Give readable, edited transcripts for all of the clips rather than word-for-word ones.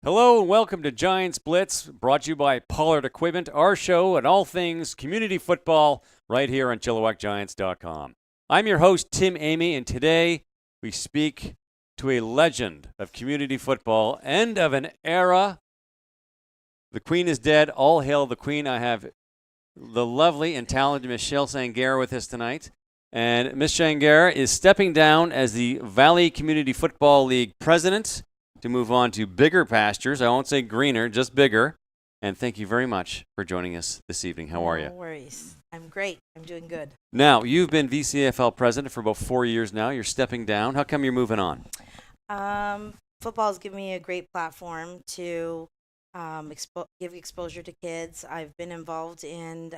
Hello and welcome to Giants Blitz, brought to you by Pollard Equipment, our show and all things community football right here on ChilliwackGiants.com. I'm your host, Tim Amy, and today we speak to a legend of community football, end of an era. The Queen is dead. All hail the Queen. I have the lovely and talented Michelle Sangarra with us tonight. And Miss Sangarra is stepping down as the Valley Community Football League president to move on to bigger pastures. I won't say greener, just bigger. And thank you very much for joining us this evening. How are you? No worries. I'm great. I'm doing good. Now, you've been VCFL president for about 4 years now. You're stepping down. How come you're moving on? Football has given me a great platform to give exposure to kids. I've been involved in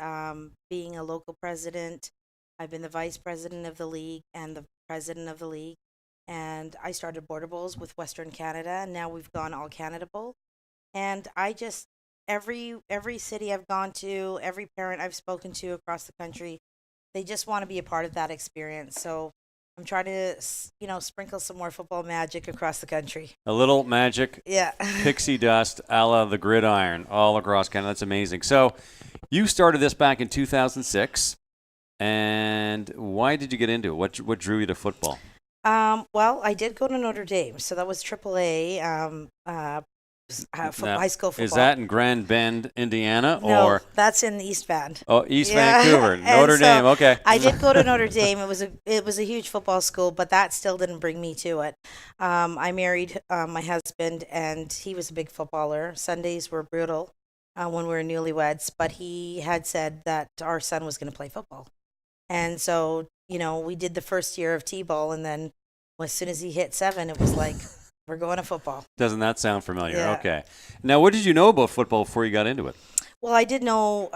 being a local president. I've been the vice president of the league and the president of the league. And I started Border Bowls with Western Canada, and now we've gone All Canada Bowl. And I just, every city I've gone to, every parent I've spoken to across the country, they just want to be a part of that experience. So I'm trying to, sprinkle some more football magic across the country. A little magic, Yeah. pixie dust, a la the gridiron, all across Canada. That's amazing. So you started this back in 2006, and why did you get into it? What drew you to football? Well, I did go to Notre Dame, so that was AAA high school football. Is that in Grand Bend, Indiana, No, or that's in East Bend. East Yeah. Vancouver, And Notre Dame? so Okay. I did go to Notre Dame. It was a huge football school, but that still didn't bring me to it. I married my husband, and he was a big footballer. Sundays were brutal when we were newlyweds, but he had said that our son was going to play football, and so we did the first year of T-ball, and then as soon as he hit 7, it was like, we're going to football. Doesn't that sound familiar? Yeah. Okay. Now, what did you know about football before you got into it? Well, I did know,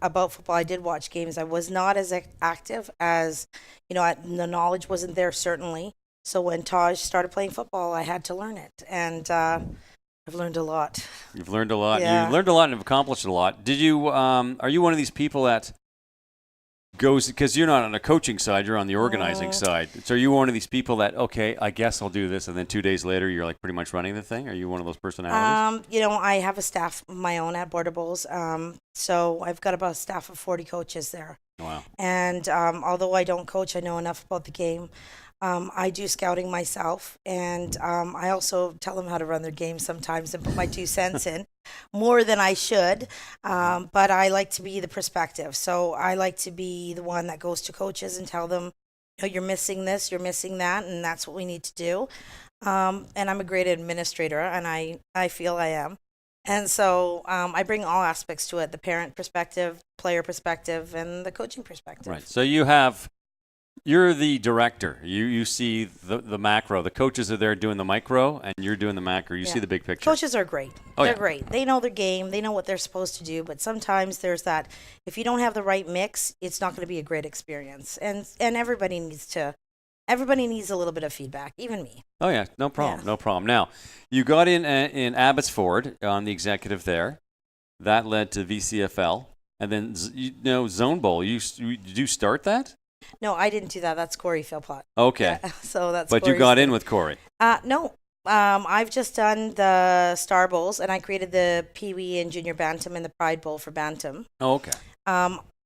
about football. I did watch games. I was not as active as, the knowledge wasn't there, certainly. So when Taj started playing football, I had to learn it. And I've learned a lot. You've learned a lot. Yeah. You've learned a lot and have accomplished a lot. Did you? Are you one of these people that goes, because you're not on the coaching side, you're on the organizing side. So are you one of these people that, okay, I guess I'll do this, and then 2 days later you're like pretty much running the thing? Are you one of those personalities? I have a staff of my own at Border Bowls. So I've got about a staff of 40 coaches there. Wow. And although I don't coach, I know enough about the game. I do scouting myself, and I also tell them how to run their game sometimes and put my 2 cents in, more than I should. But I like to be the perspective. So I like to be the one that goes to coaches and tell them, you're missing this, you're missing that, and that's what we need to do. And I'm a great administrator, and I feel I am. And so I bring all aspects to it, the parent perspective, player perspective, and the coaching perspective. Right. So you're the director. You see the macro. The coaches are there doing the micro, and you're doing the macro. You see the big picture. Coaches are great. They're great. They know their game. They know what they're supposed to do. But sometimes there's that, if you don't have the right mix, it's not going to be a great experience. And everybody needs a little bit of feedback, even me. Oh, yeah. No problem. Yeah. No problem. Now, you got in Abbotsford on the executive there. That led to VCFL. And then, Zone Bowl. Did you start that? No, I didn't do that. That's Corey Philpott. Okay. Yeah, so that's. But Corey's you got thing. in with Corey. No. I've just done the Star Bowls, and I created the Pee Wee and Junior Bantam and the Pride Bowl for Bantam. Oh, okay.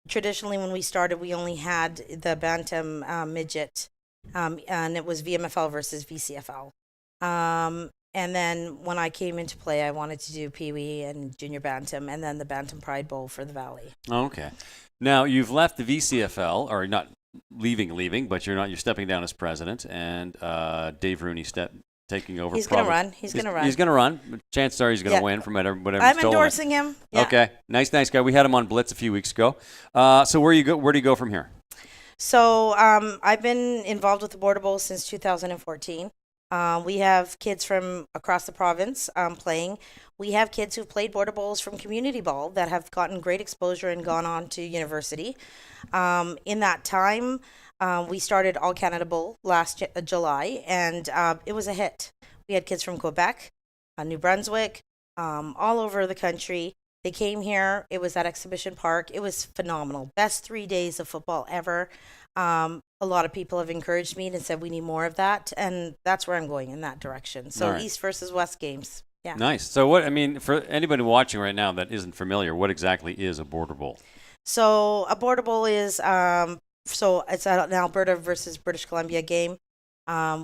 Traditionally, when we started, we only had the Bantam midget, and it was VMFL versus VCFL. And then when I came into play, I wanted to do Pee Wee and Junior Bantam, and then the Bantam Pride Bowl for the Valley. Okay. Now, you've left the VCFL, or not leaving, but you're stepping down as president, and Dave Rooney taking over. He's going to run. He's going to run. He's going to run. Chances are he's going to win from whatever. I'm endorsing him. Yeah. Okay. Nice guy. We had him on Blitz a few weeks ago. So where do you go from here? So I've been involved with the Border Bowl since 2014. We have kids from across the province playing. We have kids who've played Border Bowls from community ball that have gotten great exposure and gone on to university. In that time, we started All Canada Bowl last July, and it was a hit. We had kids from Quebec, New Brunswick, all over the country. They came here. It was at Exhibition Park. It was phenomenal. Best 3 days of football ever. A lot of people have encouraged me and said we need more of that, and that's where I'm going, in that direction. So All right. East versus West games. Yeah. Nice. So what, I mean, for anybody watching right now that isn't familiar, what exactly is a border bowl? So a border bowl is so it's an Alberta versus British Columbia game.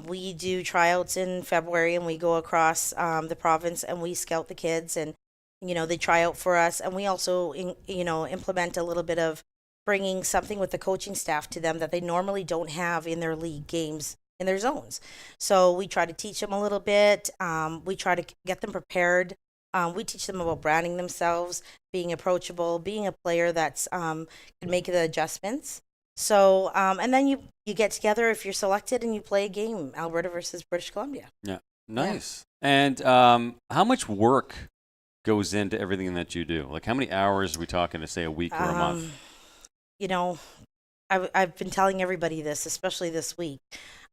We do tryouts in February, and we go across the province, and we scout the kids, and they try out for us, and we also implement a little bit of bringing something with the coaching staff to them that they normally don't have in their league games in their zones. So we try to teach them a little bit. We try to get them prepared. We teach them about branding themselves, being approachable, being a player that's can make the adjustments. So and then you get together if you're selected and you play a game, Alberta versus British Columbia. Yeah. Nice. And how much work goes into everything that you do? Like how many hours are we talking to, say, a week or a month? I've been telling everybody this, especially this week.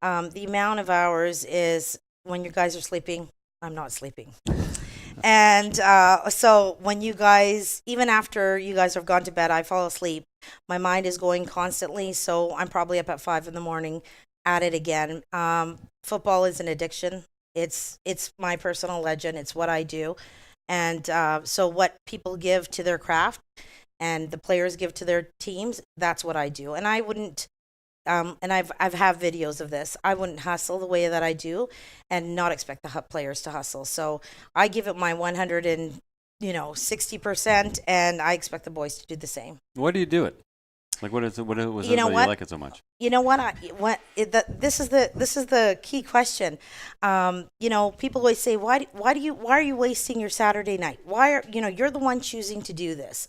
The amount of hours is when you guys are sleeping, I'm not sleeping. And so when you guys, even after you guys have gone to bed, I fall asleep. My mind is going constantly, so I'm probably up at 5 a.m. at it again. Football is an addiction. It's my personal legend. It's what I do. And so what people give to their craft and the players give to their teams, that's what I do. And I wouldn't, and I've have videos of this. I wouldn't hustle the way that I do, and not expect the players to hustle. So I give it my 160%, and I expect the boys to do the same. Why do you do it? Like what was it that you like it so much? You know what? This is the key question. People always say, why are you wasting your Saturday night? Why are you're the one choosing to do this?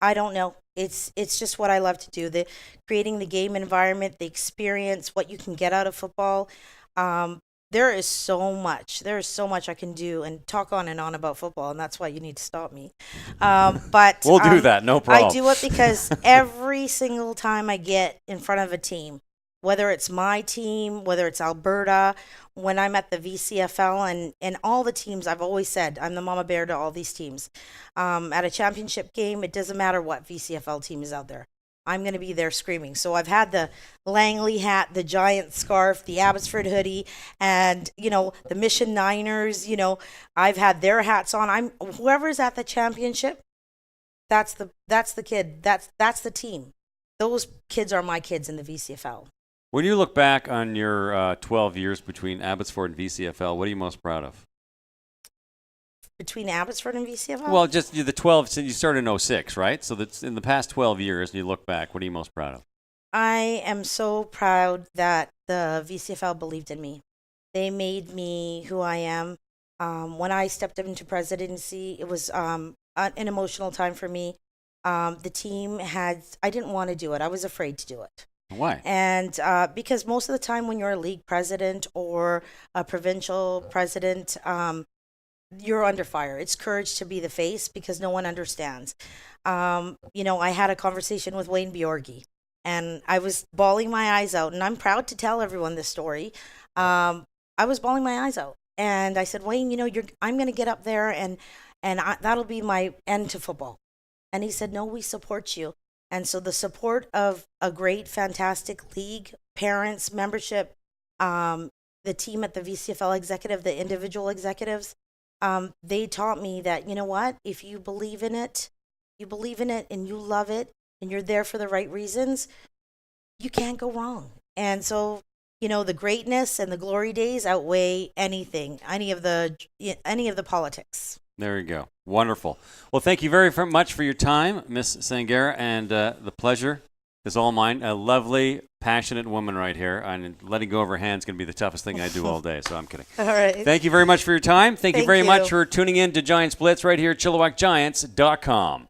I don't know. It's just what I love to do. The creating the game environment, the experience, what you can get out of football. There is so much. There is so much I can do and talk on and on about football, and that's why you need to stop me. But we'll do that. No problem. I do it because every single time I get in front of a team, whether it's my team, whether it's Alberta, when I'm at the VCFL and all the teams, I've always said I'm the mama bear to all these teams. At a championship game, it doesn't matter what VCFL team is out there. I'm going to be there screaming. So I've had the Langley hat, the Giant scarf, the Abbotsford hoodie, and, the Mission Niners, I've had their hats on. Whoever's at the championship, that's the kid. That's the team. Those kids are my kids in the VCFL. When you look back on your 12 years between Abbotsford and VCFL, what are you most proud of? Between Abbotsford and VCFL? Well, just the 12, since you started in 06, right? So that's in the past 12 years, and you look back, what are you most proud of? I am so proud that the VCFL believed in me. They made me who I am. When I stepped up into presidency, it was an emotional time for me. The team I didn't want to do it. I was afraid to do it. Why? And because most of the time when you're a league president or a provincial president, you're under fire. It's courage to be the face because no one understands. I had a conversation with Wayne Bjorgi, and I was bawling my eyes out, and I'm proud to tell everyone this story. I was bawling my eyes out, and I said, Wayne, I'm going to get up there, and that'll be my end to football. And he said, no, we support you. And so the support of a great, fantastic league, parents, membership, the team at the VCFL executive, the individual executives, they taught me that, if you believe in it and you love it and you're there for the right reasons, you can't go wrong. And so, the greatness and the glory days outweigh anything, any of the politics. There you go. Wonderful. Well, thank you very much for your time, Miss Sangera, and the pleasure is all mine. A lovely, passionate woman right here, and letting go of her hand is going to be the toughest thing I do all day, so I'm kidding. All right. Thank you very much for your time. Thank you very much for tuning in to Giants Blitz right here at ChilliwackGiants.com.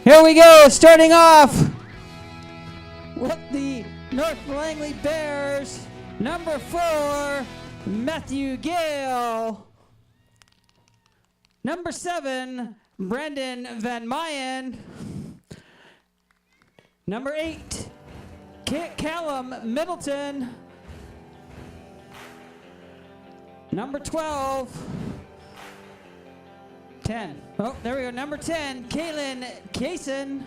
Here we go, starting off with the North Langley Bears, number 4, Matthew Gale. Number 7, Brendan Van Mayen. Number 8, Callum Middleton. Number 12, 10. Oh, there we go. Number 10, Kaylin Kaysen.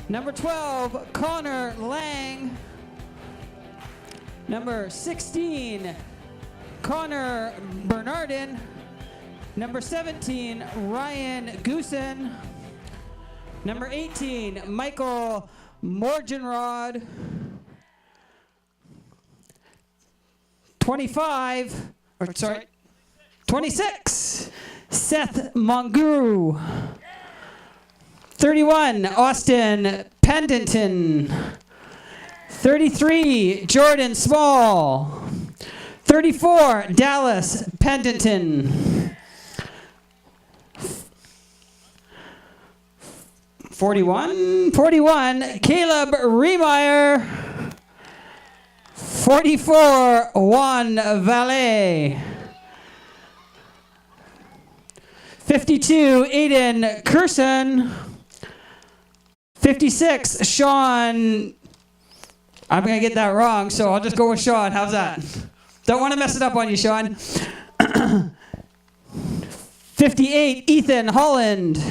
Number 12, Connor Lang. Number 16, Connor Bernardin. Number 17, Ryan Goosen. Number 18, Michael Morgenrod. 26, Seth Monguru. 31, Austin Pendleton. 33, Jordan Small. 34, Dallas Pendleton. 41, Caleb Remeyer. 44, Juan Valle. 52, Aiden Curson. 56, Sean. I'm going to get that wrong, so I'll just go with Sean. How's that? Don't want to mess it up on you, Sean. 58, Ethan Holland.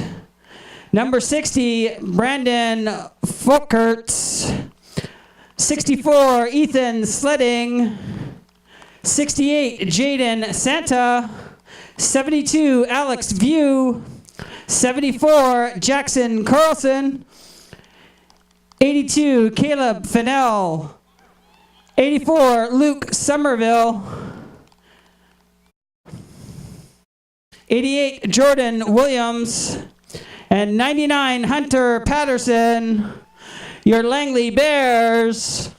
Number 60, Brandon Folkerts. 64, Ethan Sledding. 68, Jaden Santa. 72, Alex View. 74, Jackson Carlson. 82, Caleb Fennell. 84, Luke Somerville. 88, Jordan Williams. And 99, Hunter Patterson. Your Langley Bears.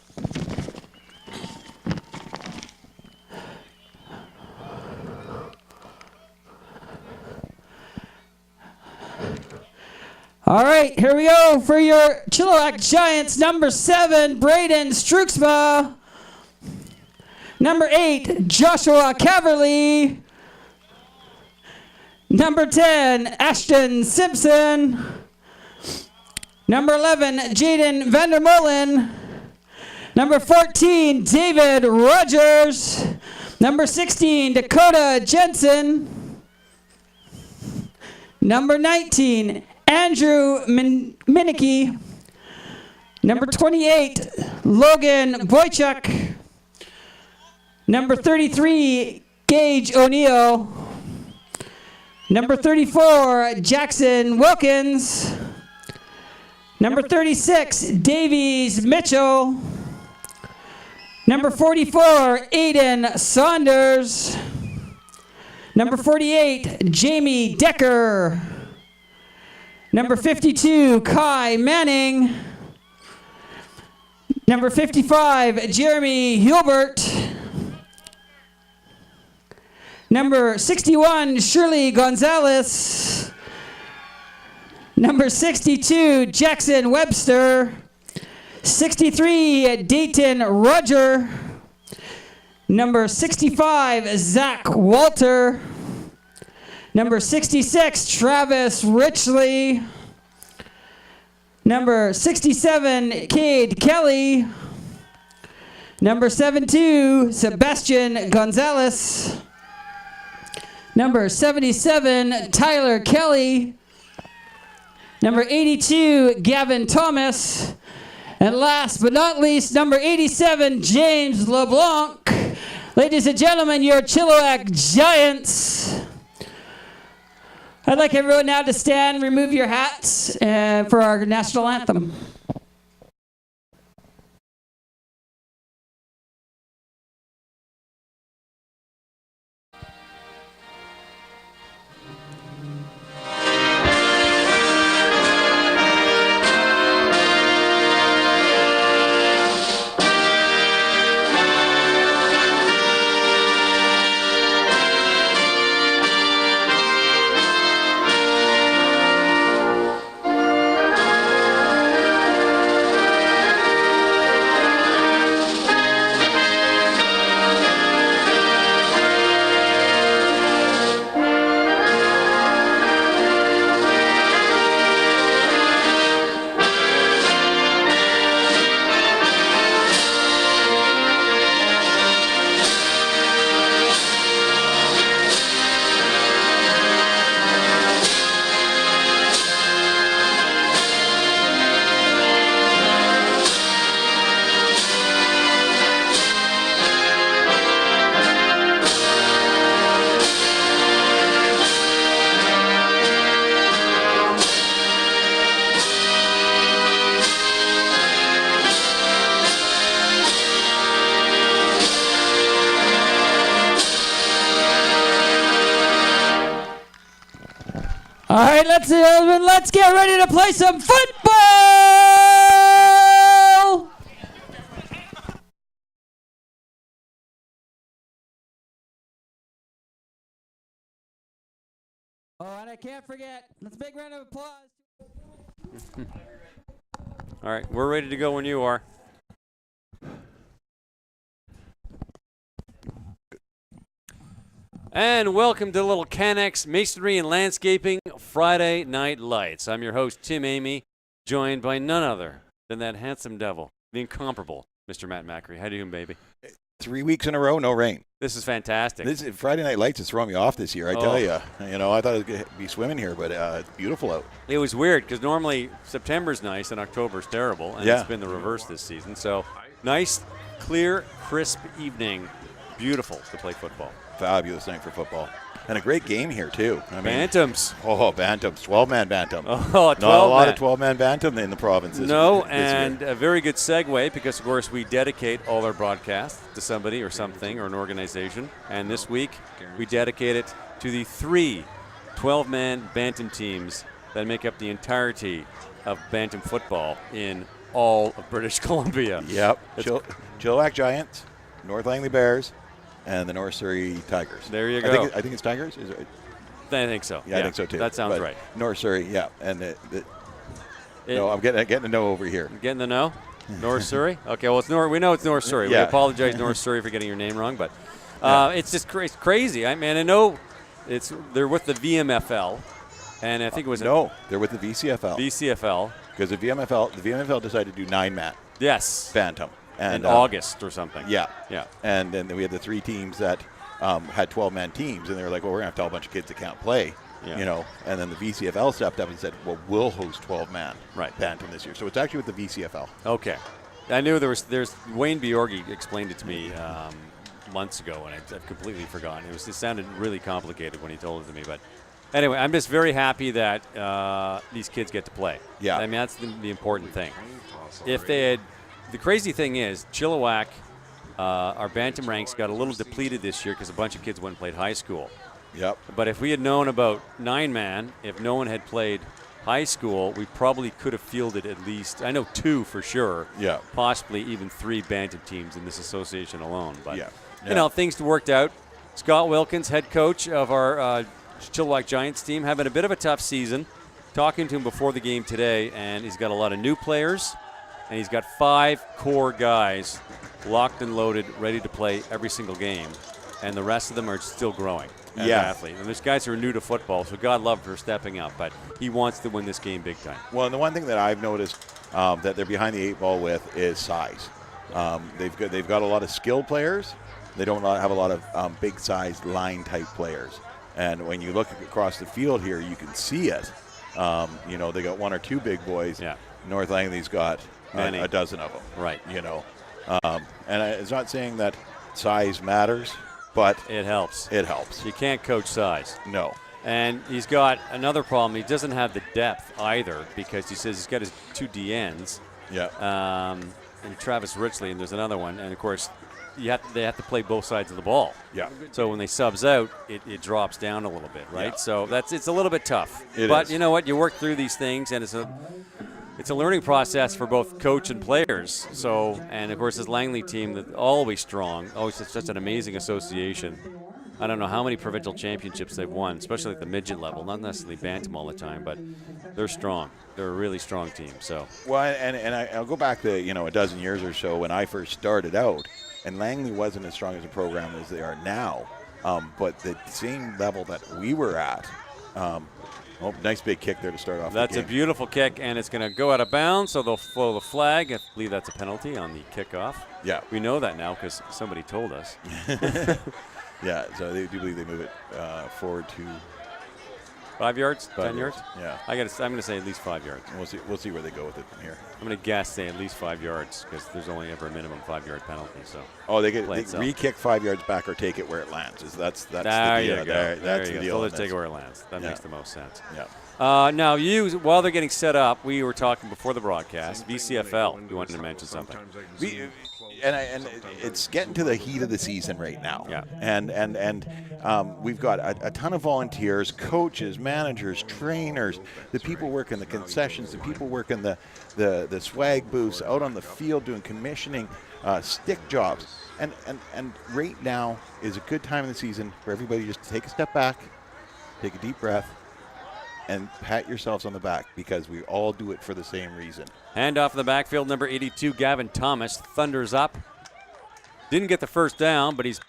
All right, here we go for your Chilliwack Giants. Number 7, Braden Struxma. Number 8, Joshua Caverly. Number 10, Ashton Simpson. Number 11, Jaden Vandermolen. Number 14, David Rogers. Number 16, Dakota Jensen. Number 19, Andrew Minicky. Number 28, Logan Wojciech. Number 33, Gage O'Neill. Number 34, Jackson Wilkins. Number 36, Davies Mitchell. Number 44, Aiden Saunders. Number 48, Jamie Decker. Number 52, Kai Manning. Number 55, Jeremy Hubert. Number 61, Shirley Gonzalez. Number 62, Jackson Webster. 63, Dayton Roger. Number 65, Zach Walter. Number 66, Travis Richley. Number 67, Cade Kelly. Number 72, Sebastian Gonzalez. Number 77, Tyler Kelly. Number 82, Gavin Thomas. And last but not least, number 87, James LeBlanc. Ladies and gentlemen, your Chilliwack Giants. I'd like everyone now to stand, remove your hats for our national anthem. All right, let's get ready to play some football. Oh, and I can't forget. Let's big round of applause. All right, we're ready to go when you are. And welcome to Little Canex Masonry and Landscaping Friday Night Lights. I'm your host, Tim Amy, joined by none other than that handsome devil, the incomparable Mr. Matt Macri. How do you doing, baby? 3 weeks in a row, no rain. This is fantastic. This Friday Night Lights is throwing me off this year, I tell you. You know, I thought it would be swimming here, but it's beautiful out. It was weird because normally September's nice and October's terrible, and it's been the reverse this season. So nice, clear, crisp evening. Beautiful to play football. Fabulous night for football. And a great game here, too. I mean, Bantams. Oh, Bantams. 12-man Bantam. Oh, 12 Not a lot man. of 12-man Bantam in the province this And year. a very good segue because, of course, we dedicate all our broadcasts to somebody or something or an organization. And this week, we dedicate it to the 3 12-man Bantam teams that make up the entirety of Bantam football in all of British Columbia. Yep. Chilliwack Giants, North Langley Bears, and the North Surrey Tigers. There you go. I think it's Tigers. Is it? I think so. Yeah, I think so too. That sounds but right. North Surrey, yeah. And no, I'm getting to know over here. Getting the know? North Surrey? Okay, well, we know it's North Surrey. Yeah. We apologize, North Surrey, for getting your name wrong, but it's just crazy. I know they're with the VMFL, and I think it was no, they're with the VCFL. VCFL. Because the VMFL decided to do 9-man. Yes. Bantam. And in August or something. Yeah. Yeah. And then we had the 3 teams that had 12-man teams, and they were like, well, we're going to have to tell a bunch of kids that can't play. Yeah. You know, and then the VCFL stepped up and said, well, we'll host 12-man Bantam this year. So it's actually with the VCFL. Okay. I knew there's Wayne Bjorgi explained it to me months ago, and I've completely forgotten. It sounded really complicated when he told it to me, but anyway, I'm just very happy that these kids get to play. Yeah. I mean, that's the important thing. If they had, the crazy thing is, Chilliwack, our Bantam ranks got a little depleted this year because a bunch of kids went and played high school. Yep. But if we had known about 9-man, if no one had played high school, we probably could have fielded at least, I know 2 for sure, Yeah. possibly even 3 Bantam teams in this association alone. But, Yeah. you know, things worked out. Scott Wilkins, head coach of our Chilliwack Giants team, having a bit of a tough season. Talking to him before the game today, and he's got a lot of new players, and he's got 5 core guys locked and loaded, ready to play every single game, and the rest of them are still growing as athletes. And there's guys who are new to football, so God love for stepping up, but he wants to win this game big time. Well, and the one thing that I've noticed that they're behind the 8 ball with is size. They've got a lot of skilled players. They don't have a lot of big-sized line-type players. And when you look across the field here, you can see it. You know, they got 1 or 2 big boys. Yeah. North Langley's got a dozen of them. Right. You know, and it's not saying that size matters, but It helps. it helps. You can't coach size. No. And he's got another problem. He doesn't have the depth either because he says he's got his 2 DNs. Yeah. And Travis Richley, and there's another one. And, of course, they have to play both sides of the ball. Yeah. So when they subs out, it drops down a little bit, right? Yeah. So it's a little bit tough. It but is. you know what? You work through these things, and it's a learning process for both coach and players. So, and of course, this Langley team that always strong, always such an amazing association. I don't know how many provincial championships they've won, especially at the midget level. Not necessarily Bantam all the time, but they're strong. They're a really strong team. So. Well, and I'll go back to, a dozen years or so when I first started out, and Langley wasn't as strong as a program as they are now, but the same level that we were at. Nice big kick there to start off. That's the a game. beautiful kick, and it's going to go out of bounds, so they'll blow the flag. I believe that's a penalty on the kickoff. Yeah. We know that now because somebody told us. Yeah, so they do believe they move it forward to 5 yards? 5 10 yards? Yeah. I'm going to say at least 5 yards. We'll see where they go with it from here. I'm going to guess say at least 5 yards because there's only ever a minimum 5-yard penalty. So. Oh, they Play itself. re-kick 5 yards back or take it where it lands. That's There the you deal. go. That's there the you deal. go. So on let's take this. it where it lands. That Yeah. makes the most sense. Yeah. Now, while they're getting set up, we were talking before the broadcast. VCFL, you wanted to mention something. And it's getting to the heat of the season right now. Yeah. And we've got a ton of volunteers, coaches, managers, trainers, the people working the concessions, the people working the swag booths, out on the field doing commissioning, stick jobs. And right now is a good time in the season for everybody just to take a step back, take a deep breath, and pat yourselves on the back because we all do it for the same reason. Hand off in the backfield, number 82, Gavin Thomas, thunders up. Didn't get the first down, but he's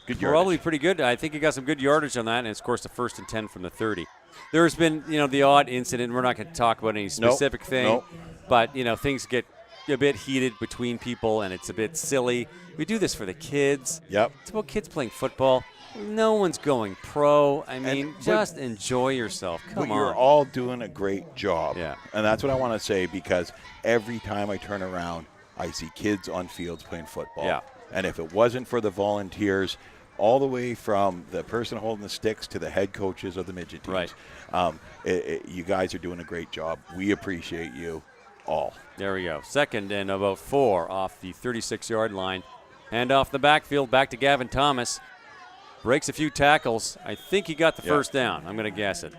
Good probably yardage. pretty good. I think he got some good yardage on that, and it's, of course, the 1st and 10 from the 30. There's been, the odd incident. We're not going to talk about any specific thing, Nope. but, things get a bit heated between people, and it's a bit silly. We do this for the kids. Yep. It's about kids playing football. No one's going pro. I mean, but- just enjoy yourself. But Come you're on. all doing a great job. Yeah. And that's what I want to say because every time I turn around, I see kids on fields playing football. Yeah. And if it wasn't for the volunteers, all the way from the person holding the sticks to the head coaches of the midget teams. Right. You guys are doing a great job. We appreciate you all. There we go. Second and about 4 off the 36-yard line. Hand off the backfield, back to Gavin Thomas. Breaks a few tackles. I think he got the first down. I'm going to guess it.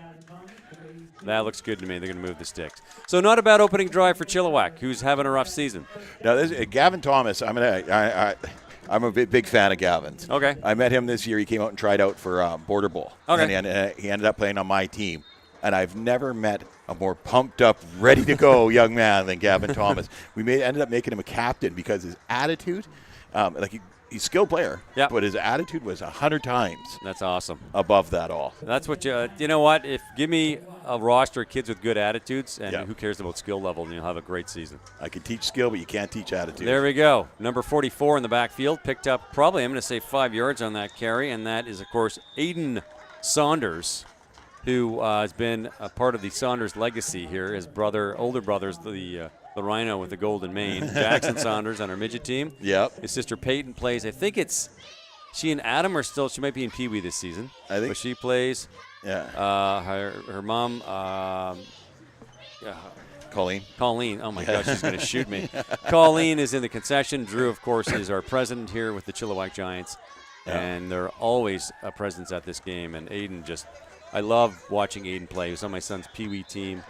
That looks good to me. They're going to move the sticks. So not a bad opening drive for Chilliwack, who's having a rough season. Now, Gavin Thomas, I'm a big fan of Gavin's. Okay. I met him this year. He came out and tried out for Border Bowl. Okay. And he ended up playing on my team. And I've never met a more pumped up, ready to go young man than Gavin Thomas. We ended up making him a captain because his attitude, he's a skilled player, but his attitude was 100 times. That's awesome. Above that all. That's what you know what? Give me a roster of kids with good attitudes, and who cares about skill level, and you'll have a great season. I can teach skill, but you can't teach attitude. There we go. Number 44 in the backfield, picked up probably, I'm going to say 5 yards on that carry, and that is, of course, Aiden Saunders, who has been a part of the Saunders legacy here. His older brother's the Rhino with the golden mane, Jackson Saunders on our midget team. Yep. His sister Peyton plays. I think she and Adam are still. She might be in Pee Wee this season. I think. But she plays. Yeah. Her mom. Colleen. Oh my gosh, she's going to shoot me. Colleen is in the concession. Drew, of course, is our president here with the Chilliwack Giants, and they're always a presence at this game. And Aiden I love watching Aiden play. He was on my son's Pee Wee team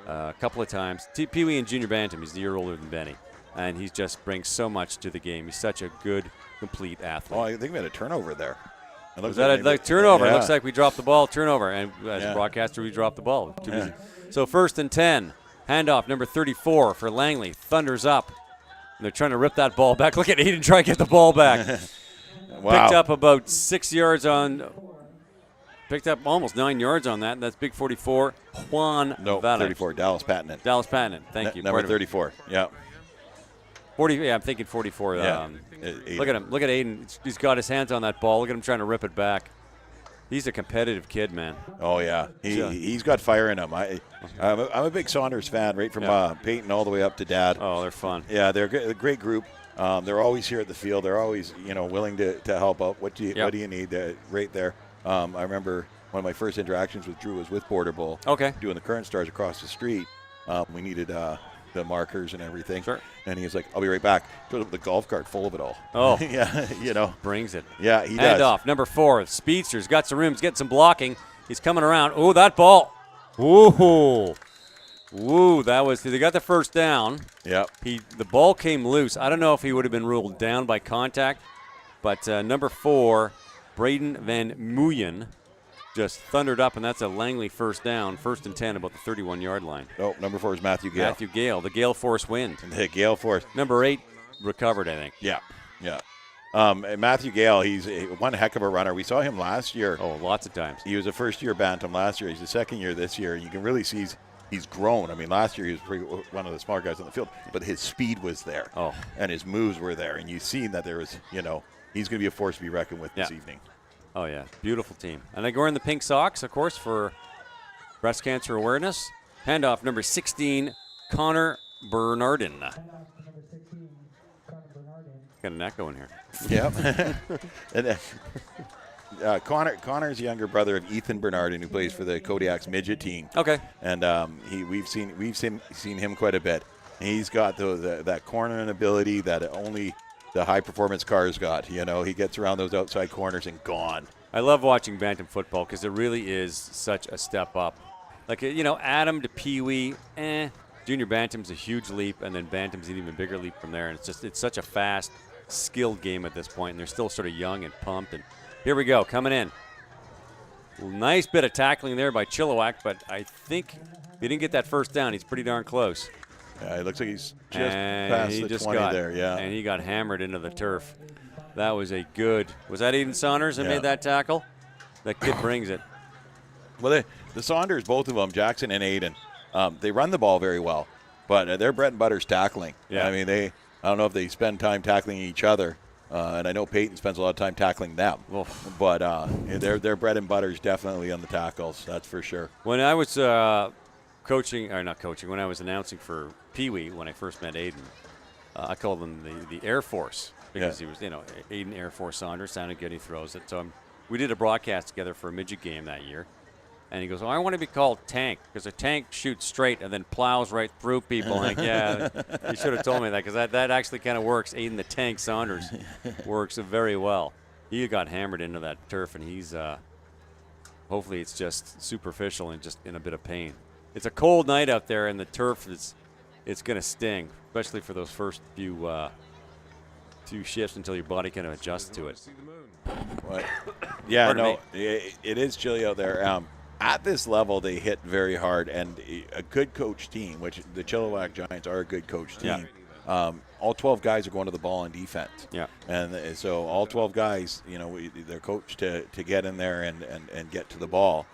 a couple of times. Pee Wee and Junior Bantam. He's a year older than Benny. And he just brings so much to the game. He's such a good, complete athlete. Oh, I think we had a turnover there. Was that a turnover? Yeah. It looks like we dropped the ball. Turnover. And as a broadcaster, we dropped the ball. Too busy. So 1st and 10. Handoff, number 34 for Langley. Thunders up. And they're trying to rip that ball back. Look at Aiden try to get the ball back. Wow. Picked up about 6 yards on... Picked up almost 9 yards on that. That's big 44, Juan Valek. 34, Dallas Patton. Dallas Patton, thank you. Number 34, 40, yeah, I'm thinking 44. Look at him. Look at Aiden. He's got his hands on that ball. Look at him trying to rip it back. He's a competitive kid, man. Oh, yeah. He's got fire in him. I'm a big Saunders fan, right from Peyton all the way up to Dad. Oh, they're fun. Yeah, they're a great group. They're always here at the field. They're always, willing to help out. What do you need right there? I remember one of my first interactions with Drew was with Border Bowl. Okay. Doing the current stars across the street. We needed the markers and everything. Sure. And he was like, I'll be right back. Showed up with the golf cart full of it all. Oh. Yeah, Brings it. Yeah, he does. Hand off, number 4. Speedster's got some room. He's getting some blocking. He's coming around. Oh, that ball. Woo. They got the first down. Yep. The ball came loose. I don't know if he would have been ruled down by contact, but number 4, Braden Van Muyen, just thundered up, and that's a Langley first down, 1st and 10, about the 31-yard line. Oh, number 4 is Matthew Gale. The Gale Force wind. The Gale Force. Number 8 recovered, I think. Yeah. And Matthew Gale, he's one heck of a runner. We saw him last year. Oh, lots of times. He was a first-year Bantam last year. He's a second year this year. You can really see he's grown. I mean, last year he was one of the smaller guys on the field, but his speed was there. Oh. And his moves were there. And you've seen that there was, he's going to be a force to be reckoned with this evening. Oh, yeah. Beautiful team. And they're wearing the pink socks, of course, for breast cancer awareness. Handoff, number 16, Connor Bernardin. Got an echo in here. Yeah. And Connor's younger brother of Ethan Bernardin, who plays for the Kodiak's midget team. Okay. And we've seen him quite a bit. He's got that cornering ability that only the high-performance cars got. He gets around those outside corners and gone. I love watching Bantam football because it really is such a step up. Like, Adam to Pee Wee, Junior Bantam's a huge leap, and then Bantam's an even bigger leap from there. And it's such a fast, skilled game at this point, and they're still sort of young and pumped. And here we go, coming in. Nice bit of tackling there by Chilliwack, but I think he didn't get that first down. He's pretty darn close. Yeah, it looks like he's just past the 20 there. Yeah, and he got hammered into the turf. That was a good. Was that Aiden Saunders that made that tackle? That kid brings it. Well, the Saunders, both of them, Jackson and Aiden, they run the ball very well, but their bread and butter's tackling. Yeah. I mean, I don't know if they spend time tackling each other, and I know Peyton spends a lot of time tackling them. Oof. But their bread and butter's definitely on the tackles. That's for sure. When I was when I was announcing for Pee Wee when I first met Aiden, I called him the Air Force because he was, Aiden Air Force Saunders, sounded good, he throws it. So we did a broadcast together for a midget game that year. And he goes, I want to be called Tank because a tank shoots straight and then plows right through people. I'm like, yeah, you should have told me that because that actually kind of works. Aiden the Tank Saunders works very well. He got hammered into that turf, and he's hopefully it's just superficial and just in a bit of pain. It's a cold night out there, and the turf it's going to sting, especially for those first few shifts until your body kind of adjusts to it. What? Yeah, Pardon no, it is chilly out there. At this level, they hit very hard, and a good coach team, which the Chilliwack Giants are a good coach team. Yeah. All 12 guys are going to the ball on defense. Yeah. And so all 12 guys, they're coached to get in there and get to the ball.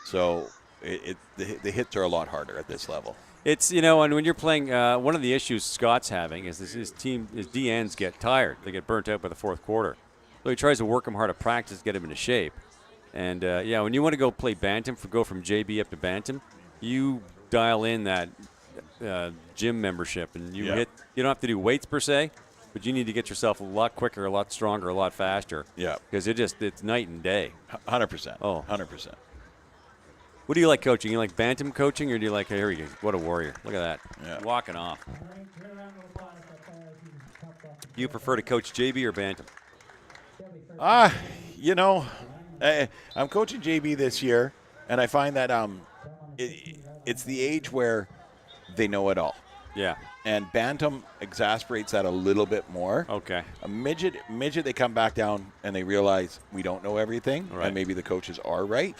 So the hits are a lot harder at this level. It's, and when you're playing, one of the issues Scott's having is his DNs get tired. They get burnt out by the fourth quarter. So he tries to work them hard at practice, get them into shape. And, when you want to go play Bantam, go from JB up to Bantam, you dial in that gym membership. And you don't have to do weights per se, but you need to get yourself a lot quicker, a lot stronger, a lot faster. Yeah. Because it's night and day. 100%. Oh. 100%. What do you like coaching? You like Bantam coaching, or do you like, here he goes, what a warrior. Look at that. Yeah. Walking off. You prefer to coach JB or Bantam? I'm coaching JB this year, and I find that it's the age where they know it all. Yeah. And Bantam exasperates that a little bit more. Okay. A midget, they come back down and they realize we don't know everything, right. and maybe the coaches are right.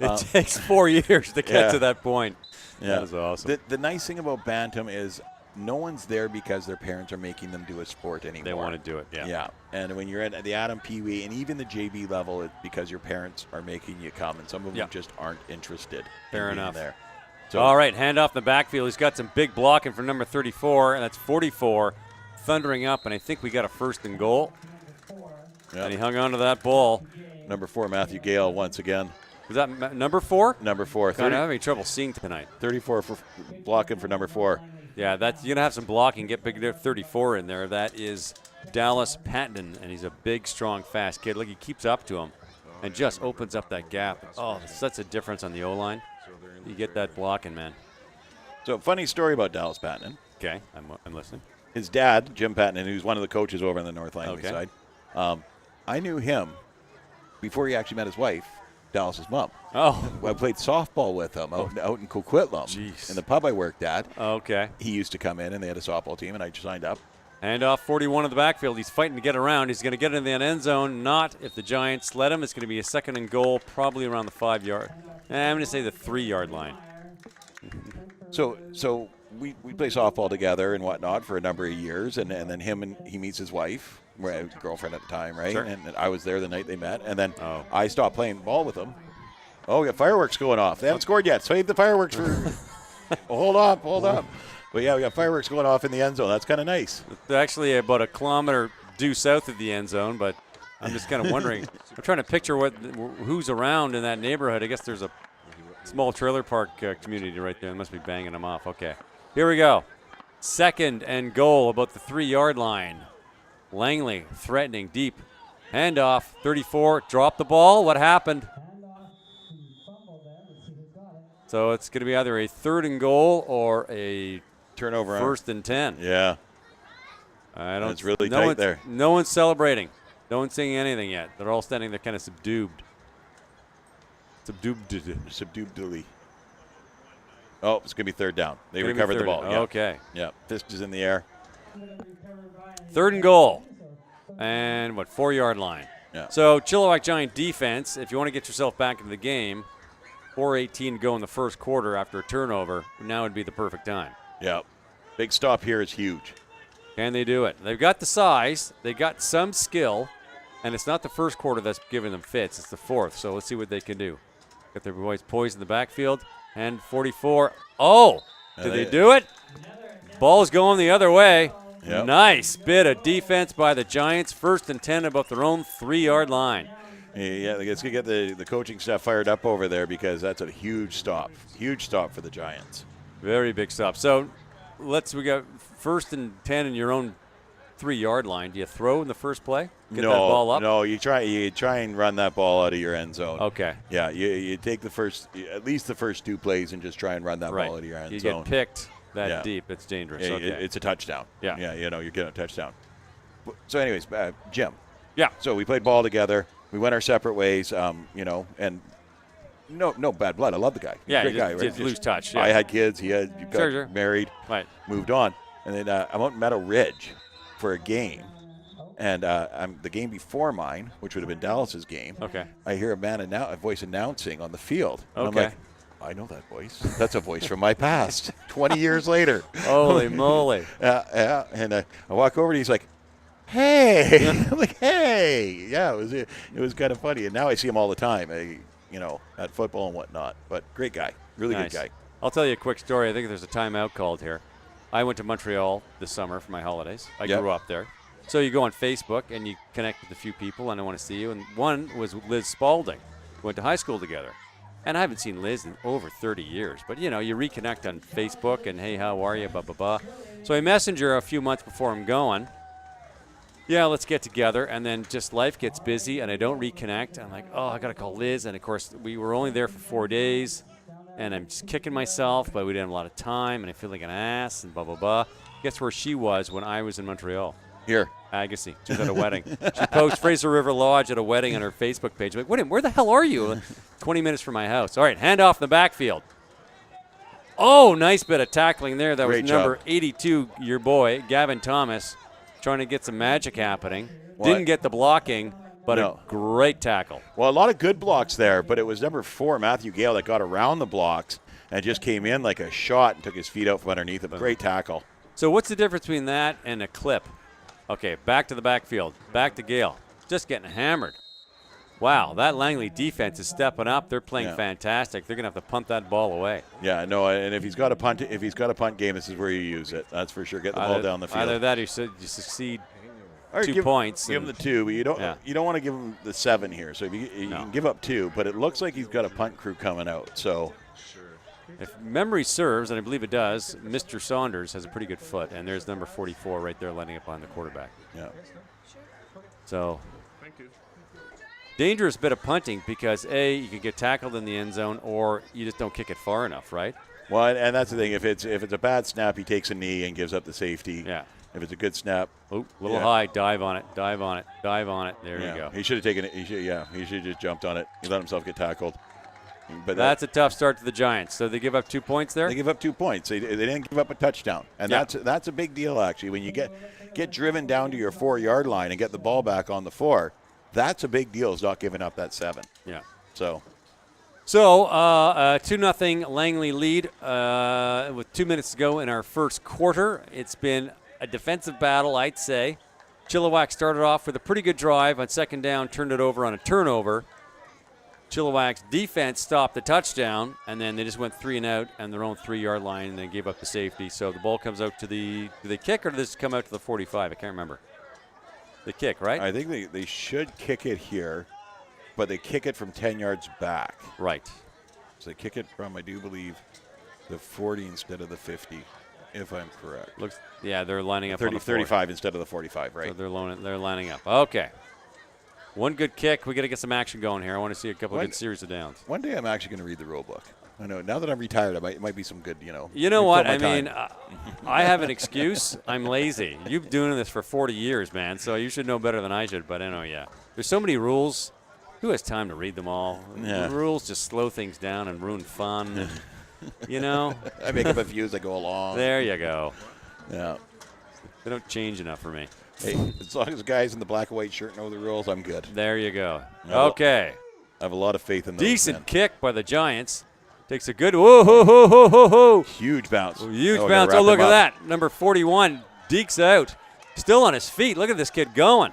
It takes 4 years to get to that point. Yeah. That is awesome. The nice thing about Bantam is no one's there because their parents are making them do a sport anymore. They want to do it, yeah. Yeah, and when you're at the Adam Pee Wee and even the JB level, it's because your parents are making you come, and some of them just aren't interested. Fair in being enough. There. So, all right, hand off the backfield. He's got some big blocking for number 34, and that's 44, thundering up, and I think we got a first and goal. Yep. And he hung on to that ball. Number 4, Matthew Gale, once again. Was that number 4? Number 4. I'm having trouble seeing tonight. 34 for blocking for number 4. Yeah, you're going to have some blocking. Get big 34 in there. That is Dallas Patton, and he's a big, strong, fast kid. Look, he keeps up to him and just opens up that gap. Oh, that's a difference on the O-line. You get that blocking, man. So, funny story about Dallas Patton. Okay, I'm listening. His dad, Jim Patton, who's one of the coaches over on the North Langley side, I knew him before he actually met his wife, Dallas's mom. Oh. I played softball with him out in Coquitlam in the pub I worked at. Okay. He used to come in, and they had a softball team, and I signed up. Hand off 41 in the backfield. He's fighting to get around. He's going to get in the end zone. Not if the Giants let him. It's going to be a second and goal, probably around the 5-yard. I'm going to say the 3-yard line. So we play softball together and whatnot for a number of years, and then he meets his wife, girlfriend at the time, right? Sure. And I was there the night they met, and then I stopped playing ball with them. Oh, we got fireworks going off. They haven't scored yet. Save the fireworks for. Hold up. But yeah, we got fireworks going off in the end zone. That's kind of nice. It's actually about a kilometer due south of the end zone, but I'm just kind of wondering. I'm trying to picture who's around in that neighborhood. I guess there's a small trailer park community right there. They must be banging them off. Okay, here we go. Second and goal, about the 3-yard line. Langley threatening deep. Handoff, 34, dropped the ball. What happened? So it's going to be either a third and goal or a turnover. First and 10. Yeah. It's really tight there. No one's celebrating. No one's singing anything yet. They're all standing there kind of subdued. Subduedly. Oh, it's going to be third down. They recovered the ball. Yeah. Okay. Yeah. Fist is in the air. Third and goal. And 4-yard line. Yeah. So Chilliwack Giant defense, if you want to get yourself back into the game, 4:18 to go in the first quarter after a turnover, now would be the perfect time. Yeah. Big stop here is huge. Can they do it? They've got the size. They got some skill. And it's not the first quarter that's giving them fits. It's the fourth. So let's see what they can do. Got their boys poised in the backfield. And 44. Oh! Did they do it? Ball's going the other way. Yep. Nice bit of defense by the Giants. First and 10 about their own 3-yard line. Yeah, let's get the coaching staff fired up over there because that's a huge stop. Huge stop for the Giants. Very big stop. So we got first and 10 in your own 3-yard line, do you throw in the first play? Get no, that ball up? No, you try and run that ball out of your end zone. Okay. Yeah, you take at least the first 2 plays and just try and run that ball out of your end zone. You get picked that deep, it's dangerous. Yeah, okay. It's a touchdown. Yeah. You're getting a touchdown. So anyways, Jim. Yeah. So we played ball together. We went our separate ways, and no bad blood. I love the guy. He's a great guy, right? Just lose touch. Yeah. I had kids. He got married. Right. Moved on. And then I'm out in Meadow Ridge for a game. And the game before mine, which would have been Dallas's game, okay. I hear a voice announcing on the field. And okay. I'm like, I know that voice. That's a voice from my past. 20 years later. Holy moly. Yeah. And I walk over and he's like, hey. I'm like, hey. Yeah, it was kind of funny. And now I see him all the time, at football and whatnot. But great guy. Really Nice. good guy. I'll tell you a quick story. I think there's a timeout called here. I went to Montreal this summer for my holidays. I grew up there. So you go on Facebook and you connect with a few people and I want to see you. And one was Liz Spalding. We went to high school together. And I haven't seen Liz in over 30 years. But, you reconnect on Facebook and, hey, how are you, blah, blah, blah. So I messaged her a few months before I'm going. Yeah, let's get together. And then just life gets busy and I don't reconnect. I'm like, oh, I got to call Liz. And, of course, we were only there for 4 days. And I'm just kicking myself, but we didn't have a lot of time. And I feel like an ass and blah, blah, blah. Guess where she was when I was in Montreal? Here. Agassiz. She was at a wedding. She posted Fraser River Lodge at a wedding on her Facebook page. I'm like, wait, where the hell are you? 20 minutes from my house. All right, hand off in the backfield. Oh, nice bit of tackling there. That Great was number job. 82, your boy, Gavin Thomas, trying to get some magic happening. What? Didn't get the blocking, but a great tackle. Well, a lot of good blocks there, but it was number 4, Matthew Gale, that got around the blocks and just came in like a shot and took his feet out from underneath him. Great tackle. So what's the difference between that and a clip? Okay, back to the backfield. Back to Gale. Just getting hammered. Wow, that Langley defense is stepping up. They're playing fantastic. They're going to have to punt that ball away. Yeah, no, and if he's got a punt game, this is where you use it. That's for sure. Get the ball down the field. Either that or you succeed or 2 points. Give him the 2, but you don't want to give him the 7 here. So if you can give up 2, but it looks like he's got a punt crew coming out. So if memory serves, and I believe it does, Mr. Saunders has a pretty good foot, and there's number 44 right there lining up on the quarterback. Yeah. So dangerous bit of punting because, A, you can get tackled in the end zone, or you just don't kick it far enough, right? Well, and that's the thing. If it's a bad snap, he takes a knee and gives up the safety. Yeah. If it's a good snap, a little high, dive on it. There you go. He should have taken it. He should have just jumped on it. He let himself get tackled. But that's a tough start to the Giants. So they give up 2 points there? They give up 2 points. They didn't give up a touchdown. And that's a big deal, actually. When you get driven down to your 4-yard line and get the ball back on the 4, that's a big deal, is not giving up that 7. Yeah. So 2-0 Langley lead with 2 minutes to go in our first quarter. It's been a defensive battle, I'd say. Chilliwack started off with a pretty good drive on second down, turned it over on a turnover. Chilliwack's defense stopped the touchdown, and then they just went 3 and out on their own 3-yard line, and they gave up the safety. So the ball comes out to do they kick or does this come out to the 45? I can't remember. They kick, right? I think they should kick it here, but they kick it from 10 yards back. Right. So they kick it from, I do believe, the 40 instead of the 50, if I'm correct. They're lining up 30, on the 35 instead of the 45, right? So they're lining up. Okay. One good kick. We got to get some action going here. I want to see a couple of good series of downs. One day I'm actually going to read the rule book. I know. Now that I'm retired, it might be some good, You know what? I mean, I have an excuse. I'm lazy. You've been doing this for 40 years, man, so you should know better than I should. But I know, there's so many rules. Who has time to read them all? Yeah. The rules just slow things down and ruin fun. I make up a few as I go along. There you go. Yeah. They don't change enough for me. Hey, as long as the guys in the black and white shirt know the rules, I'm good. There you go. Okay. I have a lot of faith in those Decent men. kick by the Giants. Takes a good whoa. Huge bounce. Huge bounce. Oh, look at that. Number 41 dekes out. Still on his feet. Look at this kid going.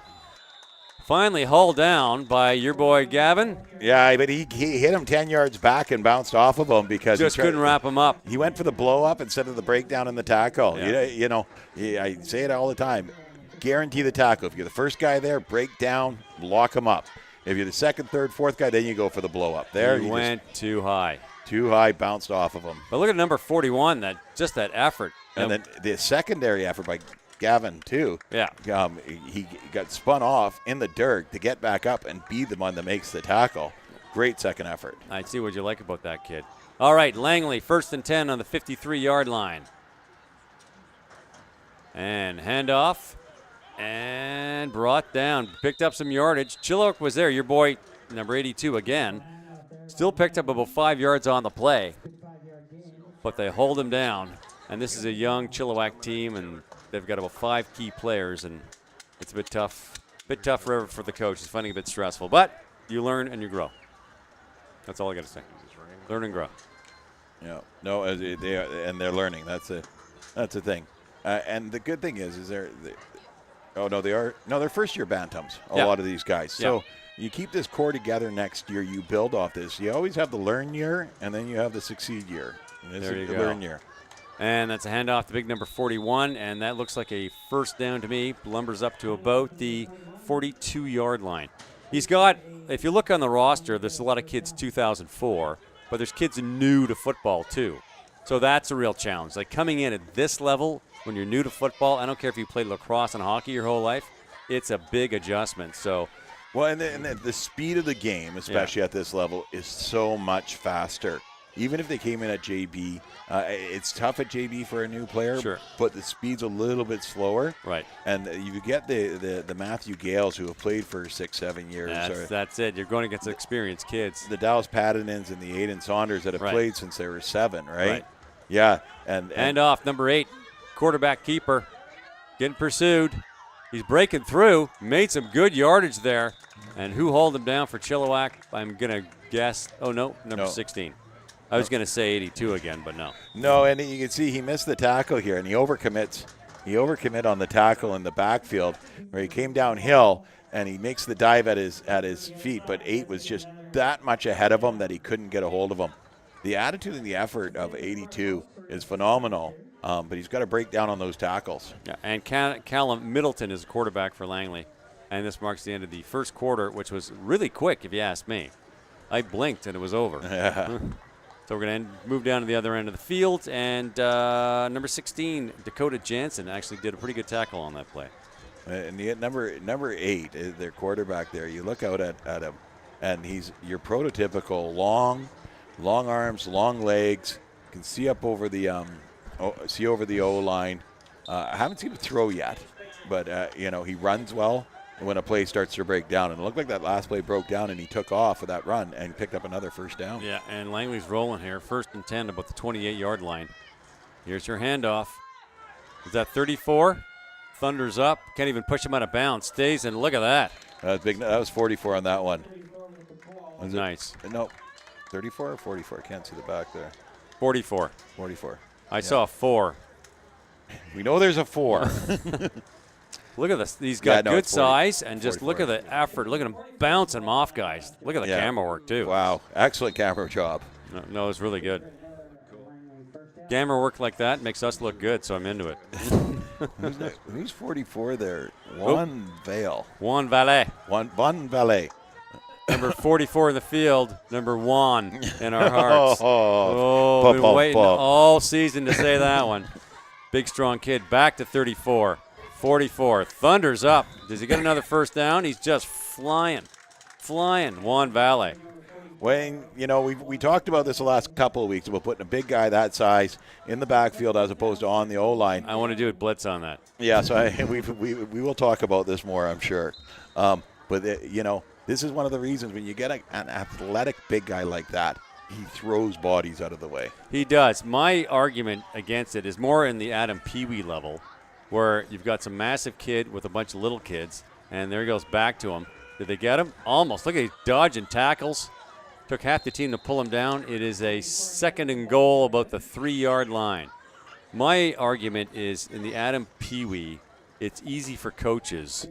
Finally hauled down by your boy Gavin. Yeah, but he hit him 10 yards back and bounced off of him because just couldn't wrap him up. He went for the blow up instead of the breakdown in the tackle. Yeah. I say it all the time. Guarantee the tackle. If you're the first guy there, break down, lock him up. If you're the second, third, fourth guy, then you go for the blow up. There he went too high. Too high, bounced off of him. But look at number 41. That effort. And then the secondary effort by Gavin too. Yeah. He got spun off in the dirt to get back up and be the one that makes the tackle. Great second effort. I see what you like about that kid. All right, Langley, 1st and 10 on the 53-yard line. And handoff. And brought down. Picked up some yardage. Chilliwack was there. Your boy, number 82 again. Still picked up about 5 yards on the play. But they hold him down. And this is a young Chilliwack team, and they've got about 5 key players, and it's a bit tough for the coach. It's finding it a bit stressful. But you learn and you grow. That's all I got to say. Learn and grow. Yeah. No, they're learning. That's a thing. And the good thing is they're first-year bantams, a lot of these guys. So you keep this core together next year. You build off this. You always have the learn year, and then you have the succeed year. And there you the go. Learn year. And that's a handoff to big number 41, and that looks like a first down to me. Lumbers up to about the 42-yard line. He's got, if you look on the roster, there's a lot of kids 2004, but there's kids new to football too. So that's a real challenge. Like coming in at this level when you're new to football, I don't care if you played lacrosse and hockey your whole life, it's a big adjustment. So, well, and the speed of the game, especially at this level, is so much faster. Even if they came in at JB, it's tough at JB for a new player, but the speed's a little bit slower. Right. And you get the Matthew Gales who have played for 6-7 years. That's it. You're going against experienced kids. The Dallas Pattinens and the Aiden Saunders that have played since they were 7, right? Yeah. And off, number 8, quarterback keeper, getting pursued. He's breaking through, made some good yardage there. And who hauled him down for Chilliwack? I'm going to guess, number 16. I was going to say 82 again, but no. No, and you can see he missed the tackle here, and he overcommits. He overcommit on the tackle in the backfield where he came downhill, and he makes the dive at his feet, but 8 was just that much ahead of him that he couldn't get a hold of him. The attitude and the effort of 82 is phenomenal, but he's got to break down on those tackles. Yeah, and Callum Middleton is a quarterback for Langley, and this marks the end of the first quarter, which was really quick if you ask me. I blinked and it was over. Yeah. So we're going to move down to the other end of the field, and number 16, Dakota Jansen, actually did a pretty good tackle on that play. And the number 8, their quarterback there, you look out at him, and he's your prototypical long arms, long legs, can see up over the O-line. I haven't seen him throw yet, but he runs well when a play starts to break down. And it looked like that last play broke down, and he took off with that run and picked up another first down. Yeah, and Langley's rolling here. 1st and 10, about the 28-yard line. Here's your handoff. Is that 34? Thunders up. Can't even push him out of bounds. Stays, and look at that. That was big. That was 44 on that one. Was nice. No, 34 or 44? Can't see the back there. 44. 44. I saw a 4. We know there's a 4. Look at this. He's got good 40, size, and just 44. look at the effort. Look at him bouncing him off guys. Look at the camera work, too. Wow. Excellent camera job. No, it's really good. Camera work like that makes us look good, so I'm into it. Who's 44 there? Juan Vale. Juan Valet. Juan Valet. Number 44 in the field, number 1 in our hearts. Been waiting all season to say that one. Big, strong kid. Back to 34. 44. Thunders up. Does he get another first down? He's just flying. Juan Valle. Wayne, we talked about this the last couple of weeks about putting a big guy that size in the backfield as opposed to on the O-line. I want to do a blitz on that. Yeah, so we will talk about this more, I'm sure. But this is one of the reasons when you get an athletic big guy like that, he throws bodies out of the way. He does. My argument against it is more in the Adam Pee-wee level, where you've got some massive kid with a bunch of little kids, and there he goes back to him. Did they get him? Almost. Look at he's dodging tackles. Took half the team to pull him down. It is a 2nd and goal about the 3-yard line. My argument is in the Adam Pee-wee, it's easy for coaches,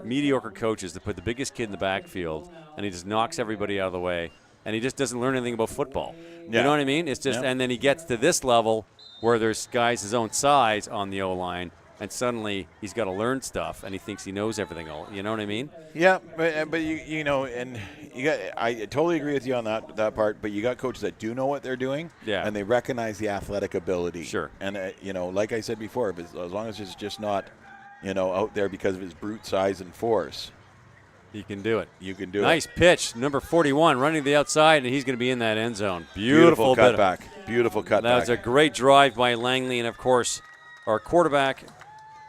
mediocre coaches, to put the biggest kid in the backfield, and he just knocks everybody out of the way, and he just doesn't learn anything about football. Yeah. You know what I mean? It's just, and then he gets to this level where there's guys his own size on the O-line, and suddenly he's got to learn stuff, and he thinks he knows everything. All you know what I mean? Yeah, but you know, and you got. I totally agree with you on that part. But you got coaches that do know what they're doing, and they recognize the athletic ability. Sure. And you know, like I said before, as long as it's just not, you know, out there because of his brute size and force, he can do it. You can do it. Nice pitch, number 41, running to the outside, and he's going to be in that end zone. Beautiful cutback. Beautiful cutback. That was a great drive by Langley, and of course, our quarterback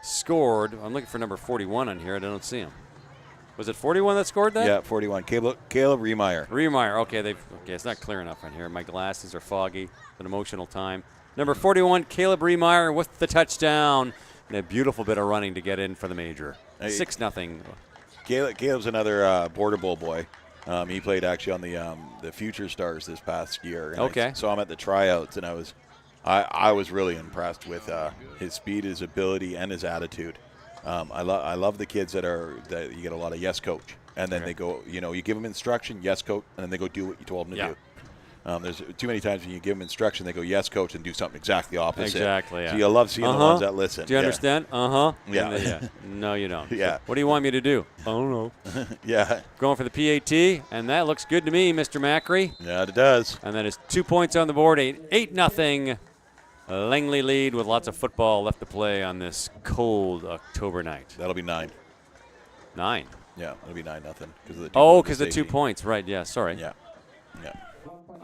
scored. I'm looking for number 41 on here. I don't see him. Was it 41 that scored that? Yeah, 41. Caleb Riemeyer. Okay, it's not clear enough on here. My glasses are foggy. It's an emotional time. Number 41, Caleb Riemeyer with the touchdown. And a beautiful bit of running to get in for the major. 6-0. Caleb's another Border Bowl boy. He played actually on the Future Stars this past year. And I saw him at the tryouts, and I was really impressed with his speed, his ability, and his attitude. I love the kids that you get a lot of yes coach, and then they go, you know, you give them instruction, yes coach, and then they go do what you told them to do. There's too many times when you give them instruction, they go yes coach and do something exactly opposite. Exactly. Yeah. So you love seeing the ones that listen. Do you understand? Yeah. No, you don't. Yeah. What do you want me to do? I don't know. Yeah. Going for the PAT, and that looks good to me, Mr. Macri. Yeah, it does. And that is 2 points on the board. 8-0. Langley lead with lots of football left to play on this cold October night. That'll be 9. 9. Yeah, it'll be 9-0 because of the 2 because the 2 points. Right. Yeah. Sorry. Yeah.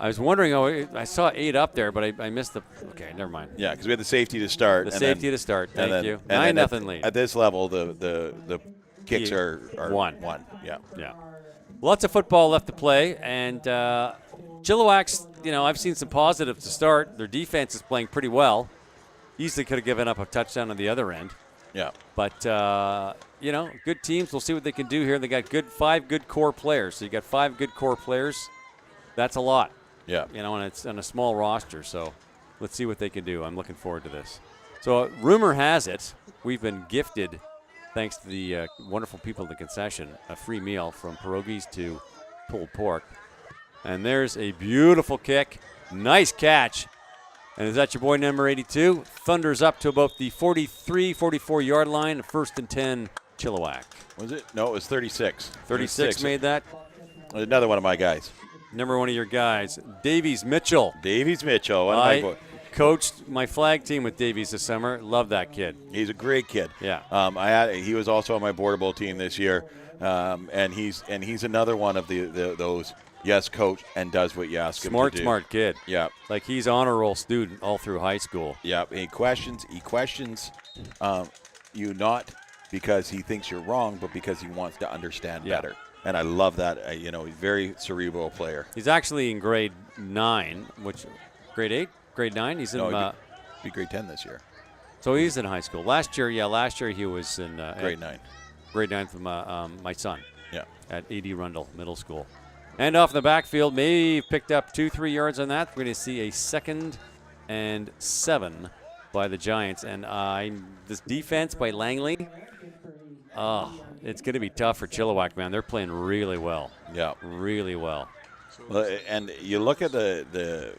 I was wondering. I saw 8 up there, but I missed the. Okay, never mind. Yeah, because we had the safety to start. Thank you. 9-0 lead. At this level, the kicks are 1. 1. Yeah. Yeah. Lots of football left to play, and Chilliwack's. You know, I've seen some positives to start. Their defense is playing pretty well. Easily could have given up a touchdown on the other end. Yeah. But you know, good teams. We'll see what they can do here. They got 5 good core players. So you got 5 good core players. That's a lot. Yeah. You know, and it's on a small roster. So let's see what they can do. I'm looking forward to this. So rumor has it we've been gifted, thanks to the wonderful people at the concession, a free meal from pierogies to pulled pork. And there's a beautiful kick. Nice catch. And is that your boy number 82? Thunders up to about the 43, 44-yard line. 1st and 10, Chilliwack. Was it? No, it was 36. 36 made that. Another one of my guys. Number one of your guys, Davies Mitchell. Davies Mitchell. I coached my flag team with Davies this summer. Love that kid. He's a great kid. Yeah. He was also on my Border Bowl team this year, and he's another one of those. Yes, coach, and does what you ask him to do. Smart kid. Yeah. Like he's honor roll student all through high school. Yeah. He questions you not because he thinks you're wrong, but because he wants to understand better. And I love that. You know, he's a very cerebral player. He's actually in grade 9, grade 8, grade 9. He's in be grade 10 this year. So he's in high school. Last year he was in grade 9. Grade 9 for my son. Yeah. At A.D. Rundle Middle School. And off in the backfield, maybe picked up 2-3 yards on that. We're going to see a 2nd and 7 by the Giants. And this defense by Langley, it's going to be tough for Chilliwack, man. They're playing really well. Yeah. Really well. And you look at the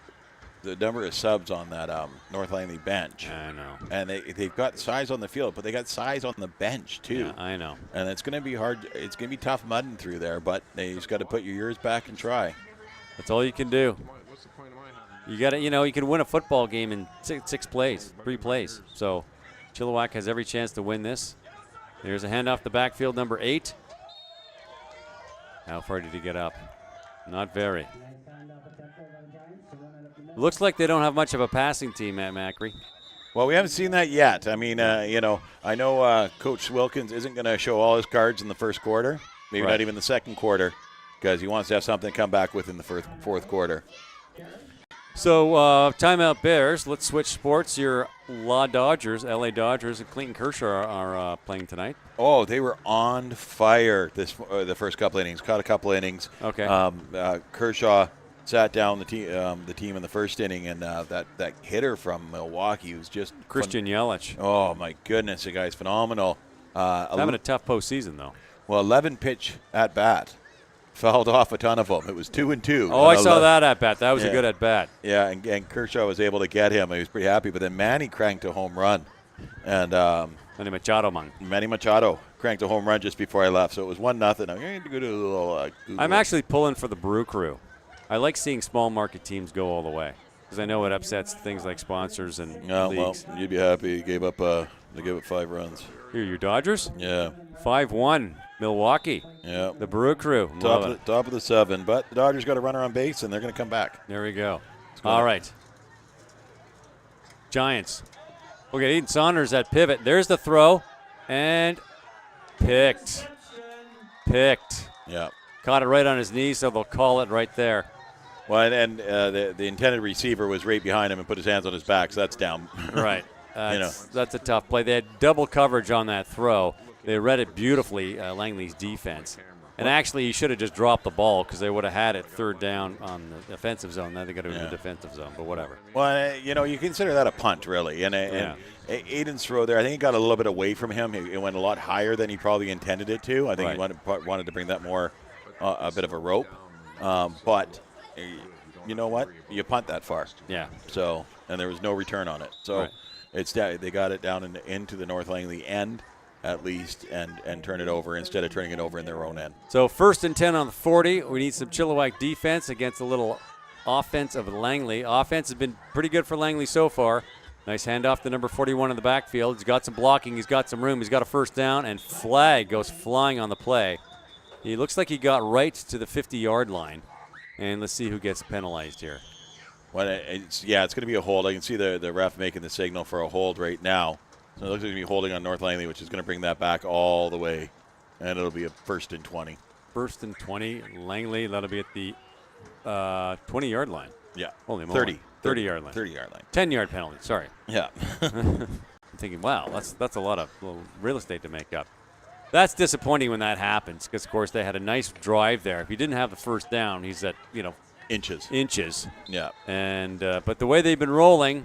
number of subs on that North Langley bench. I know. And they've got size on the field, but they got size on the bench too. Yeah, I know. And it's going to be hard. It's going to be tough mudding through there, but you just got to put your ears back and try. That's all you can do. You got to, you can win a football game in 3 plays. So Chilliwack has every chance to win this. There's a handoff the backfield, number 8. How far did he get up? Not very. Looks like they don't have much of a passing team at Macri. Well, we haven't seen that yet. I mean, I know Coach Wilkins isn't going to show all his cards in the first quarter, maybe not even the second quarter, because he wants to have something to come back with in the fourth quarter. So, timeout Bears. Let's switch sports. Your LA Dodgers and Clayton Kershaw are playing tonight. Oh, they were on fire the first couple innings. Caught a couple innings. Okay. Kershaw sat down the team in the first inning, and that hitter from Milwaukee was just Christian Yelich. Oh my goodness, the guy's phenomenal. Having a tough postseason though. Well, 11 pitch at bat, fouled off a ton of them. It was 2-2. Oh, I saw that at bat. That was a good at bat. Yeah, and Kershaw was able to get him. He was pretty happy. But then Manny cranked a home run, and Manny Machado mang. Manny Machado cranked a home run just before I left, so it was 1-0. I'm going to go to a little Google. I'm actually pulling for the Brew Crew. I like seeing small market teams go all the way because I know it upsets things like sponsors and leagues. Well, you'd be happy. They gave up 5 runs. Here, your Dodgers? Yeah. 5-1, Milwaukee. Yeah. The Brew Crew. Top of the 7, but the Dodgers got a runner on base, and they're going to come back. There we go. All right. Giants. We'll get Eden Saunders at pivot. There's the throw, and picked. Yeah. Caught it right on his knee, so they'll call it right there. Well, and the intended receiver was right behind him and put his hands on his back, so that's down. Right. That's a tough play. They had double coverage on that throw. They read it beautifully, Langley's defense. And actually, he should have just dropped the ball because they would have had it third down on the offensive zone. Then they got to do the defensive zone, but whatever. Well, you consider that a punt, really. And Aiden's throw there, I think he got a little bit away from him. It went a lot higher than he probably intended it to. I think he wanted to bring that more a bit of a rope. But you know what? You punt that far. Yeah. So, and there was no return on it. So they got it down into the North Langley end, at least, and turn it over instead of turning it over in their own end. So 1st and 10 on the 40. We need some Chilliwack defense against a little offense of Langley. Offense has been pretty good for Langley so far. Nice handoff to number 41 in the backfield. He's got some blocking. He's got some room. He's got a first down, and flag goes flying on the play. He looks like he got right to the 50-yard line. And let's see who gets penalized here. Well, it's going to be a hold. I can see the ref making the signal for a hold right now. So it looks like he's going to be holding on North Langley, which is going to bring that back all the way, and it'll be a 1st and 20. 1st and 20. Langley, that'll be at the 20-yard line. Yeah. Holy moly. 30-yard line. 30-yard line. 10-yard penalty, sorry. Yeah. I'm thinking, wow, that's a lot of little real estate to make up. That's disappointing when that happens because, of course, they had a nice drive there. If he didn't have the first down, he's at, inches. Yeah. And but the way they've been rolling,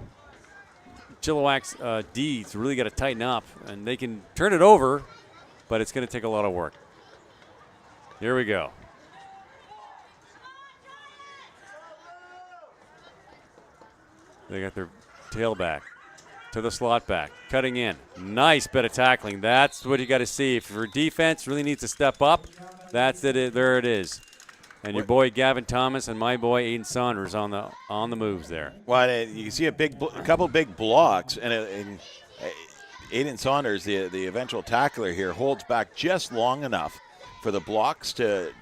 Chilliwack's D's really got to tighten up, and they can turn it over, but it's going to take a lot of work. Here we go. They got their tailback to the slot back, cutting in. Nice bit of tackling. That's what you got to see. If your defense really needs to step up, that's it. There it is. And your boy Gavin Thomas and my boy Aiden Saunders on the moves there. Well, you see a couple big blocks, and Aiden Saunders, the eventual tackler here, holds back just long enough for the blocks to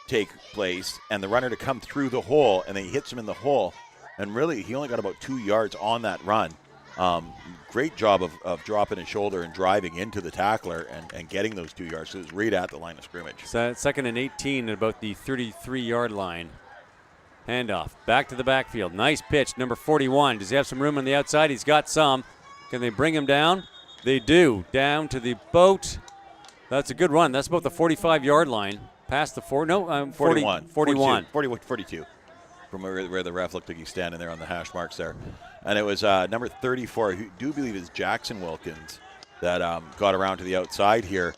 take place and the runner to come through the hole, and then he hits him in the hole. And really, he only got about 2 yards on that run. Great job of dropping his shoulder and driving into the tackler and getting those 2 yards. So it was right at the line of scrimmage. So 2nd and 18 at about the 33-yard line. Handoff back to the backfield. Nice pitch, number 41. Does he have some room on the outside? He's got some. Can they bring him down? They do. Down to the boat. That's a good run. That's about the 45-yard line. Past the 41. 42. From where the ref looked like he's standing there on the hash marks there. And it was number 34, who do believe is Jackson Wilkins, that got around to the outside here,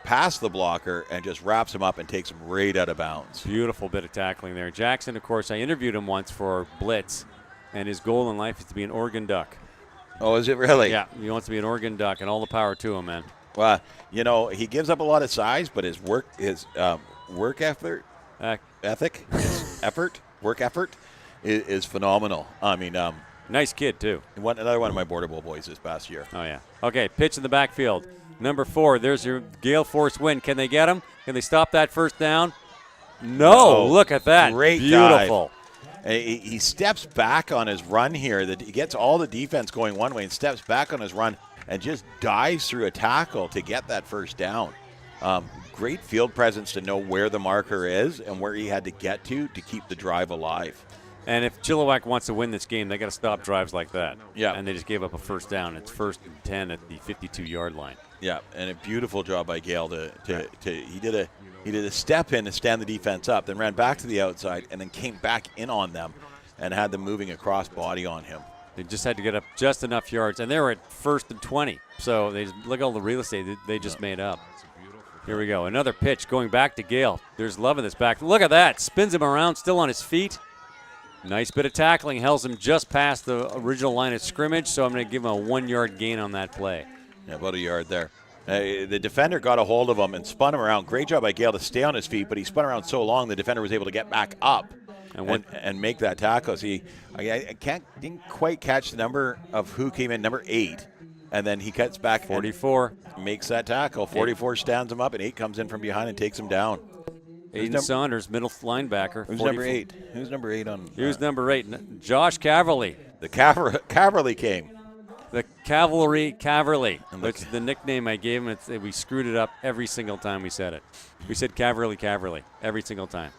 past the blocker, and just wraps him up and takes him right out of bounds. Beautiful bit of tackling there. Jackson, of course, I interviewed him once for Blitz, and his goal in life is to be an Oregon Duck. Oh, is it really? Yeah, he wants to be an Oregon Duck, and all the power to him, man. Well, he gives up a lot of size, but his work effort, work effort is phenomenal. I mean, nice kid, too. Another one of my Border Bowl boys this past year. Oh, yeah. Okay, pitch in the backfield. Number 4, there's your gale force wind. Can they get him? Can they stop that first down? No, look at that. Great Beautiful. Dive. He steps back on his run here. He gets all the defense going one way and steps back on his run and just dives through a tackle to get that first down. Great field presence to know where the marker is and where he had to get to keep the drive alive. And if Chilliwack wants to win this game, they got to stop drives like that. Yeah. And they just gave up a first down. It's 1st and 10 at the 52-yard line. Yeah, and a beautiful job by Gale he did a step in to stand the defense up, then ran back to the outside, and then came back in on them and had them moving across body on him. They just had to get up just enough yards, and they were at 1st and 20. So look at all the real estate they just made up. Here we go. Another pitch going back to Gale. There's love in this back. Look at that. Spins him around, still on his feet. Nice bit of tackling. Hells him just past the original line of scrimmage, so I'm going to give him a 1-yard gain on that play. Yeah, about a yard there. The defender got a hold of him and spun him around. Great job by Gale to stay on his feet, but he spun around so long the defender was able to get back up and make that tackle. See, I didn't quite catch the number of who came in, number 8, and then he cuts back. 44. Makes that tackle. 44 stands him up, and 8 comes in from behind and takes him down. Aiden Saunders, middle linebacker. Who's number 8? Who's number 8 on? Who's number 8? Josh Caverly. The Caverly came. The Cavalry. That's the nickname I gave him. We screwed it up every single time we said it. We said Caverly every single time.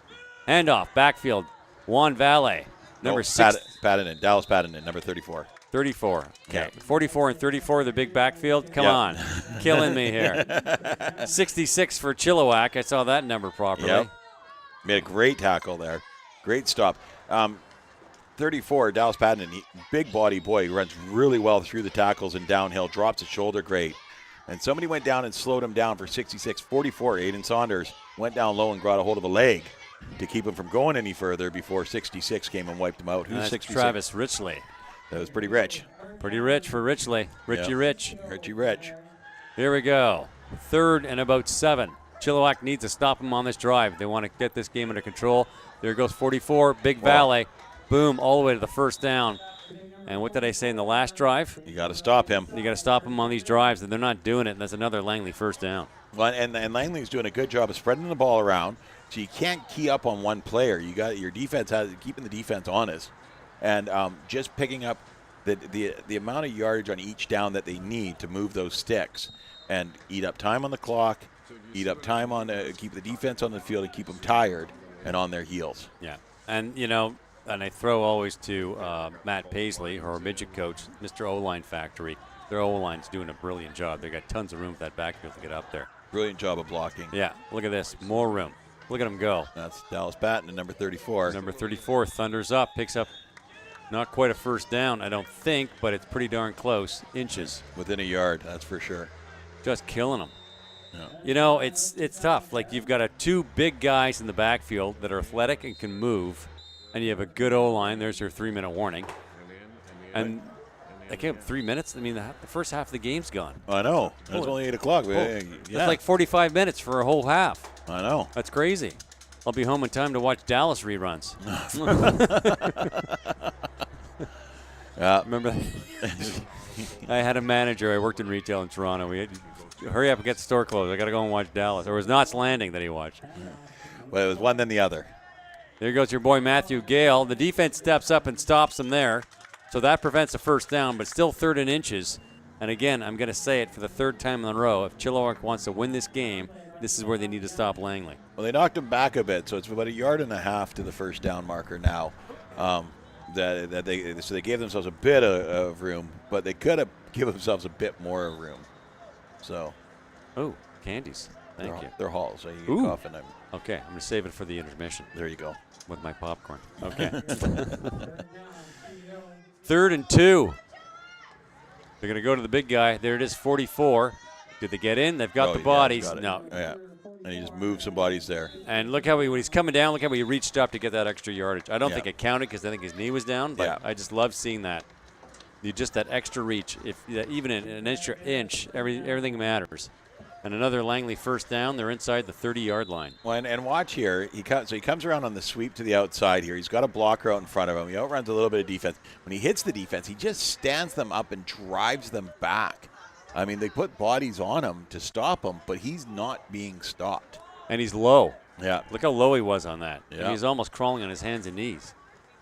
Handoff, backfield. Juan Valle, number 6. Dallas Patton, number 34. 34. Okay. Yeah. 44 and 34, the big backfield. Come on. Killing me here. 66 for Chilliwack. I saw that number properly. Yep. Made a great tackle there. Great stop. 34, Dallas Patton, big body boy, runs really well through the tackles and downhill, drops his shoulder great. And somebody went down and slowed him down for 66. 44, Aiden Saunders went down low and got a hold of a leg to keep him from going any further before 66 came and wiped him out. Who's 66? Travis Richley. That was pretty rich. Pretty rich for Richley. Richie Rich. Here we go. 3rd and about 7. Chilliwack needs to stop him on this drive. They want to get this game under control. There goes 44, Big Valley. Boom, all the way to the first down. And what did I say in the last drive? You got to stop him. You got to stop him on these drives, and they're not doing it, and that's another Langley first down. Well, and Langley's doing a good job of spreading the ball around, so you can't key up on one player. You got your defense keeping the defense honest, and just picking up the amount of yardage on each down that they need to move those sticks and eat up time on the clock, eat up time on keep the defense on the field and keep them tired and on their heels. Yeah, and and I throw always to Matt Paisley, our midget coach, Mr. O-Line Factory. Their O-line's doing a brilliant job. They got tons of room for that backfield to get up there. Brilliant job of blocking. Yeah, look at this. More room. Look at him go. That's Dallas Patton at number 34. Number 34 thunders up, picks up not quite a first down, I don't think, but it's pretty darn close. Inches. Within a yard, that's for sure. Just killing them. Yeah. It's tough. Like, you've got 2 big guys in the backfield that are athletic and can move, and you have a good O-line. There's your 3-minute warning. And they came up 3 minutes. I mean, the first half of the game's gone. I know. It was only 8 o'clock. That's like 45 minutes for a whole half. I know. That's crazy. I'll be home in time to watch Dallas reruns. Yeah. Remember that? I had a manager. I worked in retail in Toronto. We had hurry up and get the store closed. I got to go and watch Dallas. Or it was Knots Landing that he watched. Well, it was one then the other. There goes your boy Matthew Gale. The defense steps up and stops him there. So that prevents a first down, but still 3rd and inches. And again, I'm going to say it for the 3rd time in a row. If Chilliwack wants to win this game, this is where they need to stop Langley. Well, they knocked him back a bit, so it's about 1.5 yards to the first down marker now. So they gave themselves a bit of room, but they could have given themselves a bit more room. So. Oh, candies. Thank you. They're Halls. So you get coughing. Okay, I'm going to save it for the intermission. There you go. With my popcorn. Okay. 3rd and 2. They're going to go to the big guy. There it is, 44. Did they get in? They've got the bodies. No. Yeah. And he just moved some bodies there. And look how when he's coming down, look how he reached up to get that extra yardage. I don't think it counted because I think his knee was down, but I just love seeing that. Just that extra reach. If even an extra inch, everything matters. And another Langley first down. They're inside the 30-yard line. Well, and watch here. He comes around on the sweep to the outside here. He's got a blocker out in front of him. He outruns a little bit of defense. When he hits the defense, he just stands them up and drives them back. I mean, they put bodies on him to stop him, but he's not being stopped. And he's low. Yeah. Look how low he was on that. Yeah. And he's almost crawling on his hands and knees.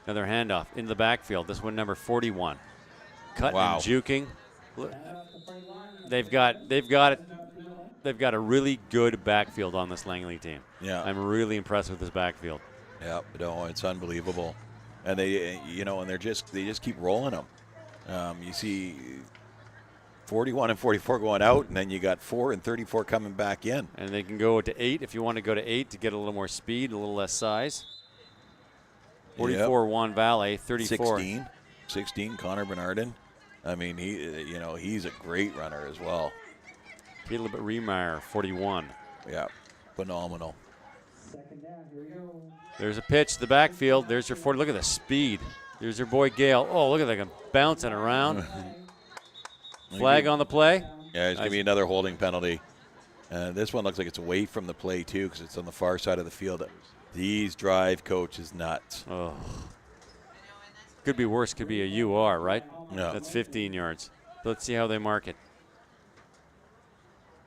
Another handoff into the backfield. This one, number 41. Cutting and juking. They've got a really good backfield on this Langley team. Yeah. I'm really impressed with this backfield. Yeah, no, it's unbelievable. And they just keep rolling them. You see 41 and 44 going out, and then you got 4 and 34 coming back in. And they can go to 8 if you want to go to 8 to get a little more speed, a little less size. 44 Juan Valle, 34. 16 Connor Bernardin. I mean, he's a great runner as well. Caleb Remeyer, 41. Yeah, phenomenal. There's a pitch to the backfield. There's your 40. Look at the speed. There's your boy Gale. Oh, look at that, bouncing around. Flag on the play. Yeah, it's going to be another holding penalty. This one looks like it's away from the play, too, because it's on the far side of the field. These drive coaches nuts. Oh. Could be worse. Could be a UR, right? Yeah. That's 15 yards. Let's see how they mark it.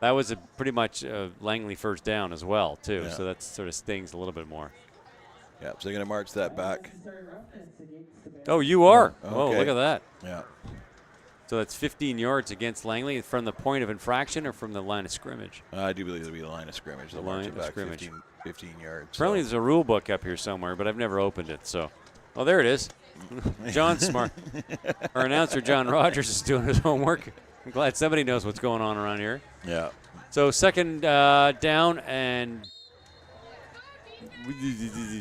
That was pretty much a Langley first down as well, too. Yeah. So that sort of stings a little bit more. Yeah, so they're going to march that back. Oh, you are. Oh, Oh, okay. look at that. Yeah. So that's 15 yards against Langley from the point of infraction or from the line of scrimmage? I do believe it'll be the line of scrimmage. They'll march it back 15 yards. Apparently there's a rule book up here somewhere, but I've never opened it. So, oh, there it is. John's smart. Our announcer, John Rogers, is doing his homework. I'm glad somebody knows what's going on around here. Yeah. So second down and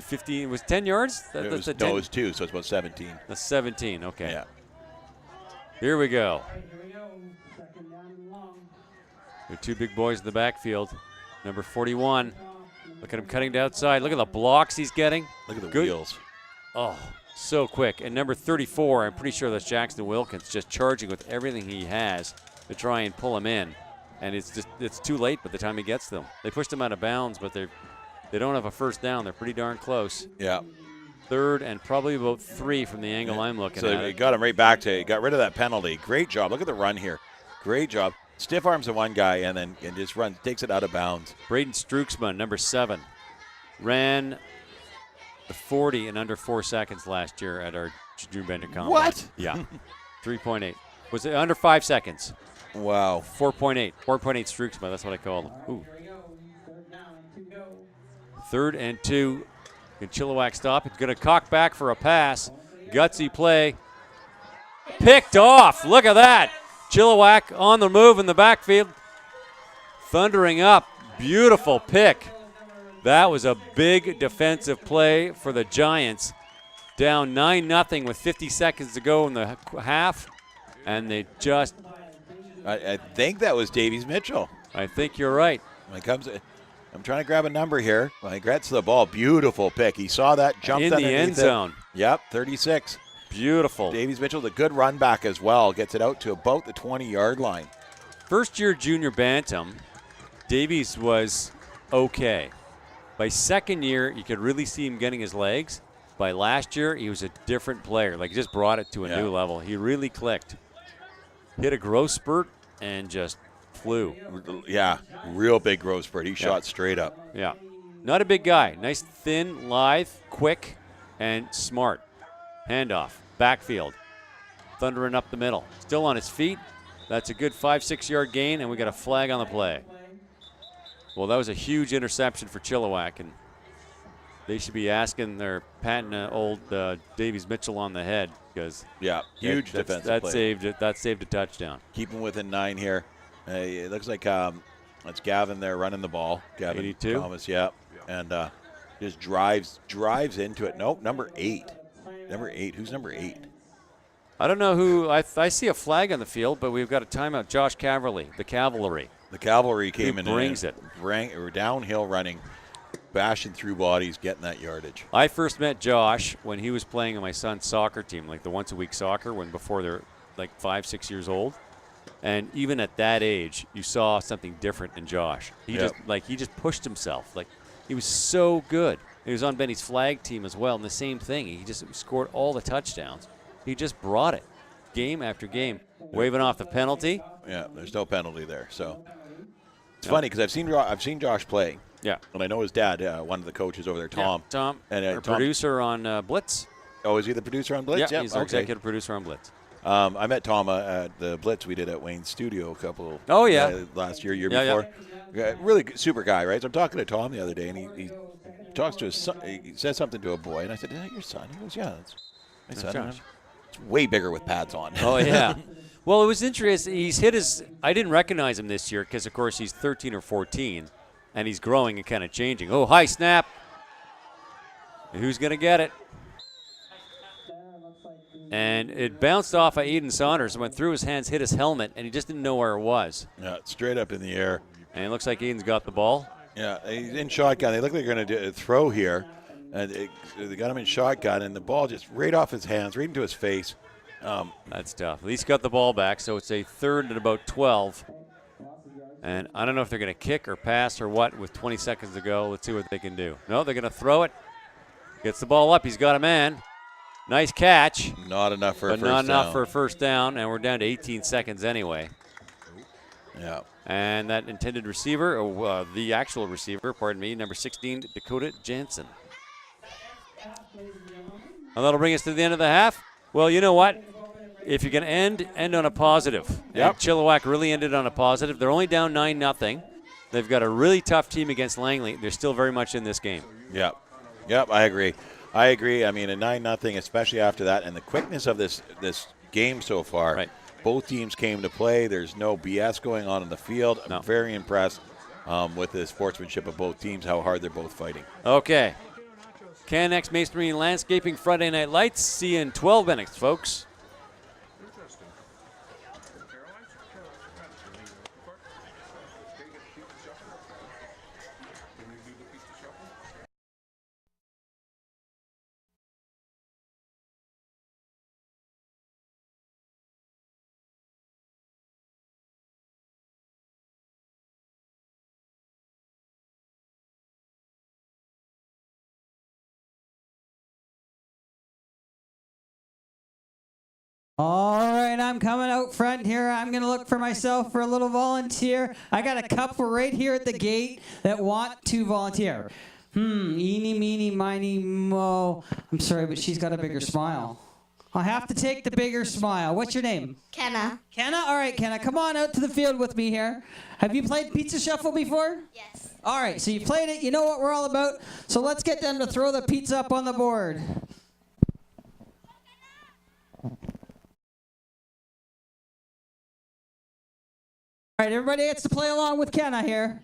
15 was 10 yards? It was 2, so it's about 17. That's 17, okay. Yeah. Here we go. There are two big boys in the backfield. Number 41. Look at him cutting to outside. Look at the blocks he's getting. Look at the wheels. Oh, so quick. And number 34, I'm pretty sure that's Jackson Wilkins, just charging with everything he has to try and pull him in. And it's too late by the time he gets them. They pushed him out of bounds, but they don't have a first down. They're pretty darn close. Yeah. Third and probably about 3 from the angle I'm looking at. So they got him right back to got rid of that penalty. Great job. Look at the run here. Great job. Stiff arms the one guy and just runs, takes it out of bounds. Braden Struiksma, number 7, ran the 40 in under 4 seconds last year at our Drew Bender Combine. What? Yeah. 3.8. Was it under 5 seconds? Wow. 4.8. 4.8 Struiksma, that's what I call him. Ooh. 3rd and 2. Can Chilliwack stop? It's going to cock back for a pass. Gutsy play. Picked off. Look at that. Chilliwack on the move in the backfield. Thundering up. Beautiful pick. That was a big defensive play for the Giants. Down 9-0 with 50 seconds to go in the half. And they just... I think that was Davies Mitchell. I think you're right. When it comes, I'm trying to grab a number here. When he gets the ball, beautiful pick. He saw that, jumped in the underneath end zone. Yep, 36. Beautiful. Davies Mitchell's a good run back as well. Gets it out to about the 20-yard line. First year junior bantam, Davies was okay. By second year, you could really see him getting his legs. By last year, he was a different player. Like, he just brought it to a new level. He really clicked. Hit a growth spurt and just flew. Yeah, real big growth spurt. He shot straight up. Yeah. Not a big guy. Nice, thin, lithe, quick, and smart. Handoff. Backfield. Thundering up the middle. Still on his feet. That's a good 5-6 yard gain, and we got a flag on the play. Well, that was a huge interception for Chilliwack, and they should be asking their patting old Davies Mitchell on the head because huge defensive play. That saved a touchdown. Keep him within 9 here. It looks like that's Gavin there running the ball. Gavin 82. Thomas, and just drives into it. Nope, number 8. Number 8. Who's number 8? I don't know who. I see a flag on the field, but we've got a timeout. Josh Cavalry, the Cavalry. The Cavalry came in. Brings it. We're downhill running, bashing through bodies, getting that yardage. I first met Josh when he was playing on my son's soccer team, like the once-a-week soccer, before they're like 5-6 years old. And even at that age, you saw something different in Josh. He just pushed himself. Like, he was so good. He was on Benny's flag team as well, and the same thing. He just scored all the touchdowns. He just brought it, game after game, waving off the penalty. Yeah, there's no penalty there. So it's funny because I've seen Josh play. Yeah, and I know his dad, one of the coaches over there, Tom. Yeah, Tom, and our producer on Blitz. Oh, is he the producer on Blitz? Yeah, he's our executive producer on Blitz. I met Tom at the Blitz we did at Wayne's studio a couple. Last year before. Yeah. Really good, super guy, right? So I'm talking to Tom the other day, and he talks to his son. He says something to a boy, and I said, "Is that your son?" He goes, "Yeah, that's my son." Josh. It's way bigger with pads on. Oh yeah. Well, it was interesting. He's hit his. I didn't recognize him this year because, of course, he's 13 or 14, and he's growing and kind of changing. Oh, high snap. And who's gonna get it? And it bounced off of Aiden Saunders, went through his hands, hit his helmet, and he just didn't know where it was. Yeah, straight up in the air. And it looks like Aiden's got the ball. Yeah, he's in shotgun. They look like they're going to throw here. And they got him in shotgun, and the ball just right off his hands, right into his face. That's tough. At least got the ball back, so it's a 3rd and about 12. And I don't know if they're going to kick or pass or what with 20 seconds to go. Let's see what they can do. No, they're going to throw it. Gets the ball up. He's got a man. Nice catch. Not enough for a but first not down. enough for a first down, and we're down to 18 seconds anyway. Yeah. And that intended receiver, the actual receiver, pardon me, number 16, Dakota Jansen. And that'll bring us to the end of the half. Well, you know what? If you're going to end on a positive. Yep. And Chilliwack really ended on a positive. They're only down 9-0. They've got a really tough team against Langley. They're still very much in this game. Yep. Yep, I agree. I mean, a 9-0, especially after that, and the quickness of this game so far. Right. Both teams came to play. There's no BS going on in the field. No. I'm very impressed with the sportsmanship of both teams, how hard they're both fighting. Okay. CanX Masonry and Landscaping Friday Night Lights. See you in 12 minutes, folks. All right, I'm coming out front here. I'm going to look for myself for a little volunteer. I got a couple right here at the gate that want to volunteer. Eeny, meeny, miny, mo. I'm sorry, but she's got a bigger smile. I'll have to take the bigger smile. What's your name? Kenna. Kenna? All right, Kenna, come on out to the field with me here. Have you played Pizza Shuffle before? Yes. All right, so you played it. You know what we're all about. So let's get them to throw the pizza up on the board. All right, everybody gets to play along with Kenna here.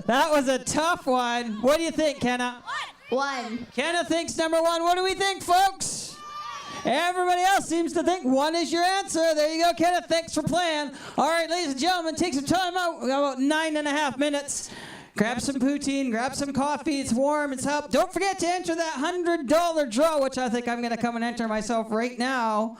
That was a tough one. What do you think, Kenna? 1. Kenna thinks number 1. What do we think, folks? Everybody else seems to think 1 is your answer. There you go, Kenna. Thanks for playing. All right, ladies and gentlemen, take some time out. We got about 9.5 minutes. Grab some poutine, grab some coffee. It's warm, it's up. Don't forget to enter that $100 draw, which I think I'm going to come and enter myself right now.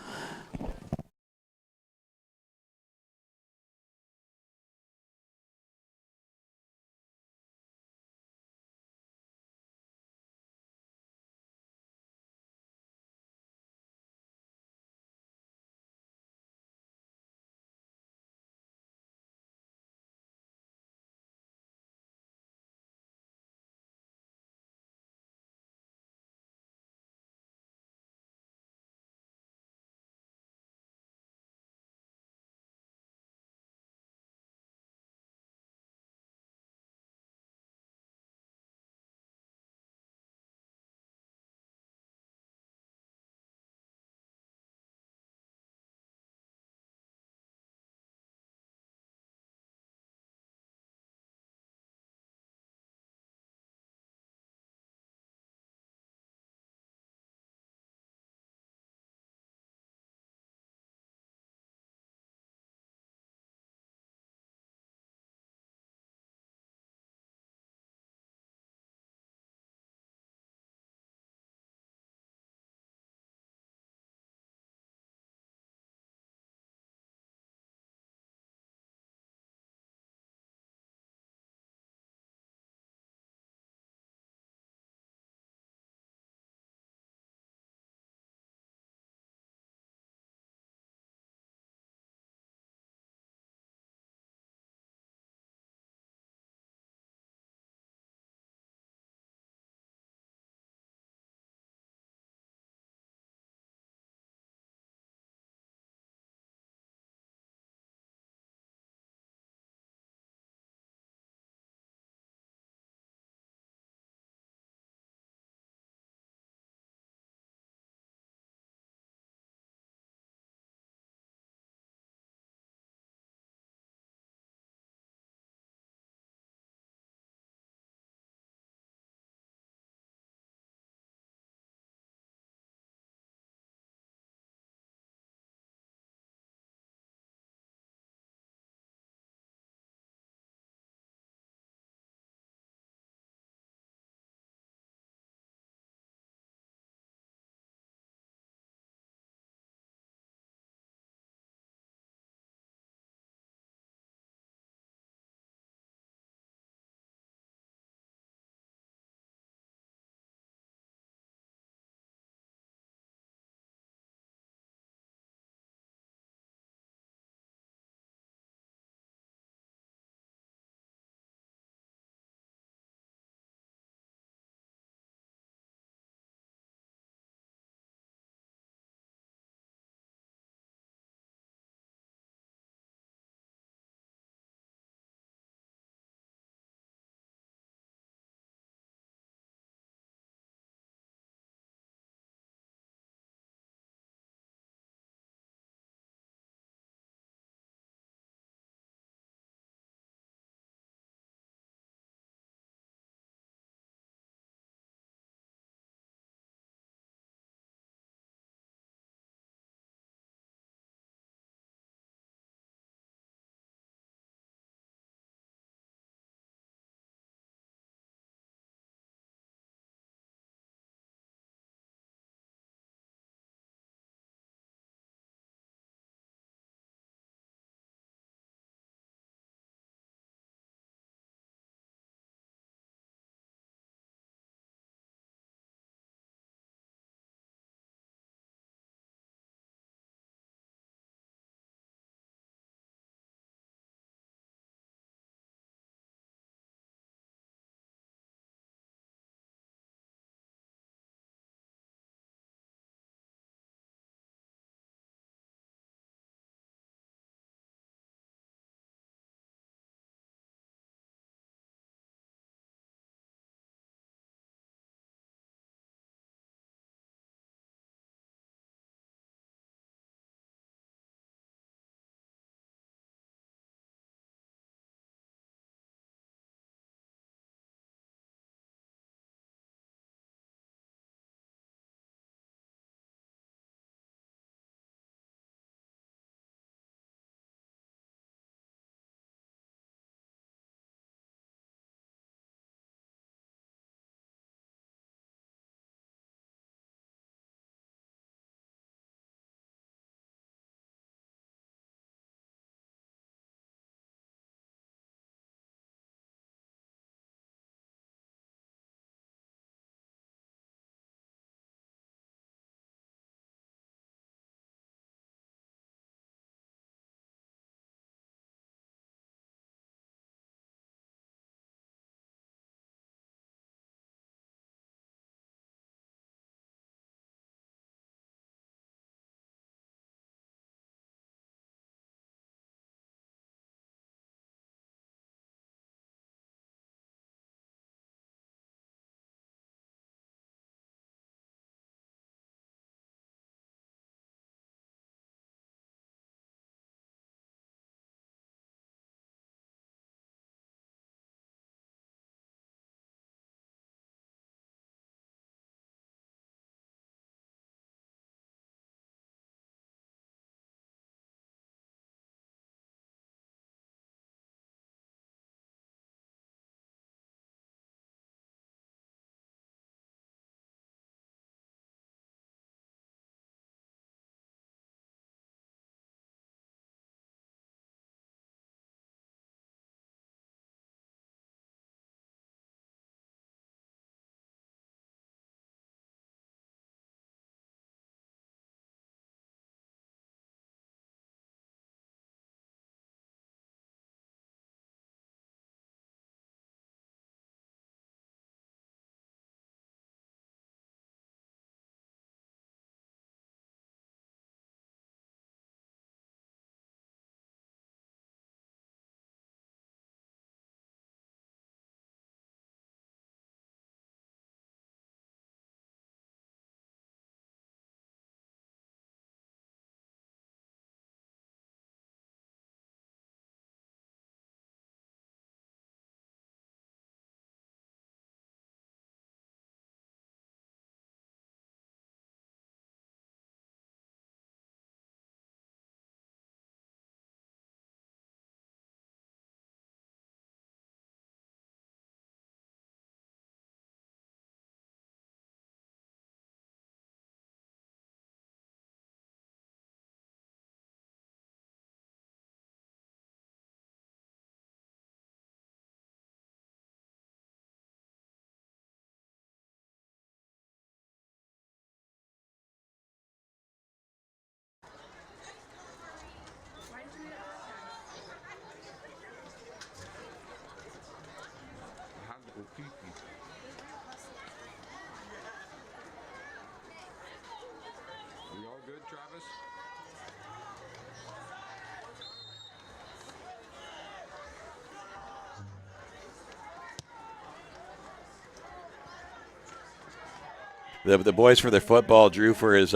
The boys for their football, Drew for his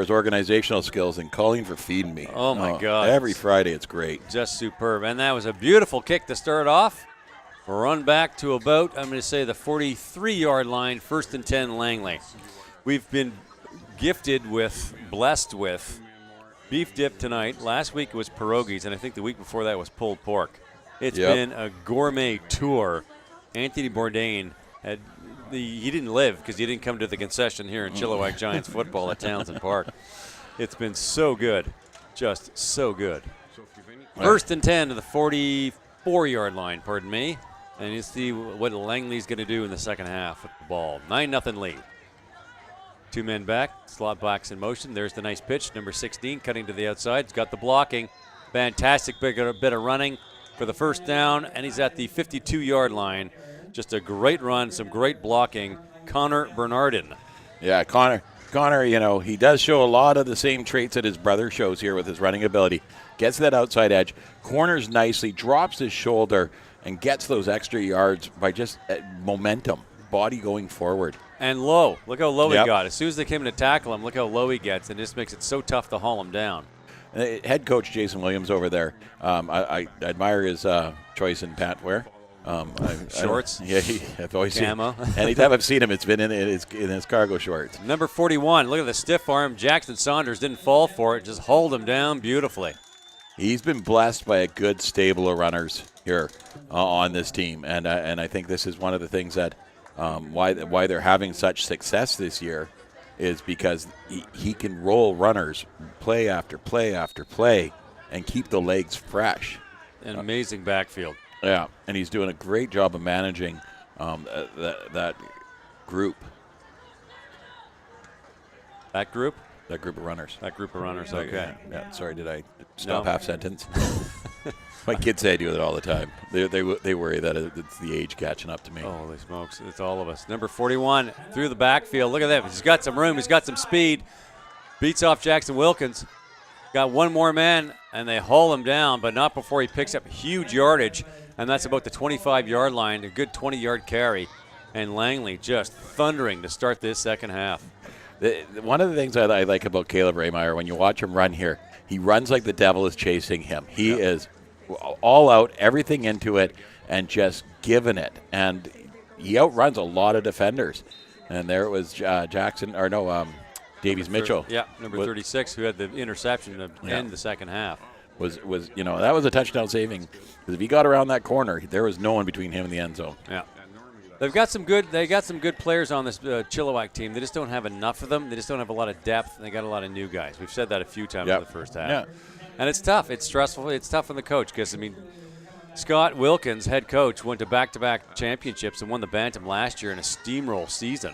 organizational skills, and Colleen for feeding me. Oh, my God. Every Friday, it's great. Just superb. And that was a beautiful kick to start off. Run back to about, I'm going to say, the 43-yard line, 1st and 10, Langley. We've been blessed with beef dip tonight. Last week it was pierogies, and I think the week before that was pulled pork. It's been a gourmet tour. Anthony Bourdain he didn't live because he didn't come to the concession here in Chilliwack Giants football at Townsend Park. It's been so good, just so good. 1st and 10 to the 44-yard line, pardon me. And you see what Langley's going to do in the second half with the ball. 9-0 lead. 2 men back, slot box in motion. There's the nice pitch, number 16, cutting to the outside. He's got the blocking. Fantastic bit of running for the first down, and he's at the 52-yard line. Just a great run, some great blocking. Connor Bernardin. Yeah, Connor, he does show a lot of the same traits that his brother shows here with his running ability. Gets that outside edge, corners nicely, drops his shoulder, and gets those extra yards by just momentum, body going forward. And low. Look how low he got. As soon as they came in to tackle him, look how low he gets, and this makes it so tough to haul him down. Head coach Jason Williams over there, I admire his choice in pant wear. Shorts. I've always Camo. seen. Anytime I've seen him, it's been in his cargo shorts. Number 41. Look at the stiff arm. Jackson Saunders didn't fall for it. Just hauled him down beautifully. He's been blessed by a good stable of runners here on this team, and I think this is one of the things that why they're having such success this year is because he can roll runners play after play after play and keep the legs fresh. An amazing backfield. Yeah, and he's doing a great job of managing that group. That group? That group of runners. That group of runners, okay. Yeah. Sorry, did I stop No. half sentence? My kids say I do it all the time. They worry that it's the age catching up to me. Holy smokes, it's all of us. Number 41 through the backfield. Look at that. He's got some room. He's got some speed. Beats off Jackson Wilkins. Got one more man, and they haul him down, but not before he picks up huge yardage, and that's about the 25-yard line, a good 20-yard carry. And Langley just thundering to start this second half. One of the things I like about Caleb Raymeyer, when you watch him run here, he runs like the devil is chasing him. He is all out, everything into it, and just giving it. And he outruns a lot of defenders. And there it was Davies Mitchell. Yeah, number 36, who had the interception to end the second half. Was that was a touchdown saving, because if he got around that corner, there was no one between him and the end zone. Yeah. They got some good players on this Chilliwack team. They just don't have enough of them. They just don't have a lot of depth. They got a lot of new guys. We've said that a few times in the first half. Yeah. And it's tough. It's stressful. It's tough on the coach because, Scott Wilkins, head coach, went to back-to-back championships and won the Bantam last year in a steamroll season.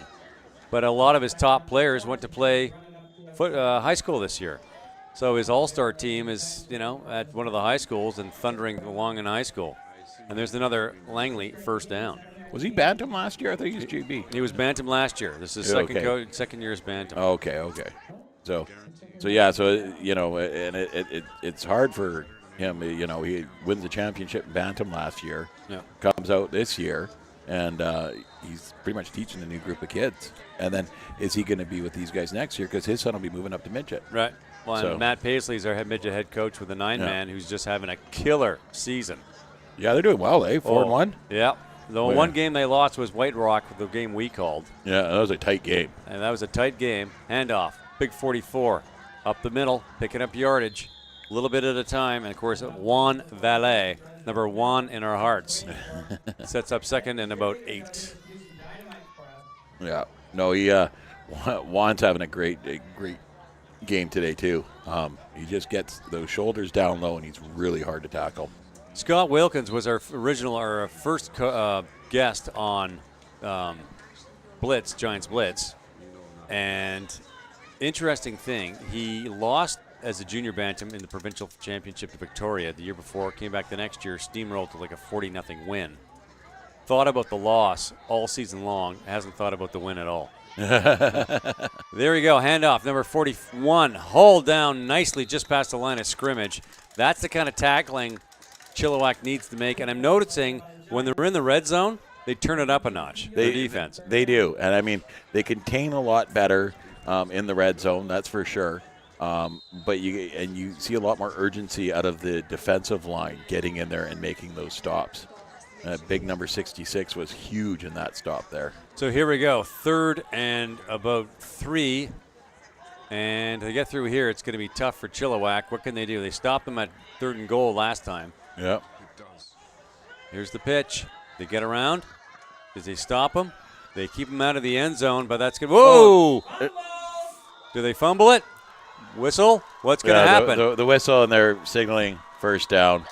But a lot of his top players went to play high school this year. So his all-star team is, at one of the high schools and thundering along in high school. And there's another Langley first down. Was he Bantam last year? I thought he was GB. He was Bantam last year. This is second year's Bantam. Okay. So and it's hard for him. He wins the championship in Bantam last year. Yeah. Comes out this year, and he's pretty much teaching a new group of kids. And then is he going to be with these guys next year? Because his son will be moving up to midget. Right. Well, and Matt Paisley's our midget head coach with the 9-man who's just having a killer season. Yeah, they're doing well, 4-1. Yeah. The one game they lost was White Rock, the game we called. Yeah, that was a tight game. And that was a tight game. Handoff. Big 44. Up the middle, picking up yardage. A little bit at a time. And, of course, Juan Valet, number 1 in our hearts. Sets up second and about 8. Yeah. No, Juan's having a great game today, too. He just gets those shoulders down low, and he's really hard to tackle. Scott Wilkins was our first guest on Giants Blitz. And interesting thing, he lost as a junior bantam in the provincial championship to Victoria the year before, came back the next year, steamrolled to like a 40-0 win. thought about the loss all season long, hasn't thought about the win at all. There we go. Handoff, number 41. Hauled down nicely just past the line of scrimmage. That's the kind of tackling Chilliwack needs to make. And I'm noticing when they're in the red zone, they turn it up a notch, their defense. They do. And, I mean, they contain a lot better in the red zone, that's for sure. But you see a lot more urgency out of the defensive line getting in there and making those stops. Big number 66 was huge in that stop there. So here we go, 3rd and about 3. And to get through here, it's going to be tough for Chilliwack. What can they do? They stopped them at 3rd and goal last time. Yep. Here's the pitch. They get around. Does they stop them? They keep them out of the end zone, but that's good. Whoa! Do they fumble it? Whistle? What's going to happen? The whistle, and they're signaling first down.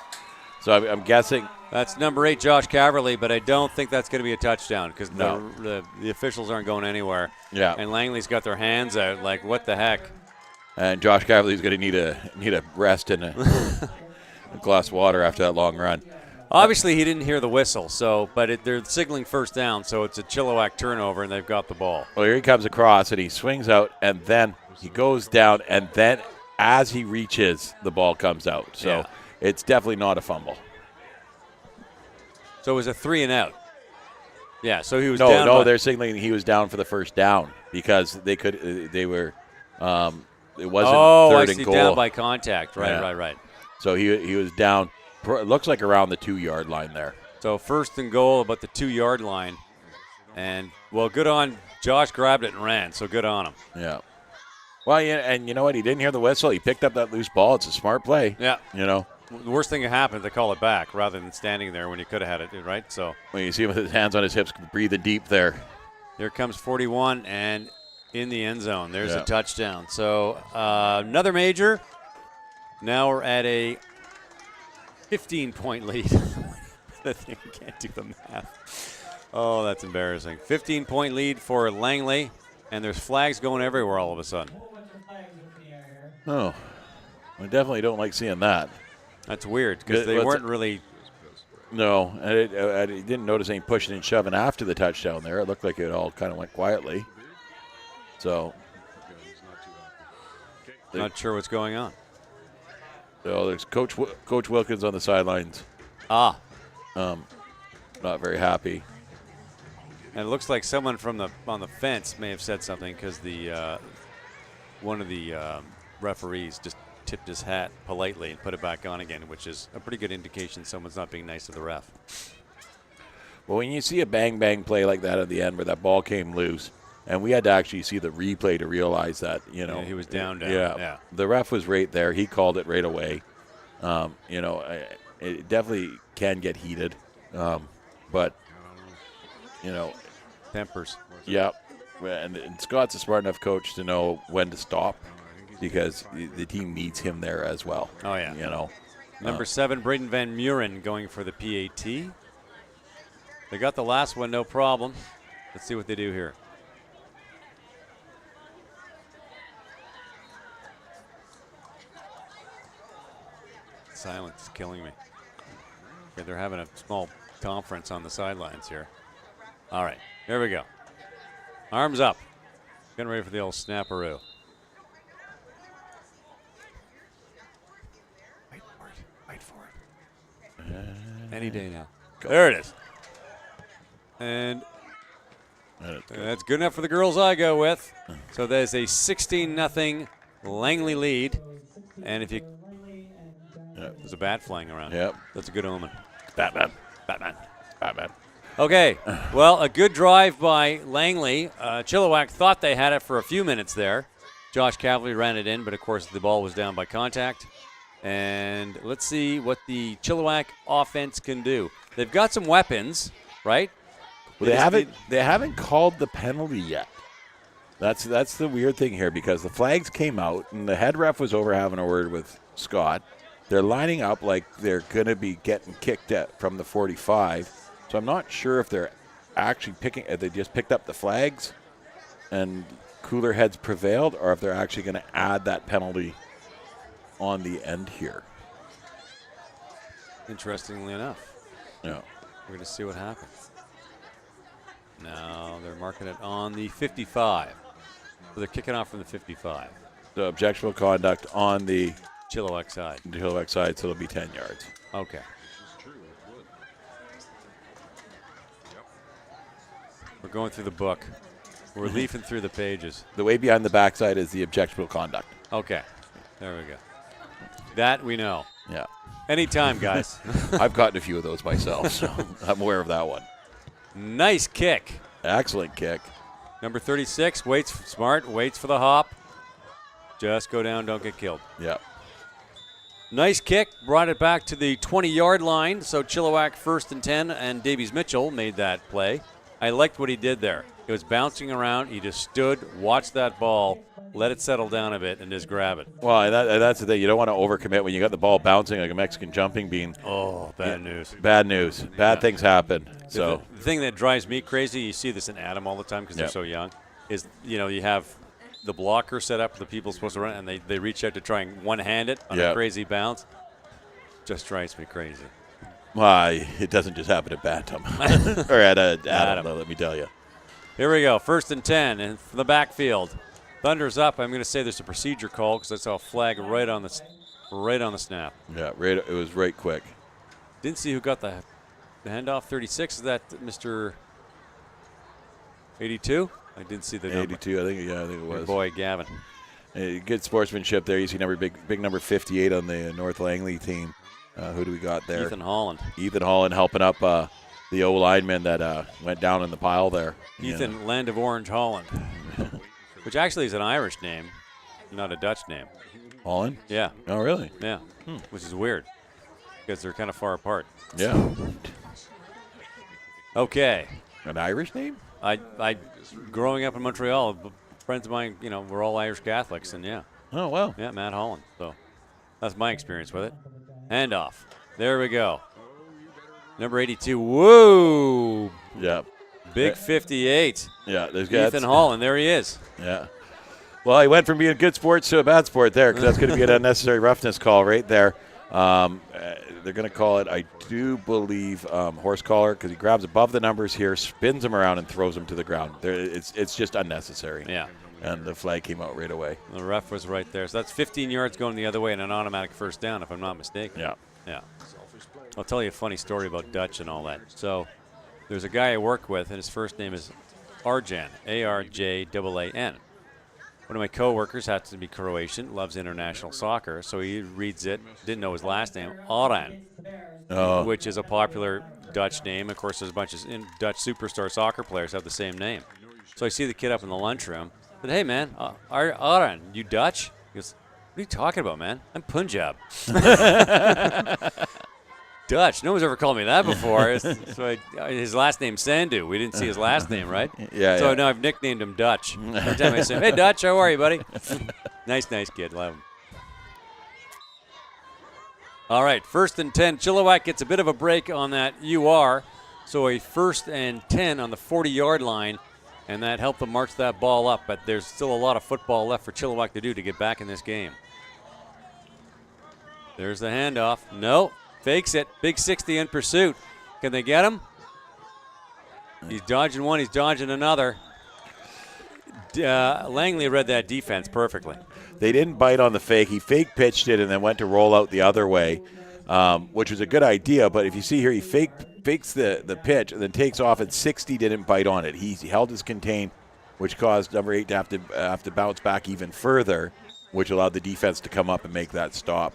So I'm guessing. That's number 8, Josh Caverly, but I don't think that's going to be a touchdown because the officials aren't going anywhere. Yeah. And Langley's got their hands out like, what the heck? And Josh Caverly's going to need a rest and a glass of water after that long run. Obviously, he didn't hear the whistle, but they're signaling first down, so it's a Chilliwack turnover, and they've got the ball. Well, here he comes across, and he swings out, and then he goes down, and then as he reaches, the ball comes out. So it's definitely not a fumble. So it was a 3 and out. Yeah, so he was down. No, they're signaling he was down for the first down because it wasn't 3rd and goal. Down by contact. Right. So he was down. It looks like around the 2-yard line there. So 1st and goal about the 2-yard line. And, well, good on Josh, grabbed it and ran, so good on him. Yeah. Well, yeah, and you know what? He didn't hear the whistle. He picked up that loose ball. It's a smart play. Yeah. You know. The worst thing that happened, they call it back rather than standing there when you could have had it, right? So when you see him with his hands on his hips, breathing deep there. Here comes 41, and in the end zone, there's a touchdown. So another major. Now we're at a 15-point lead. I think we can't do the math. Oh, that's embarrassing. 15-point lead for Langley, and there's flags going everywhere all of a sudden. Oh, I definitely don't like seeing that. That's weird because they weren't really. No, I didn't notice any pushing and shoving after the touchdown there. It looked like it all kind of went quietly. So. Not sure what's going on. So there's Coach Wilkins on the sidelines. Not very happy. And it looks like someone on the fence may have said something because one of the referees just tipped his hat politely and put it back on again, which is a pretty good indication someone's not being nice to the ref. Well, when you see a bang-bang play like that at the end where that ball came loose, and we had to actually see the replay to realize that, he was down. Yeah. The ref was right there. He called it right away. It definitely can get heated. But, Tempers. Yeah. And Scott's a smart enough coach to know when to stop because the team needs him there as well. Oh, yeah. Number 7, Braden Van Muren going for the PAT. They got the last one, no problem. Let's see what they do here. Silence is killing me. Okay, they're having a small conference on the sidelines here. All right, here we go. Arms up. Getting ready for the old snapperoo. Wait for it. Any day now. There it is. And that's good enough for the girls I go with. So there's a 16-0 Langley lead. And if you... There's a bat flying around. Yep. That's a good omen. Batman. Okay, well, a good drive by Langley. Chilliwack thought they had it for a few minutes there. Josh Cavalry ran it in, but of course the ball was down by contact. And let's see what the Chilliwack offense can do. They've got some weapons, right? Well, they haven't called the penalty yet. That's the weird thing here because the flags came out and the head ref was over having a word with Scott. They're lining up like they're going to be getting kicked at from the 45. So I'm not sure if they're actually if they just picked up the flags and cooler heads prevailed or if they're actually going to add that penalty on the end here. Interestingly enough. Yeah. We're going to see what happens. No, they're marking it on the 55. So they're kicking off from the 55. The objectionable conduct on the Chilliwack side. Chilliwack side, so it'll be 10 yards. Okay. We're going through the book. We're leafing through the pages. The way behind the backside is the objectionable conduct. Okay. There we go. That we know. Yeah. Anytime, guys. I've gotten a few of those myself, so I'm aware of that one. Nice kick. Excellent kick. Number 36, waits for the hop. Just go down, don't get killed. Yeah. Nice kick, brought it back to the 20-yard line. So Chilliwack 1st and 10, and Davies Mitchell made that play. I liked what he did there. It was bouncing around. He just stood, watched that ball, let it settle down a bit, and just grab it. Well, and that's the thing. You don't want to overcommit when you got the ball bouncing like a Mexican jumping bean. Oh, bad news. Bad news. Bad things happen. So The thing that drives me crazy, you see this in Adam all the time because they're so young, is, you have the blocker set up, the people supposed to run, and they reach out to try and one-hand it on a crazy bounce. Just drives me crazy. Well, it doesn't just happen at Bantam. Or at Adam, though, let me tell you. Here we go, 1st and 10, and from the backfield. Thunder's up. I'm going to say there's a procedure call because I saw a flag right on the snap. Yeah, it was right quick. Didn't see who got the handoff. 36, is that Mr. 82? I didn't see the number. 82, I think it was. Your boy, Gavin. Good sportsmanship there. You see big number 58 on the North Langley team. Who do we got there? Ethan Holland. Ethan Holland helping up the O-lineman that went down in the pile there. Ethan Land of Orange Holland, which actually is an Irish name, not a Dutch name. Holland? Yeah. Oh, really? Yeah, which is weird because they're kind of far apart. Yeah. Okay. An Irish name? I growing up in Montreal, friends of mine, we're all Irish Catholics, and yeah. Oh, wow. Yeah, Matt Holland. So that's my experience with it. Handoff. There we go. Number 82. Whoa. Yeah. Big 58. Yeah, there's guys. Ethan Holland. There he is. Yeah. Well, he went from being good sports to a bad sport there because that's going to be an unnecessary roughness call right there. They're going to call it, I do believe, horse collar because he grabs above the numbers here, spins him around, and throws him to the ground. It's just unnecessary. Yeah. And the flag came out right away. The ref was right there. So that's 15 yards going the other way and an automatic first down, if I'm not mistaken. Yeah. Yeah. I'll tell you a funny story about Dutch and all that. So there's a guy I work with, and his first name is Arjan, A-R-J-A-A-N. One of my coworkers happens to be Croatian, loves international soccer, so he reads it, didn't know his last name, Aran, which is a popular Dutch name. Of course, there's a bunch of Dutch superstar soccer players have the same name. So I see the kid up in the lunchroom. I said, hey, man, Aran, you Dutch? He goes, what are you talking about, man? I'm Punjab. Dutch. No one's ever called me that before. So his last name's Sandu. We didn't see his last name, right? Yeah. So now I've nicknamed him Dutch. Every time I say, hey, Dutch, how are you, buddy? Nice kid. Love him. All right, 1st and 10. Chilliwack gets a bit of a break on that UR. So a 1st and 10 on the 40-yard line, and that helped them march that ball up. But there's still a lot of football left for Chilliwack to do to get back in this game. There's the handoff. No. Fakes it. Big 60 in pursuit. Can they get him? He's dodging one. He's dodging another. Langley read that defense perfectly. They didn't bite on the fake. He fake pitched it and then went to roll out the other way, which was a good idea. But if you see here, he fakes the pitch and then takes off, and 60 didn't bite on it. He held his contain, which caused number 8 to have to bounce back even further, which allowed the defense to come up and make that stop.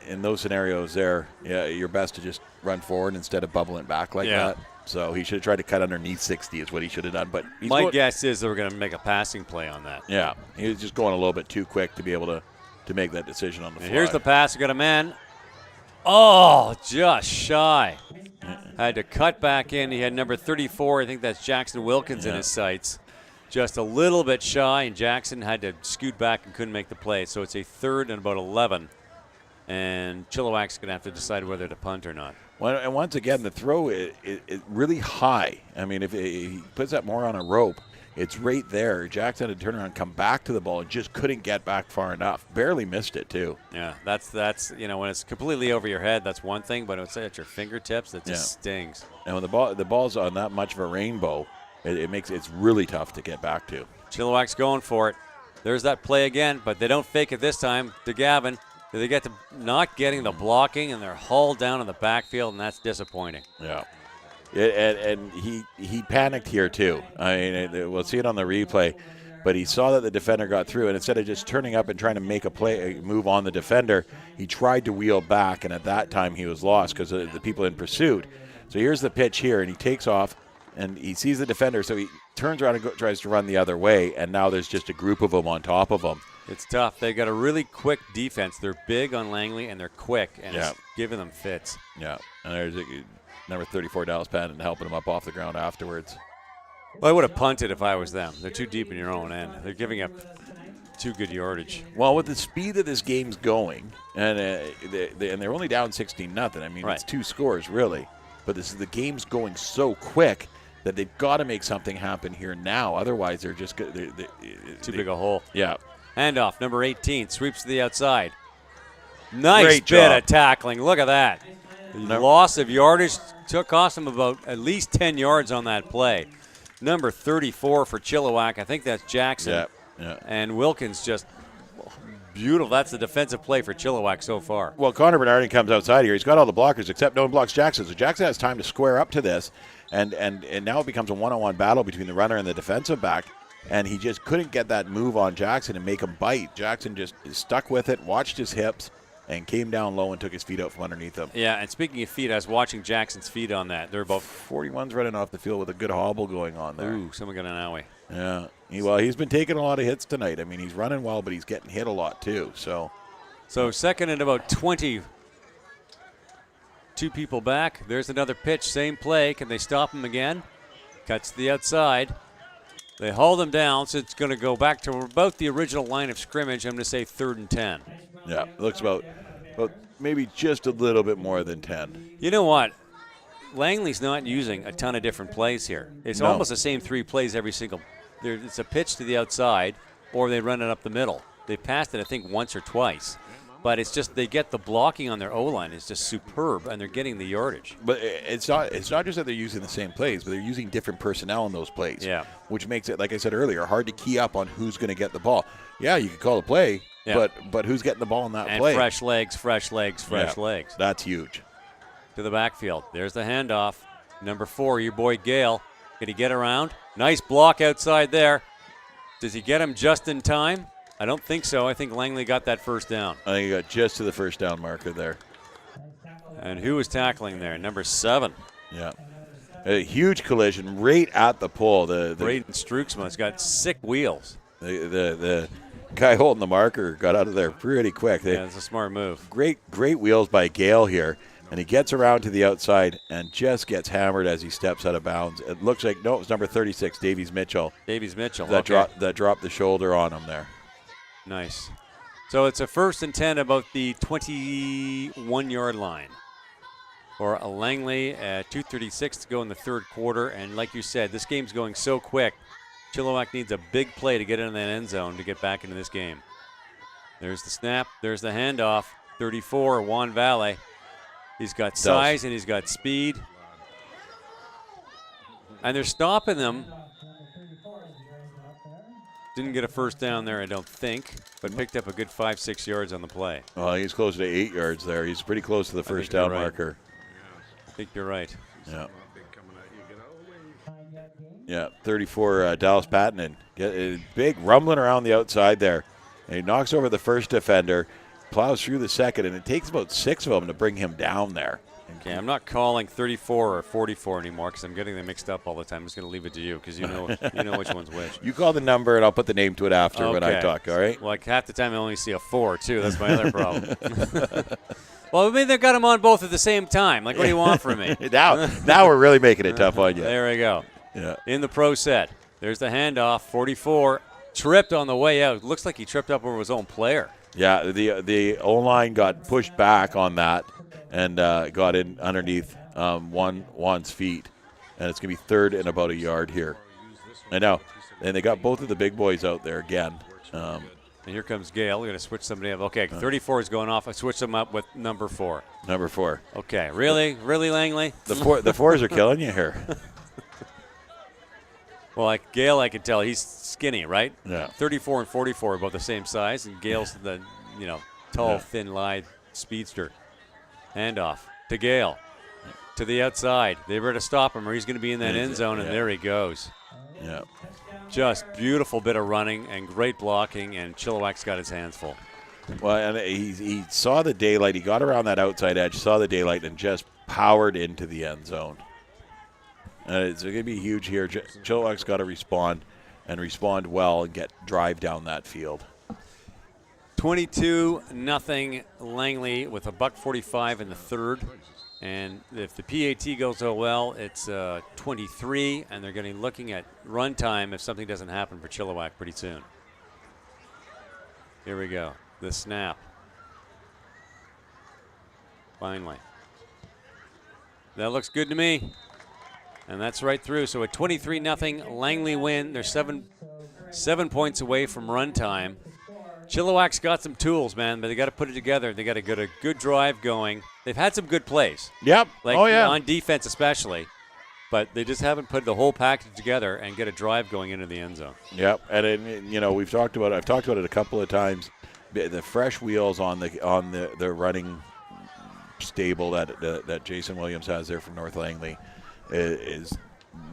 In those scenarios there, you're best to just run forward instead of bubbling back like that. So he should have tried to cut underneath 60 is what he should have done. But my guess is they were going to make a passing play on that. Yeah, he was just going a little bit too quick to be able to make that decision on the fly. Here's the pass. We got a man. Oh, just shy. Had to cut back in. He had number 34. I think that's Jackson Wilkins in his sights. Just a little bit shy, and Jackson had to scoot back and couldn't make the play. So it's a 3rd and about 11. And Chilliwack's going to have to decide whether to punt or not. Well, and once again, the throw is really high. I mean, if he puts that more on a rope, It's right there. Jackson had to turn around, come back to the ball, and just couldn't get back far enough. Barely missed it, too. Yeah, that's when it's completely over your head, that's one thing, but when it's at your fingertips, that just stings. And when the ball's on that much of a rainbow, it's really tough to get back to. Chilliwack's going for it. There's that play again, but they don't fake it this time to Gavin. They get to not getting the blocking, and they're hauled down in the backfield, and that's disappointing. Yeah. And he panicked here, too. I mean, we'll see it on the replay. But he saw that the defender got through, and instead of just turning up and trying to make a move on the defender, he tried to wheel back, and at that time he was lost because of the people in pursuit. So here's the pitch here, and he takes off, and he sees the defender, so he turns around and tries to run the other way, and now there's just a group of them on top of him. It's tough. They've got a really quick defense. They're big on Langley, and they're quick, and it's giving them fits. Yeah, and there's number 34, Dallas Patton, helping him up off the ground afterwards. Well, I would have punted if I was them. They're too deep in your own end. They're giving up too good yardage. Well, with the speed that this game's going, and they're only down 16-0. I mean, It's 2 scores, really. But the game's going so quick that they've got to make something happen here now. Otherwise, they're just too big a hole. Yeah. Handoff, number 18, sweeps to the outside. Nice Great bit job. of tackling. Look at that. Loss of yardage cost them about at least 10 yards on that play. Number 34 for Chilliwack. I think that's Jackson. Yeah. And Wilkins just beautiful. That's the defensive play for Chilliwack so far. Well, Connor Bernardin comes outside here. He's got all the blockers except no one blocks Jackson. So Jackson has time to square up to this. And now it becomes a one-on-one battle between the runner and the defensive back. And he just couldn't get that move on Jackson and make him bite. Jackson just stuck with it, watched his hips, and came down low and took his feet out from underneath him. Yeah, and speaking of feet, I was watching Jackson's feet on that. They're about 41's running off the field with a good hobble going on there. Ooh, someone got an owie. Yeah. He's been taking a lot of hits tonight. I mean, he's running well, but he's getting hit a lot too. So second and about 20. 2 people back. There's another pitch, same play. Can they stop him again? Cuts to the outside. They haul them down, so it's going to go back to about the original line of scrimmage. I'm going to say 3rd and 10. Yeah, it looks about maybe just a little bit more than 10. You know what? Langley's not using a ton of different plays here. It's almost the same 3 plays every single. It's a pitch to the outside, or they run it up the middle. They passed it, I think, once or twice. But it's just they get the blocking on their O-line is just superb, and they're getting the yardage. But it's not just that they're using the same plays, but they're using different personnel in those plays. Yeah. Which makes it, like I said earlier, hard to key up on who's going to get the ball. Yeah, you could call a play, but who's getting the ball in that play? And fresh legs. That's huge. To the backfield. There's the handoff. Number 4, your boy Gale. Can he get around? Nice block outside there. Does he get him just in time? I don't think so. I think Langley got that first down. I think he got just to the first down marker there. And who was tackling there? Number 7. Yeah. A huge collision right at the pole. Braden Struiksma's got sick wheels. The guy holding the marker got out of there pretty quick. Yeah, it's a smart move. Great wheels by Gale here. And he gets around to the outside and just gets hammered as he steps out of bounds. It looks like, no, it was number 36, Davies Mitchell. That dropped the shoulder on him there. Nice. So it's a 1st and 10 about the 21-yard line for Langley. 2:36 to go in the 3rd quarter. And like you said, this game's going so quick. Chilliwack needs a big play to get into that end zone to get back into this game. There's the snap. There's the handoff. 34, Juan Valle. He's got size and he's got speed. And they're stopping them. Didn't get a first down there, I don't think, but picked up a good 5-6 yards on the play. Well, he's closer to 8 yards there. He's pretty close to the first down marker. I think you're right. Yeah. Yeah, 34, Dallas Patton. Big rumbling around the outside there. And he knocks over the first defender, plows through the second, and it takes about 6 of them to bring him down there. Okay, I'm not calling 34 or 44 anymore because I'm getting them mixed up all the time. I'm just going to leave it to you because you know which one's which. You call the number, and I'll put the name to it after when I talk, all right? Well, like half the time I only see a 4, too. That's my other problem. Well, maybe they've got them on both at the same time. Like, what do you want from me? now we're really making it tough on you. There we go. Yeah. In the pro set. There's the handoff. 44. Tripped on the way out. Looks like he tripped up over his own player. Yeah, the O-line got pushed back on that and got in underneath Juan's feet. And it's going to be 3rd and about a yard here. And now And they got both of the big boys out there again. And here comes Gale. We're going to switch somebody up. Okay, 34 is going off. I switched them up with number 4. Number 4. Okay, really? Really, Langley? The fours are killing you here. Well, like Gale, I can tell he's skinny, right? Yeah. 34 and 44 are about the same size, and Gale's the, tall, Yeah. thin, lithe speedster. Handoff to Gale. To the outside. They were to stop him or he's going to be in that end zone, and there he goes. Yeah. Just beautiful bit of running and great blocking, and Chilliwack's got his hands full. Well, and he saw the daylight. He got around that outside edge, saw the daylight, and just powered into the end zone. It's going to be huge here. Chilliwack's got to respond well and drive down that field. 22-0 Langley with $1:45 in the third. And if the PAT goes so well, it's 23, and they're going to be looking at run time if something doesn't happen for Chilliwack pretty soon. Here we go. The snap. Finally. That looks good to me. And that's right through. So a 23-0 Langley win. They're seven points away from run time. Chilliwack's got some tools, man, but they got to put it together. They got to get a good drive going. They've had some good plays. Yep. On defense especially, but they just haven't put the whole package together and get a drive going into the end zone. Yep. And I've talked about it a couple of times. The fresh wheels on the running stable that Jason Williams has there from North Langley is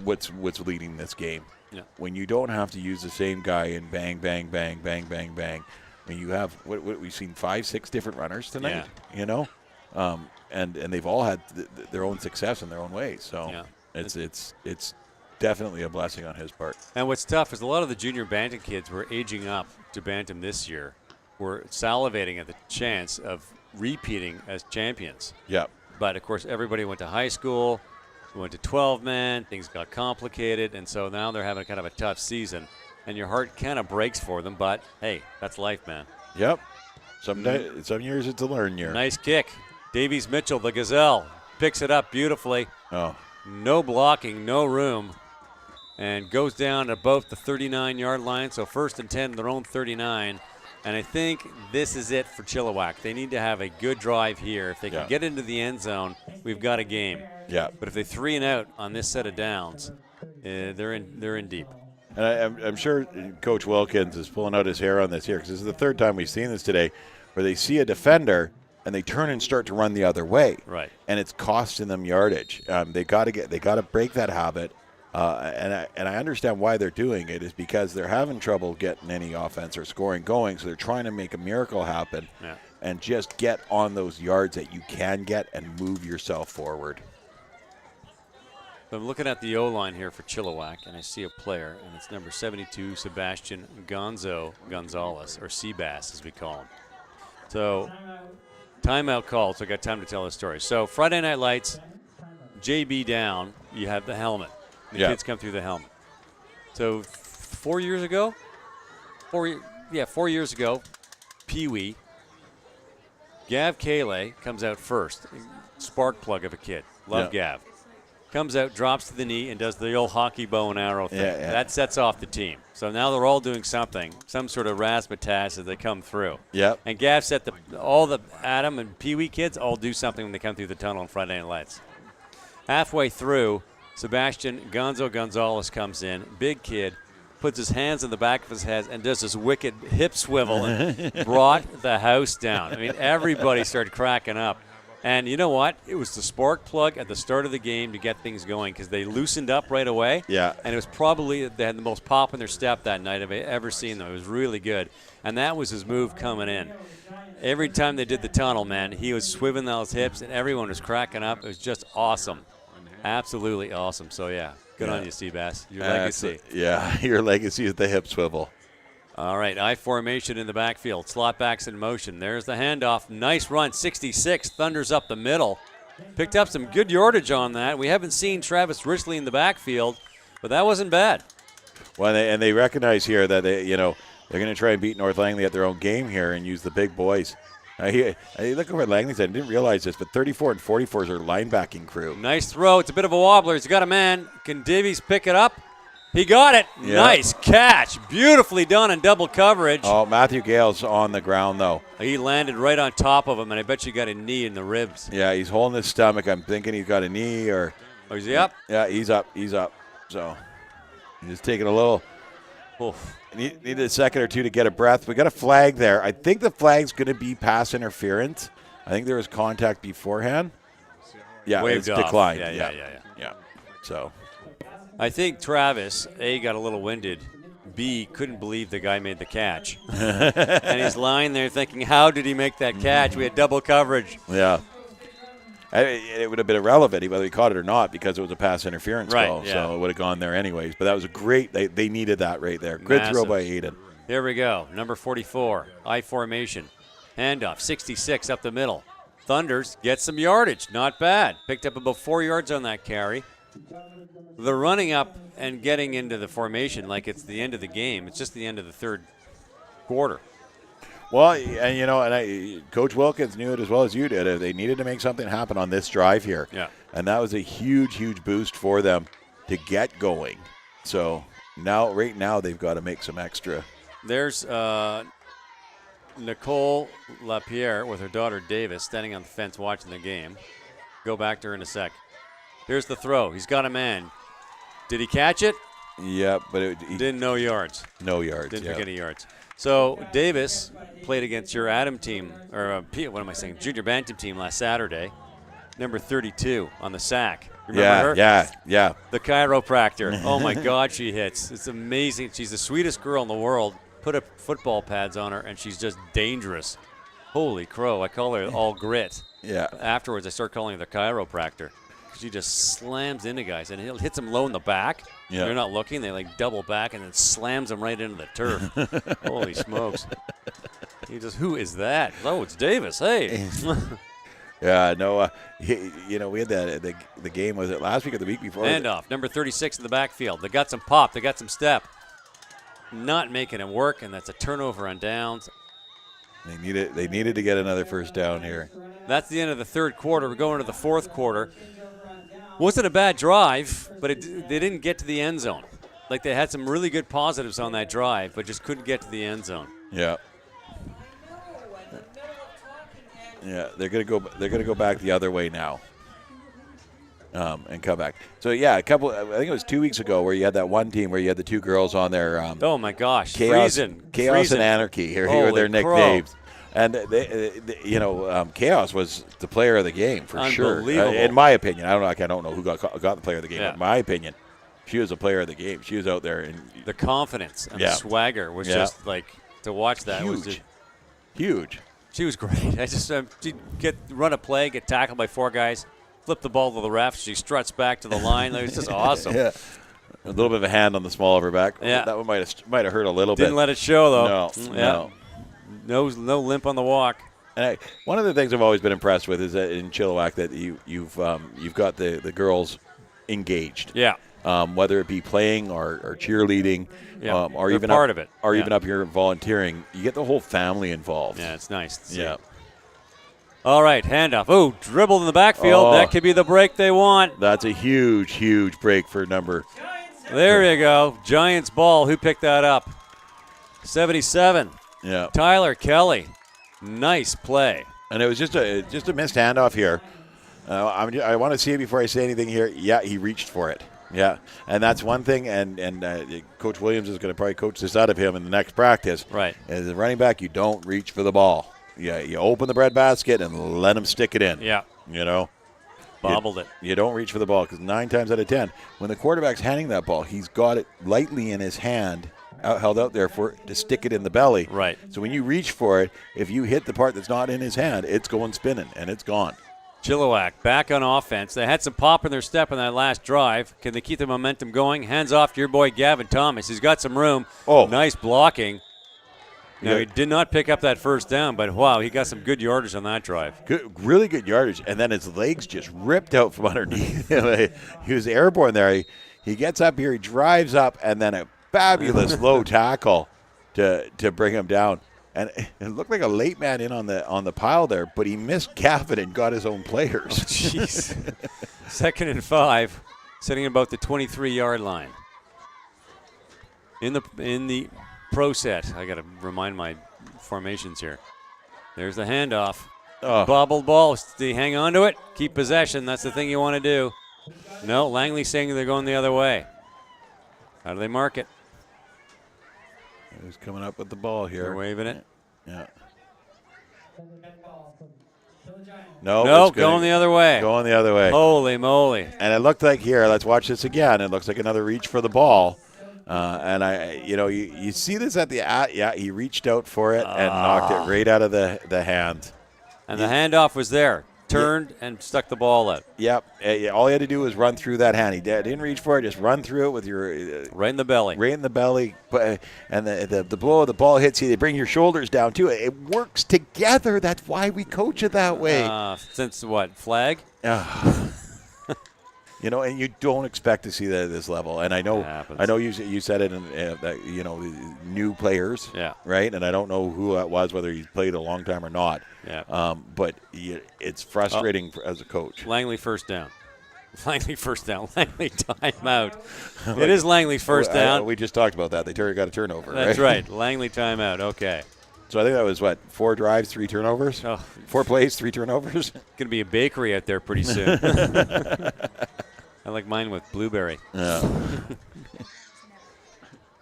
what's leading this game. Yeah. When you don't have to use the same guy and bang, bang, bang, bang, bang, bang. When you have what we've seen 5-6 different runners tonight. Yeah. And they've all had their own success in their own ways. So it's definitely a blessing on his part. And what's tough is a lot of the junior bantam kids were aging up to bantam this year. Were salivating at the chance of repeating as champions. Yeah. But of course, everybody went to high school. Went to 12-man, things got complicated, and so now they're having kind of a tough season, and your heart kind of breaks for them, but hey, that's life, man. Yep. Some years it's a learn year. Nice kick. Davies Mitchell, the Gazelle, picks it up beautifully. Oh. No blocking, no room, and goes down about the 39-yard line, so 1st and 10, their own 39. And I think this is it for Chilliwack. They need to have a good drive here. If they can get into the end zone, we've got a game. Yeah. But if they 3 and out on this set of downs, they're in deep. And I'm sure Coach Wilkins is pulling out his hair on this here, because this is the third time we've seen this today, where they see a defender and they turn and start to run the other way. Right. And it's costing them yardage. They got to break that habit. And I understand why they're doing it is because they're having trouble getting any offense or scoring going, so they're trying to make a miracle happen and just get on those yards that you can get and move yourself forward. So I'm looking at the O-line here for Chilliwack, and I see a player, and it's number 72, Sebastian Gonzalez, or Seabass as we call him. So timeout called, so I got time to tell the story. So Friday Night Lights, JB down, you have the helmet. The kids come through the helmet. So 4 years ago, 4 years ago, Pee-wee, Gav Kale comes out first. Spark plug of a kid. Love Gav. Comes out, drops to the knee, and does the old hockey bow and arrow thing. That sets off the team. So now they're all doing something, some sort of razzmatazz as they come through. Yep. And Gav set all the Adam and Pee-wee kids all do something when they come through the tunnel on Friday Night Lights. Halfway through, Sebastian Gonzalez comes in, big kid, puts his hands on the back of his head and does this wicked hip swivel and brought the house down. I mean, everybody started cracking up. And you know what? It was the spark plug at the start of the game to get things going because they loosened up right away. Yeah. And it was probably they had the most pop in their step that night I've ever seen them. It was really good. And that was his move coming in. Every time they did the tunnel, man, he was swiveling those hips and everyone was cracking up. It was just awesome. Absolutely awesome. So, yeah, good on you, Seabass. Your legacy. Your legacy is the hip swivel. All right, I formation in the backfield. Slot backs in motion. There's the handoff. Nice run, 66. Thunders up the middle. Picked up some good yardage on that. We haven't seen Travis Richley in the backfield, but that wasn't bad. Well, they recognize here that they're going to try and beat North Langley at their own game here and use the big boys. I look over at Langley said, I didn't realize this, but 34 and 44 is our linebacking crew. Nice throw. It's a bit of a wobbler. He's got a man. Can Davies pick it up? He got it. Yeah. Nice catch. Beautifully done in double coverage. Oh, Matthew Gale's on the ground, though. He landed right on top of him, and I bet you got a knee in the ribs. Yeah, he's holding his stomach. I'm thinking he's got a knee or. Oh, is he up? Yeah, he's up. He's up. So he's just taking a little. Oof. Needed a second or two to get a breath. We got a flag there. I think the flag's going to be pass interference. I think there was contact beforehand. Yeah, Waved it's off. declined. Yeah. So. I think Travis, A, got a little winded. B, couldn't believe the guy made the catch. And he's lying there thinking, how did he make that catch? We had double coverage. Yeah. It would have been irrelevant whether he caught it or not because it was a pass interference call. Yeah. So it would have gone there anyways. But that was a great – they needed that right there. Good throw by Aiden. Here we go. Number 44, I formation. Handoff, 66 up the middle. Thunders get some yardage. Not bad. Picked up about 4 yards on that carry. They're running up and getting into the formation like it's the end of the game. It's just the end of the third quarter. Well, and Coach Wilkins knew it as well as you did. They needed to make something happen on this drive here. Yeah. And that was a huge, huge boost for them to get going. So right now, they've got to make some extra. There's Nicole Lapierre with her daughter Davis standing on the fence watching the game. Go back to her in a sec. Here's the throw. He's got a man. Did he catch it? Yeah, but didn't no yards. No yards. Didn't pick any yards. So Davis played against your Adam team, or Junior Bantam team last Saturday. Number 32 on the sack. Remember her? Yeah. The chiropractor. Oh my God, she hits. It's amazing. She's the sweetest girl in the world. Put up football pads on her, and she's just dangerous. Holy crow! I call her all grit. Yeah. Afterwards, I start calling her the chiropractor. She just slams into guys, and it hits them low in the back. Yeah. They're not looking. They double back and then slams them right into the turf. Holy smokes. Who is that? Oh, it's Davis. Hey. Yeah, no, we had the game, was it last week or the week before? Handoff, number 36 in the backfield. They got some pop. They got some step. Not making it work, and that's a turnover on downs. They needed to get another first down here. That's the end of the third quarter. We're going to the fourth quarter. Wasn't a bad drive, but they didn't get to the end zone. Like they had some really good positives on that drive, but just couldn't get to the end zone. Yeah. Yeah, they're gonna go back the other way now. And come back. So yeah, I think it was 2 weeks ago where you had that one team where you had the two girls on there. Oh my gosh, Chaos Freezing. and Anarchy. Here were their nicknames. And Chaos was the player of the game for sure. In my opinion, I don't know who got the player of the game. Yeah. But in my opinion, she was the player of the game. She was out there and the confidence and the swagger was just like to watch that. Huge. Was just, huge. She was great. She'd run a play, get tackled by four guys, flip the ball to the ref. She struts back to the line. It was just awesome. Yeah. A little bit of a hand on the small of her back. Yeah. That one might have hurt a little bit. Didn't let it show though. No. No limp on the walk. And one of the things I've always been impressed with is that in Chilliwack that you've got the girls engaged. Yeah. Whether it be playing or cheerleading, or even part of it, or even up here volunteering, you get the whole family involved. Yeah, it's nice to see. Yeah. All right, handoff. Oh, dribbled in the backfield. Oh. That could be the break they want. That's a huge, huge break for number. There you go. Giants ball. Who picked that up? 77. Yeah. Tyler Kelly. Nice play. And it was just a missed handoff here. I want to see it before I say anything here. Yeah, he reached for it. Yeah, and that's one thing, and Coach Williams is going to probably coach this out of him in the next practice. Right. As a running back, you don't reach for the ball. Yeah, you open the breadbasket and let him stick it in. Yeah. Bobbled it. You don't reach for the ball because 9 times out of 10, when the quarterback's handing that ball, he's got it lightly in his hand, held out there to stick it in the belly. Right. So when you reach for it, if you hit the part that's not in his hand, it's going spinning and it's gone. Chilliwack back on offense. They had some pop in their step in that last drive. Can they keep the momentum going? Hands off to your boy Gavin Thomas. He's got some room. Oh. Nice blocking. Now, he did not pick up that first down, but wow, he got some good yardage on that drive. Good, really good yardage. And then his legs just ripped out from underneath him. He was airborne there. He gets up here, he drives up, and then a fabulous low tackle to bring him down. And it looked like a late man in on the pile there, but he missed Gavin and got his own players. Jeez. 2nd and 5, sitting about the 23-yard line. in the pro set. I got to remind my formations here. There's the handoff. Oh. Bobbled ball. Do you hang on to it? Keep possession. That's the thing you want to do. No, Langley's saying they're going the other way. How do they mark it? Who's coming up with the ball here? They're waving it. Yeah. No, it's going the other way. Going the other way. Holy moly. And it looked like here, let's watch this again. It looks like another reach for the ball. And you see this at the yeah, he reached out for it and knocked it right out of the hand. And the handoff was there. Turned and stuck the ball out. Yep. All he had to do was run through that hand. He didn't reach for it. Just run through it with your right in the belly. Right in the belly. And the blow of the ball hits you. They bring your shoulders down too. It works together. That's why we coach it that way. Since what? Flag? And you don't expect to see that at this level. And I know you said it in that new players, right? And I don't know who that was, whether he's played a long time or not. Yeah. But it's frustrating as a coach. Langley first down. Langley first down. Langley timeout. It is Langley's first down. We just talked about that. They got a turnover. That's right. Langley timeout. Okay. So I think that was 4 drives, 3 turnovers. 4 plays, 3 turnovers. Going to be a bakery out there pretty soon. I like mine with blueberry. Yeah.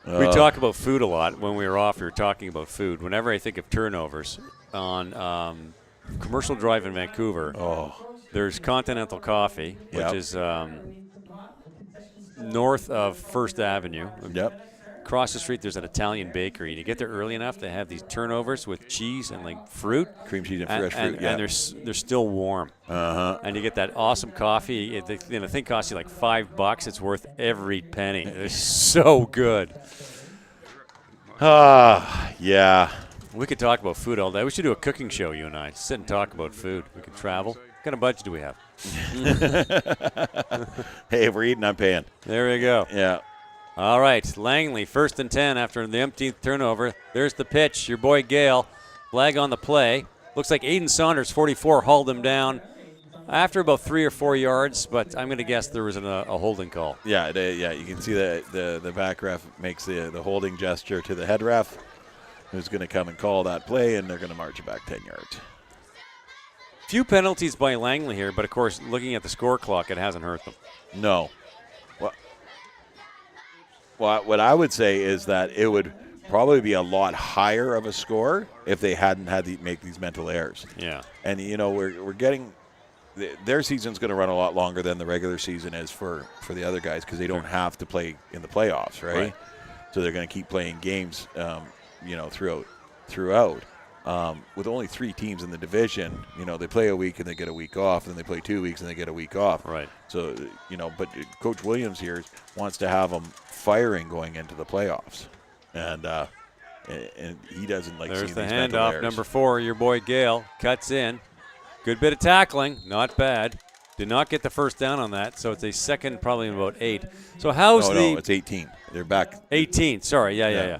We talk about food a lot. When we were off, we were talking about food. Whenever I think of turnovers on Commercial Drive in Vancouver, there's Continental Coffee, which is north of First Avenue. Yep. Across the street, there's an Italian bakery. You get there early enough to have these turnovers with cheese and fruit. Cream cheese and fresh fruit, and they're still warm. Uh-huh. And you get that awesome coffee. The thing costs you like $5. It's worth every penny. It's so good. Yeah. We could talk about food all day. We should do a cooking show, you and I. Sit and talk about food. We could travel. What kind of budget do we have? Hey, if we're eating, I'm paying. There you go. Yeah. All right, Langley, 1st and 10 after the emptieth turnover. There's the pitch. Your boy Gale, flag on the play. Looks like Aiden Saunders, 44, hauled him down after about 3 or 4 yards, but I'm going to guess there was a holding call. Yeah, you can see the back ref makes the holding gesture to the head ref, who's going to come and call that play, and they're going to march it back 10 yards. Few penalties by Langley here, but of course, looking at the score clock, it hasn't hurt them. No. Well, what I would say is that it would probably be a lot higher of a score if they hadn't had to make these mental errors. Yeah. And, we're getting – their season's going to run a lot longer than the regular season is for the other guys because they don't have to play in the playoffs, right? So they're going to keep playing games, throughout. With only 3 teams in the division, they play a week and they get a week off, and then they play 2 weeks and they get a week off. Right. So, but Coach Williams here wants to have them firing going into the playoffs. And he doesn't like There's seeing the these mental handoff, errors. number 4, your boy Gale, cuts in. Good bit of tackling, not bad. Did not get the first down on that, so it's a second, probably about 8. So how's No, it's 18. They're back. 18, sorry, yeah.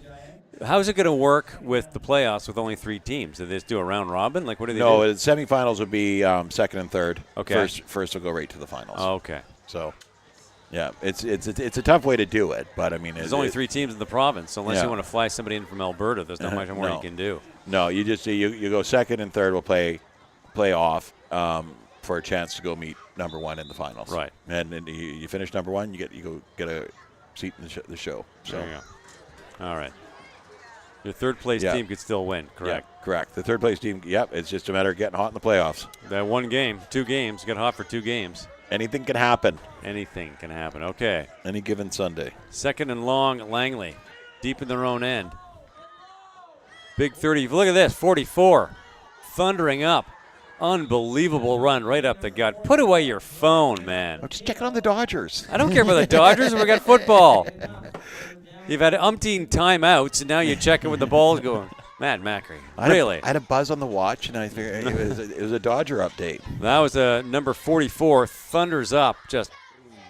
How's it going to work with the playoffs with only 3 teams? Do they just do a round robin? Like, what do they do? No, the semifinals would be second and third. Okay. First will go right to the finals. Oh, okay. So, yeah, it's a tough way to do it, but I mean, there's only 3 teams in the province, so unless Yeah. you want to fly somebody in from Alberta, there's not much more you can do. No, you just you go second and third will play off for a chance to go meet number 1 in the finals. Right. And then you finish number 1, you go get a seat in the show. So. There you go. All right. Your third place team could still win, correct? Yeah, correct. The third place team, it's just a matter of getting hot in the playoffs. That 1 game, 2 games, get hot for 2 games. Anything can happen. Anything can happen. Okay. Any given Sunday. 2nd and long, Langley, deep in their own end. Big 30. Look at this, 44, thundering up. Unbelievable run right up the gut. Put away your phone, man. I'm just checking on the Dodgers. I don't care about the Dodgers. We got football. You've had umpteen timeouts, and now you're checking with the balls going. Matt Macri, really? I had a buzz on the watch, and I figured it was a Dodger update. That was number 44, thunders up, just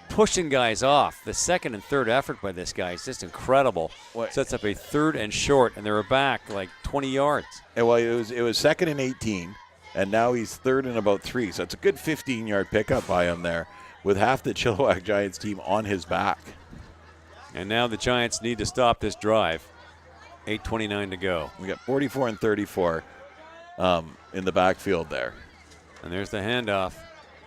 pushing guys off. The second and third effort by this guy is just incredible. Sets up a 3rd and short, and they're back like 20 yards. And well, it was 2nd and 18, and now he's 3rd and about 3. So it's a good 15-yard pickup by him there with half the Chilliwack Giants team on his back. And now the Giants need to stop this drive. 8:29 to go. We got 44 and 34 in the backfield there. And there's the handoff.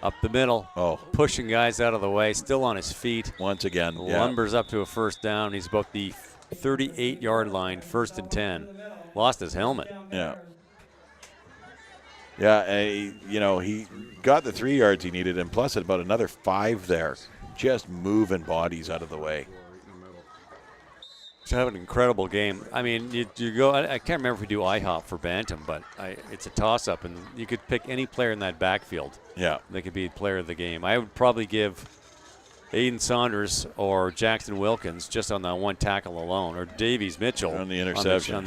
Up the middle. Oh. Pushing guys out of the way. Still on his feet. Once again. Lumbers up to a first down. He's about the 38-yard line, 1st and 10. Lost his helmet. Yeah. Yeah, he got the 3 yards he needed, and plus about another 5 there. Just moving bodies out of the way. To have an incredible game. I mean, you go. I can't remember if we do IHOP for Bantam, but it's a toss-up, and you could pick any player in that backfield. Yeah, they could be player of the game. I would probably give Aiden Saunders or Jackson Wilkins just on that one tackle alone, or Davies Mitchell on the interception, and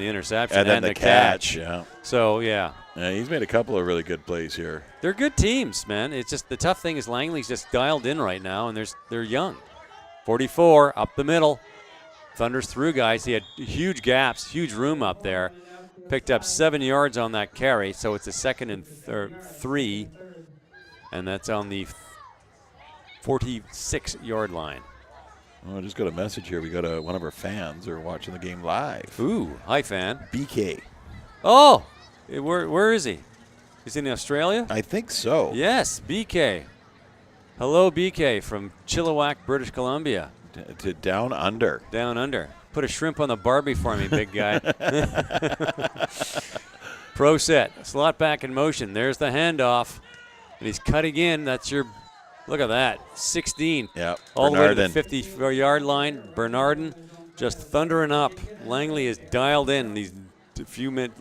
then the catch. Yeah. So yeah, he's made a couple of really good plays here. They're good teams, man. It's just the tough thing is Langley's just dialed in right now, and they're young. 44 up the middle. Thunders through guys. He had huge gaps, huge room up there. Picked up 7 yards on that carry, so it's a 2nd and 3, and that's on the 46-yard line. Oh, I just got a message here. We got one of our fans are watching the game live. Ooh, hi, fan. BK. Oh, where is he? He's in Australia? I think so. Yes, BK. Hello, BK from Chilliwack, British Columbia. To down under. Down under. Put a shrimp on the Barbie for me, big guy. Pro set. Slot back in motion. There's the handoff. And he's cutting in. That's your, look at that, 16. Yeah. All the way to the 50-yard line. Bernardin just thundering up. Langley is dialed in these few minutes.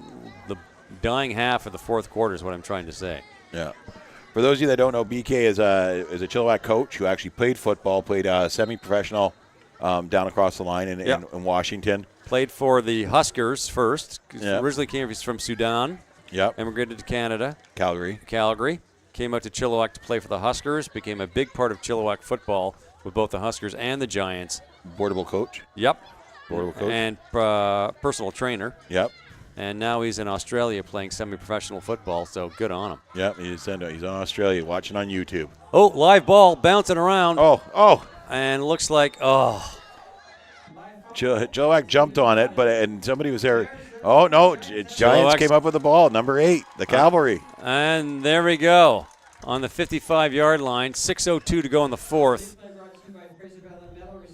The dying half of the fourth quarter is what I'm trying to say. Yeah. For those of you that don't know, BK is a Chilliwack coach who actually played football, played semi-professional down across the line in Washington. Played for the Huskers first. Yep. Originally came from Sudan. Yep. Immigrated to Canada. Calgary. Came out to Chilliwack to play for the Huskers. Became a big part of Chilliwack football with both the Huskers and the Giants. Boardable coach. Yep. Boardable coach. And personal trainer. Yep. And now he's in Australia playing semi-professional football, so good on him. Yep, he's in Australia watching on YouTube. Oh, live ball bouncing around. Oh. And looks like, Chilliwack jumped on it, and somebody was there. Oh, no, Giants came up with the ball, number 8, the Cavalry. And there we go. On the 55-yard line, 6:02 to go in the fourth.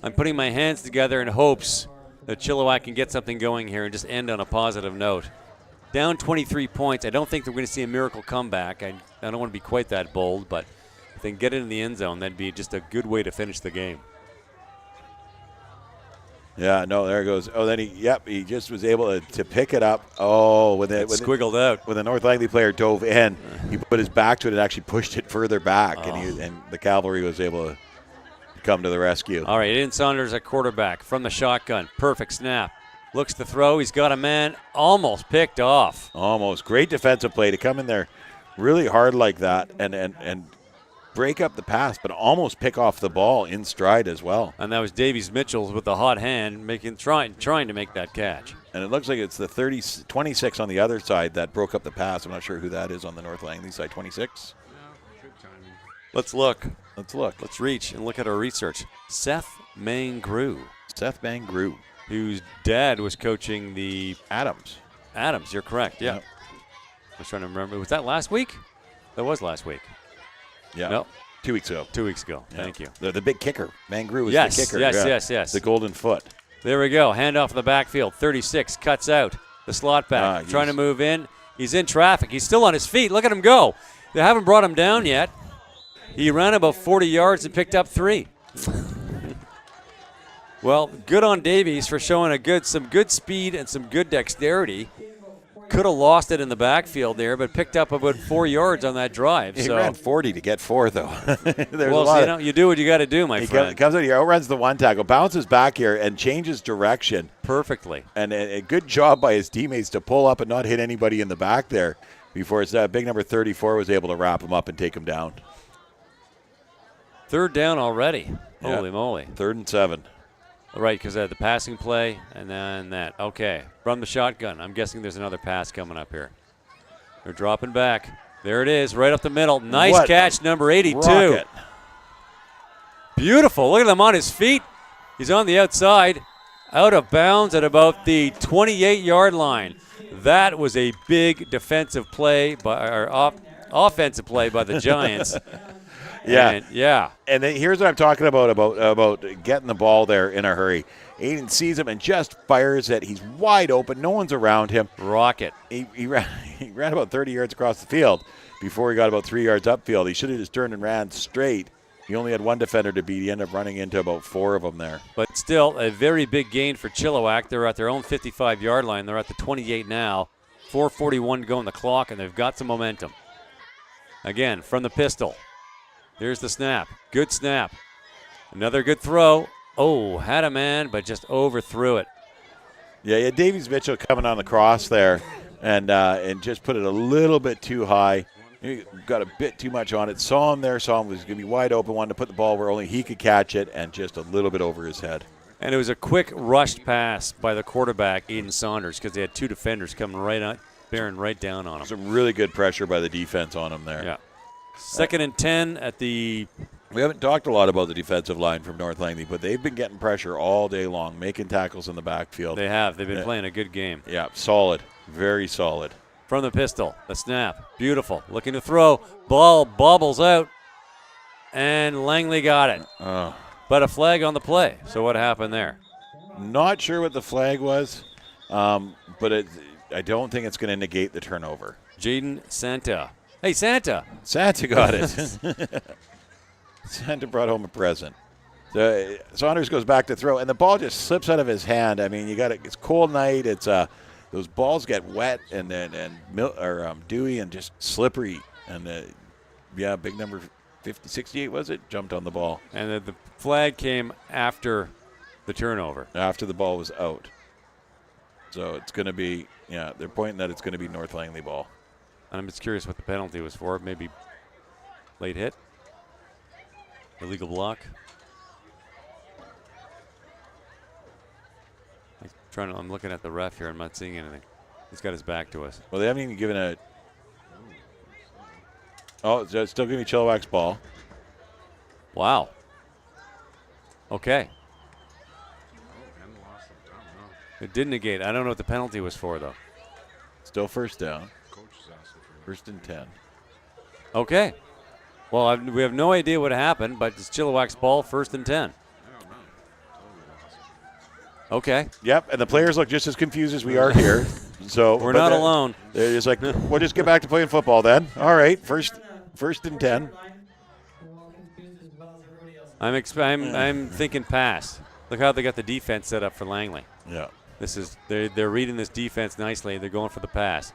I'm putting my hands together in hopes that Chilliwack can get something going here and just end on a positive note. Down 23 points. I don't think that we're going to see a miracle comeback. I don't want to be quite that bold, but if they can get it in the end zone, that'd be just a good way to finish the game. Yeah, no, there it goes. Oh, then he just was able to pick it up. Oh, when squiggled out. When the North Langley player dove in, he put his back to it and actually pushed it further back, and the Cavalry was able to come to the rescue. All right, Aiden Saunders at quarterback from the shotgun. Perfect snap. Looks to throw. He's got a man almost picked off. Almost. Great defensive play to come in there really hard like that and break up the pass, but almost pick off the ball in stride as well. And that was Davies Mitchell with the hot hand trying to make that catch. And it looks like it's the 26 on the other side that broke up the pass. I'm not sure who that is on the North Langley side. 26? Let's look. Let's reach and look at our research. Seth Mangrew. Whose dad was coaching the Adams, you're correct, yeah. Yep. I was trying to remember. Was that last week? That was last week. Yeah. No. 2 weeks ago. 2 weeks ago. Yeah. Thank you. The big kicker. Mangrew was the kicker. Yes. The golden foot. There we go. Handoff in the backfield. 36 cuts out. The slot back. Trying to move in. He's in traffic. He's still on his feet. Look at him go. They haven't brought him down yet. He ran about 40 yards and picked up 3. Well, good on Davies for showing some good speed and some good dexterity. Could have lost it in the backfield there, but picked up about 4 yards on that drive. He ran 40 to get 4, though. You do what you got to do, my friend. He comes out here, outruns the one tackle, bounces back here, and changes direction. Perfectly. And a good job by his teammates to pull up and not hit anybody in the back there before his big number 34 was able to wrap him up and take him down. 3rd down already. Yeah. Holy moly. 3rd and 7. Right, because I had the passing play and then that. Okay, from the shotgun. I'm guessing there's another pass coming up here. They're dropping back. There it is, right up the middle. Nice catch, number 82. Rocket. Beautiful. Look at him on his feet. He's on the outside, out of bounds at about the 28-yard line. That was a big defensive play offensive play by the Giants. Yeah. And then here's what I'm talking about getting the ball there in a hurry. Aiden sees him and just fires it. He's wide open. No one's around him. Rocket. He ran about 30 yards across the field before he got about 3 yards upfield. He should have just turned and ran straight. He only had one defender to beat. He ended up running into about 4 of them there. But still, a very big gain for Chilliwack. They're at their own 55-yard line. They're at the 28 now. 4:41 to go on the clock, and they've got some momentum. Again, from the pistol. Here's the snap. Good snap. Another good throw. Oh, had a man, but just overthrew it. Yeah, Davies Mitchell coming on the cross there and just put it a little bit too high. He got a bit too much on it. Saw him was going to be wide open, wanted to put the ball where only he could catch it, and just a little bit over his head. And it was a quick rushed pass by the quarterback, Aiden Saunders, because they had 2 defenders coming right on, bearing right down on him. Some really good pressure by the defense on him there. Yeah. 2nd and 10 at the... We haven't talked a lot about the defensive line from North Langley, but they've been getting pressure all day long, making tackles in the backfield. They have. They've been playing a good game. Yeah, solid. Very solid. From the pistol, the snap. Beautiful. Looking to throw. Ball bobbles out. And Langley got it. But a flag on the play. So what happened there? Not sure what the flag was, but I don't think it's going to negate the turnover. Jaden Santa. Hey, Santa. Santa got it. Santa brought home a present. So Saunders goes back to throw, and the ball just slips out of his hand. I mean, it's cold night. It's those balls get wet and dewy and just slippery. And big number 68 was it? Jumped on the ball. And the flag came after the turnover. After the ball was out. So it's going to be, they're pointing that it's going to be North Langley ball. And I'm just curious what the penalty was for. Maybe late hit? Illegal block? I'm looking at the ref here. I'm not seeing anything. He's got his back to us. Well, they haven't even given a... Oh, it's still going to be Chilliwack's ball. Wow. Okay. It did negate. I don't know what the penalty was for, though. Still first down. 1st and 10. Okay. Well, we have no idea what happened, but it's Chilliwack's ball, 1st and 10. Okay. Yep, and the players look just as confused as we are here. So we're not alone. They're just like, we'll just get back to playing football then. All right, first and 10. I'm thinking pass. Look how they got the defense set up for Langley. Yeah. They're reading this defense nicely. They're going for the pass.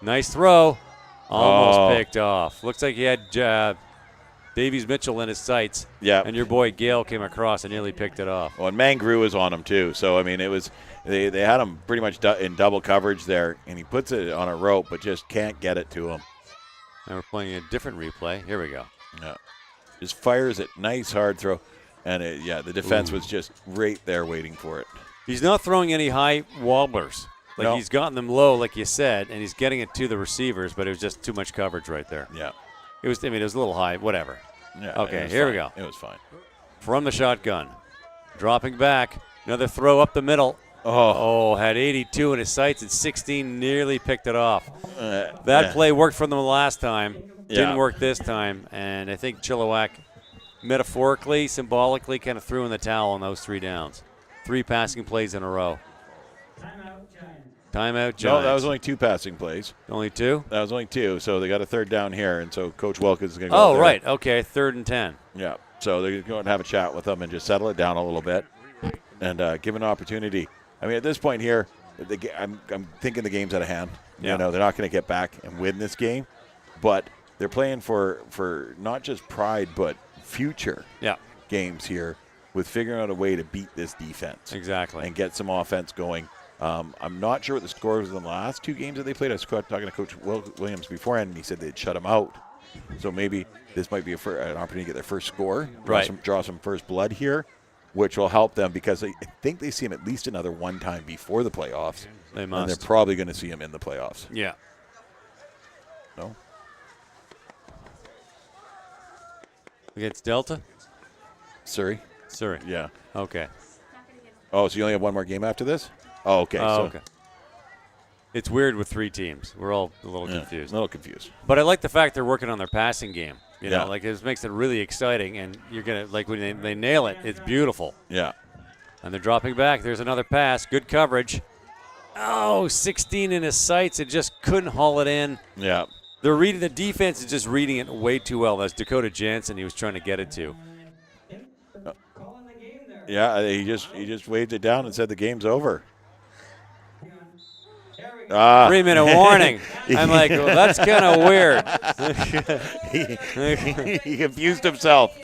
Nice throw. Almost picked off. Looks like he had Davies Mitchell in his sights. Yeah. And your boy Gale came across and nearly picked it off. Oh, and Mangrew was on him too. So I mean, it was they had him pretty much in double coverage there, and he puts it on a rope, but just can't get it to him. And we're playing a different replay. Here we go. Yeah. Just fires it, nice hard throw, and the defense was just right there waiting for it. He's not throwing any high wobblers. He's gotten them low, like you said, and he's getting it to the receivers, but it was just too much coverage right there. Yeah. It was a little high, whatever. Yeah. Okay, here we go. It was fine. From the shotgun. Dropping back. Another throw up the middle. Oh, had 82 in his sights and 16 nearly picked it off. That play worked for them last time. Didn't work this time, and I think Chilliwack metaphorically, symbolically kind of threw in the towel on those 3 downs. 3 passing plays in a row. Timeout, Giants. No, that was only 2 passing plays. Only 2? That was only 2, so they got a 3rd down here, and so Coach Wilkins is going to go there. Right. Okay, 3rd and 10. Yeah, so they're going to have a chat with them and just settle it down a little bit and give an opportunity. I mean, at this point here, I'm thinking the game's out of hand. Yeah. They're not going to get back and win this game, but they're playing for not just pride but future games here with figuring out a way to beat this defense. Exactly. And get some offense going. I'm not sure what the score was in the last 2 games that they played. I was talking to Coach Williams beforehand, and he said they'd shut them out. So maybe this might be an opportunity to get their first score, draw some first blood here, which will help them because I think they see him at least another one time before the playoffs. They must. And they're probably going to see him in the playoffs. Yeah. No? Against Delta? Surrey? Surrey. Yeah. Okay. Oh, so you only have one more game after this? Oh, okay. Okay. It's weird with 3 teams. We're all a little confused. A little confused. But I like the fact they're working on their passing game. You know, Yeah. like it makes it really exciting, and you're gonna like when they nail it, it's beautiful. Yeah. And they're dropping back. There's another pass. Good coverage. Oh, 16 in his sights. It just couldn't haul it in. Yeah. They're reading the defense is just reading it way too well. That's Dakota Jansen he was trying to get it to. Yeah, he just waved it down and said the game's over. 3-minute warning. I'm like, well, that's kind of weird. He confused himself.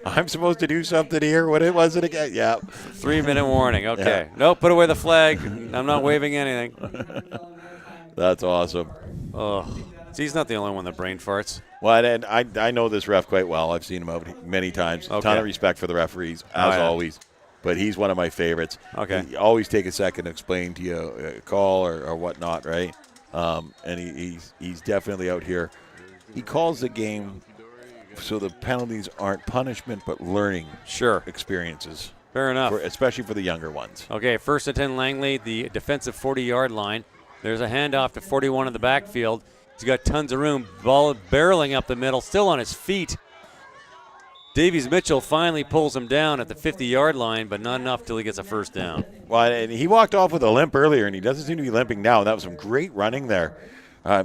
I'm supposed to do something here. What was it again? Yeah. 3-minute warning. Okay. Yeah. Nope, put away the flag. I'm not waving anything. That's awesome. Oh, so he's not the only one that brain farts. Well, and I know this ref quite well. I've seen him out many times. Okay. Ton of respect for the referees, as always. But he's one of my favorites. Okay. He always take a second to explain to you a call or whatnot, right? And he's definitely out here. He calls the game so the penalties aren't punishment but learning experiences. Fair enough. Especially for the younger ones. Okay, 1st and 10 Langley, the defensive 40-yard line. There's a handoff to 41 in the backfield. He's got tons of room. Ball barreling up the middle, still on his feet. Davies Mitchell finally pulls him down at the 50-yard line, but not enough till he gets a first down. Well, and he walked off with a limp earlier, and he doesn't seem to be limping now. That was some great running there.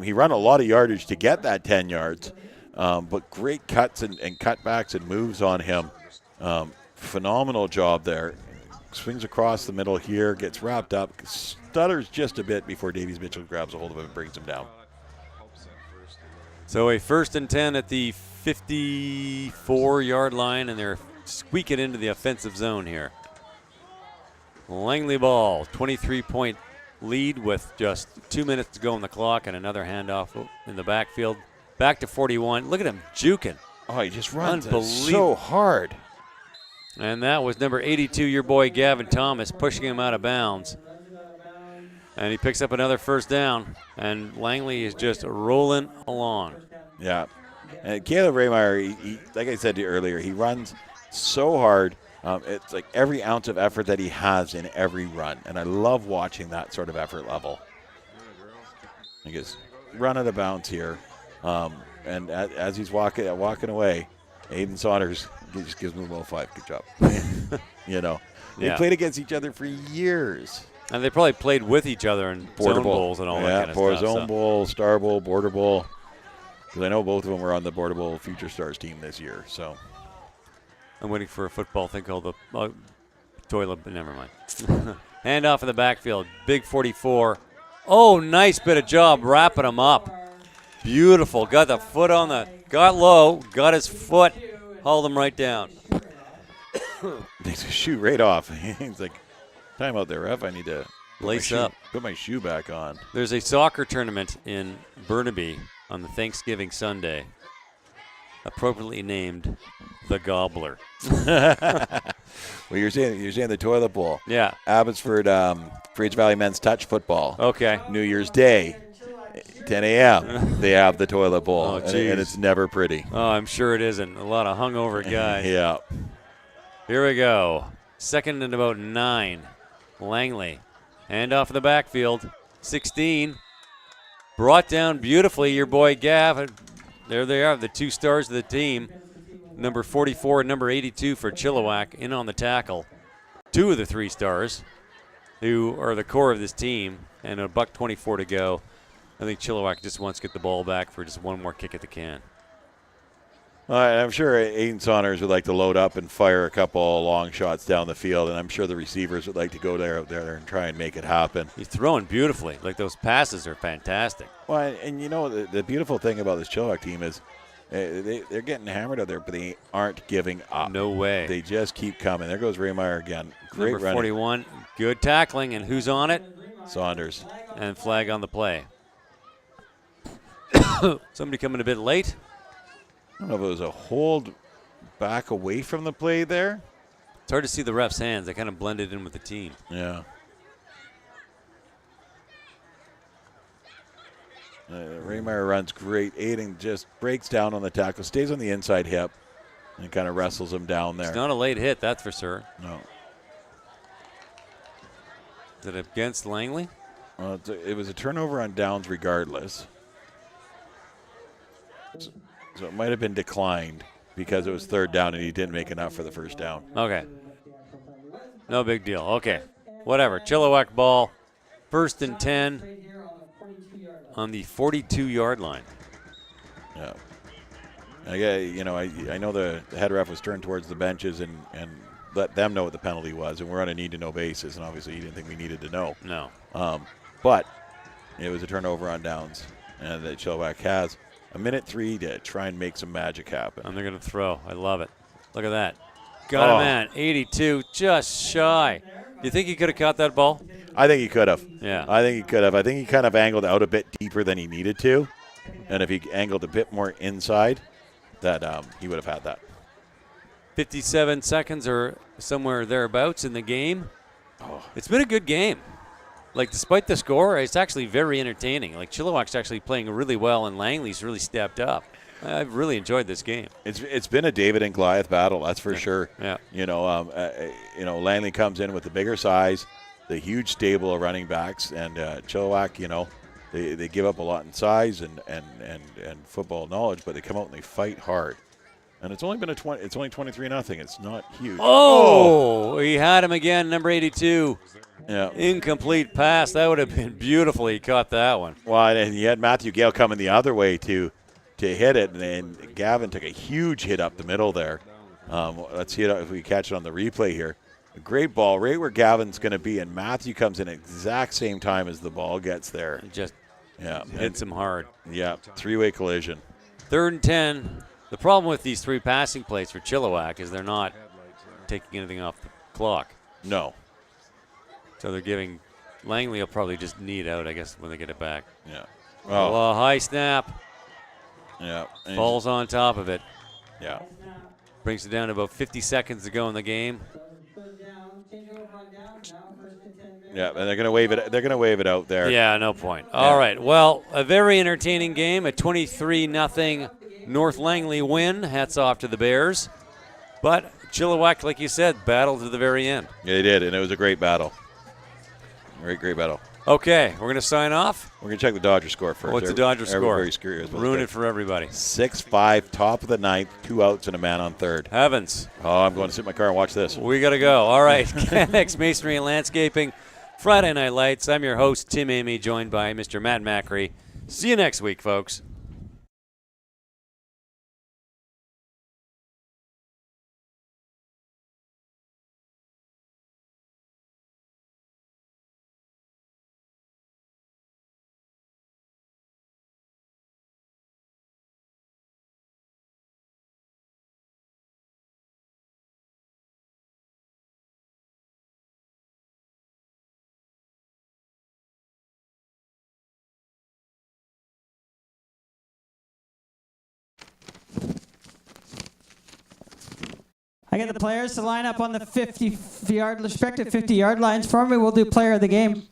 He ran a lot of yardage to get that 10 yards, but great cuts and cutbacks and moves on him. Phenomenal job there. Swings across the middle here, gets wrapped up, stutters just a bit before Davies Mitchell grabs a hold of him and brings him down. So a 1st and 10 at the 54-yard line, and they're squeaking into the offensive zone here. Langley ball, 23-point lead with just 2 minutes to go on the clock, and another handoff in the backfield. Back to 41. Look at him juking. Oh, he just runs so hard. And that was number 82, your boy Gavin Thomas, pushing him out of bounds. And he picks up another first down, and Langley is just rolling along. Yeah. And Caleb Raymeyer, he, like I said to you earlier, he runs so hard. It's like every ounce of effort that he has in every run. And I love watching that sort of effort level. He gets run out of bounds here. And as he's walking away, Aiden Saunders just gives him a little 5. Good job. You know, they played against each other for years. And they probably played with each other in zone bowls and all that kind of stuff. Yeah, Zone Bowl, Star Bowl, Border Bowl. Because I know both of them were on the Border Bowl Future Stars team this year. So I'm waiting for a football thing called the toilet, but never mind. Handoff in the backfield, big 44. Oh, nice bit of job wrapping him up. Beautiful. Got the foot on got low, got his foot, hauled him right down. Takes a shoe right off. He's like, time out there, ref. I need to lace up. Put my shoe back on. There's a soccer tournament in Burnaby on the Thanksgiving Sunday, appropriately named the Gobbler. Well, you're saying the toilet bowl. Yeah. Abbotsford, Fraser Valley men's touch football. Okay. New Year's Day, 10 a.m. They have the toilet bowl, oh, and it's never pretty. Oh, I'm sure it isn't. A lot of hungover guys. Yeah. Here we go. 2nd and about 9. Langley. Handoff in the backfield. 16. Brought down beautifully, your boy Gav. There they are, the 2 stars of the team. Number 44 and number 82 for Chilliwack in on the tackle. 2 of the 3 stars who are the core of this team, and a $1:24 to go. I think Chilliwack just wants to get the ball back for just one more kick at the can. I'm sure Aiden Saunders would like to load up and fire a couple long shots down the field, and I'm sure the receivers would like to go out there and try and make it happen. He's throwing beautifully. Like, those passes are fantastic. Well, and you know, the beautiful thing about this Chilliwack team is they're getting hammered out there, but they aren't giving up. No way. They just keep coming. There goes Raymeyer again. Great Number running. 41, good tackling, and who's on it? Saunders. And flag on the play. Somebody coming a bit late. I don't know if it was a hold back away from the play there. It's hard to see the ref's hands. They kind of blended in with the team. Yeah. Raymeyer runs great. Aiden just breaks down on the tackle, stays on the inside hip, and kind of wrestles him down there. It's not a late hit, that's for sure. No. Is it against Langley? It was a turnover on downs regardless. So it might have been declined because it was third down and he didn't make enough for the first down. Okay. No big deal. Okay. Whatever. Chilliwack ball. 1st and 10 on the 42-yard line. Yeah. I know the head ref was turned towards the benches and let them know what the penalty was, and we're on a need-to-know basis, and obviously he didn't think we needed to know. No. But it was a turnover on downs, and that Chilliwack has a minute 3 to try and make some magic happen. And they're going to throw. I love it. Look at that. Got him, man. 82, just shy. Do you think he could have caught that ball? I think he could have. Yeah. I think he could have. I think he kind of angled out a bit deeper than he needed to, and if he angled a bit more inside, that he would have had that. 57 seconds or somewhere thereabouts in the game. It's been a good game. Like, despite the score, it's actually very entertaining. Like, Chilliwack's actually playing really well, and Langley's really stepped up. I've really enjoyed this game. It's been a David and Goliath battle, that's for sure. Yeah. Langley comes in with the bigger size, the huge stable of running backs, and Chilliwack, they give up a lot in size and football knowledge, but they come out and they fight hard. And it's only been it's only 23-0. It's not huge. Oh, he had him again, number 82. Yeah. Incomplete pass. That would have been beautiful. He caught that one. Well, and you had Matthew Gale coming the other way to hit it, and then Gavin took a huge hit up the middle there. Let's see if we catch it on the replay here. A great ball right where Gavin's going to be, and Matthew comes in at exact same time as the ball gets there. Just hits him hard. Yeah, three-way collision. 3rd and 10. The problem with these 3 passing plays for Chilliwack is they're not taking anything off the clock. No. So they're giving Langley will probably just need out, I guess, when they get it back. Yeah. Oh, high snap. Yeah. Falls on top of it. Yeah. Brings it down to about 50 seconds to go in the game. Yeah, and they're going to wave it. They're going to wave it out there. Yeah, no point. All right. Well, a very entertaining game. A 23-0 North Langley win. Hats off to the Bears. But Chilliwack, like you said, battled to the very end. Yeah, they did, and it was a great battle. Great battle. Okay, we're going to sign off. We're going to check the Dodger score first. What's the Dodger score? Very curious. Ruin it for everybody. 6-5, top of the 9th, 2 outs and a man on third. Heavens. Oh, I'm going to sit in my car and watch this. We got to go. All right. Canex Masonry and Landscaping, Friday Night Lights. I'm your host, Tim Amy, joined by Mr. Matt Macri. See you next week, folks. I get the players to line up on the respective 50-yard lines for me. We'll do player of the game.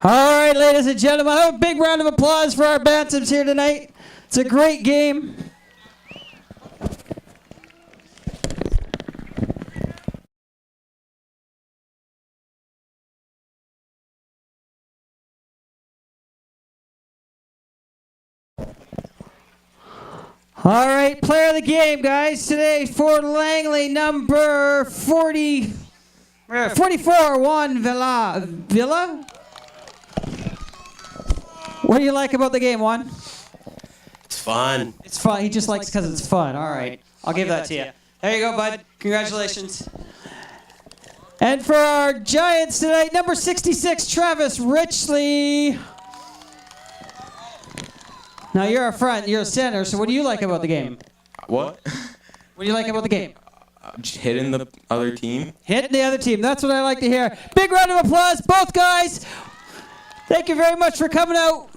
All right, ladies and gentlemen, a big round of applause for our Bantams here tonight. It's a great game. All right, player of the game, guys. Today for Langley, number 44, Juan Villa. Villa? What do you like about the game, Juan? It's fun. It's fun. He just likes because it's fun. All right. I'll give that to you. There you go, bud. Congratulations. And for our Giants today, number 66, Travis Richley. Now, you're a front, you're a center, so what do you like about the game? What? What do you like about the game? Hitting the other team. Hitting the other team. That's what I like to hear. Big round of applause, both guys. Thank you very much for coming out.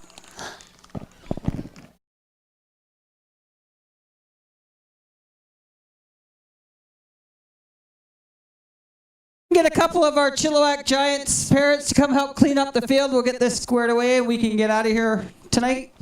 Get a couple of our Chilliwack Giants parents to come help clean up the field. We'll get this squared away and we can get out of here tonight.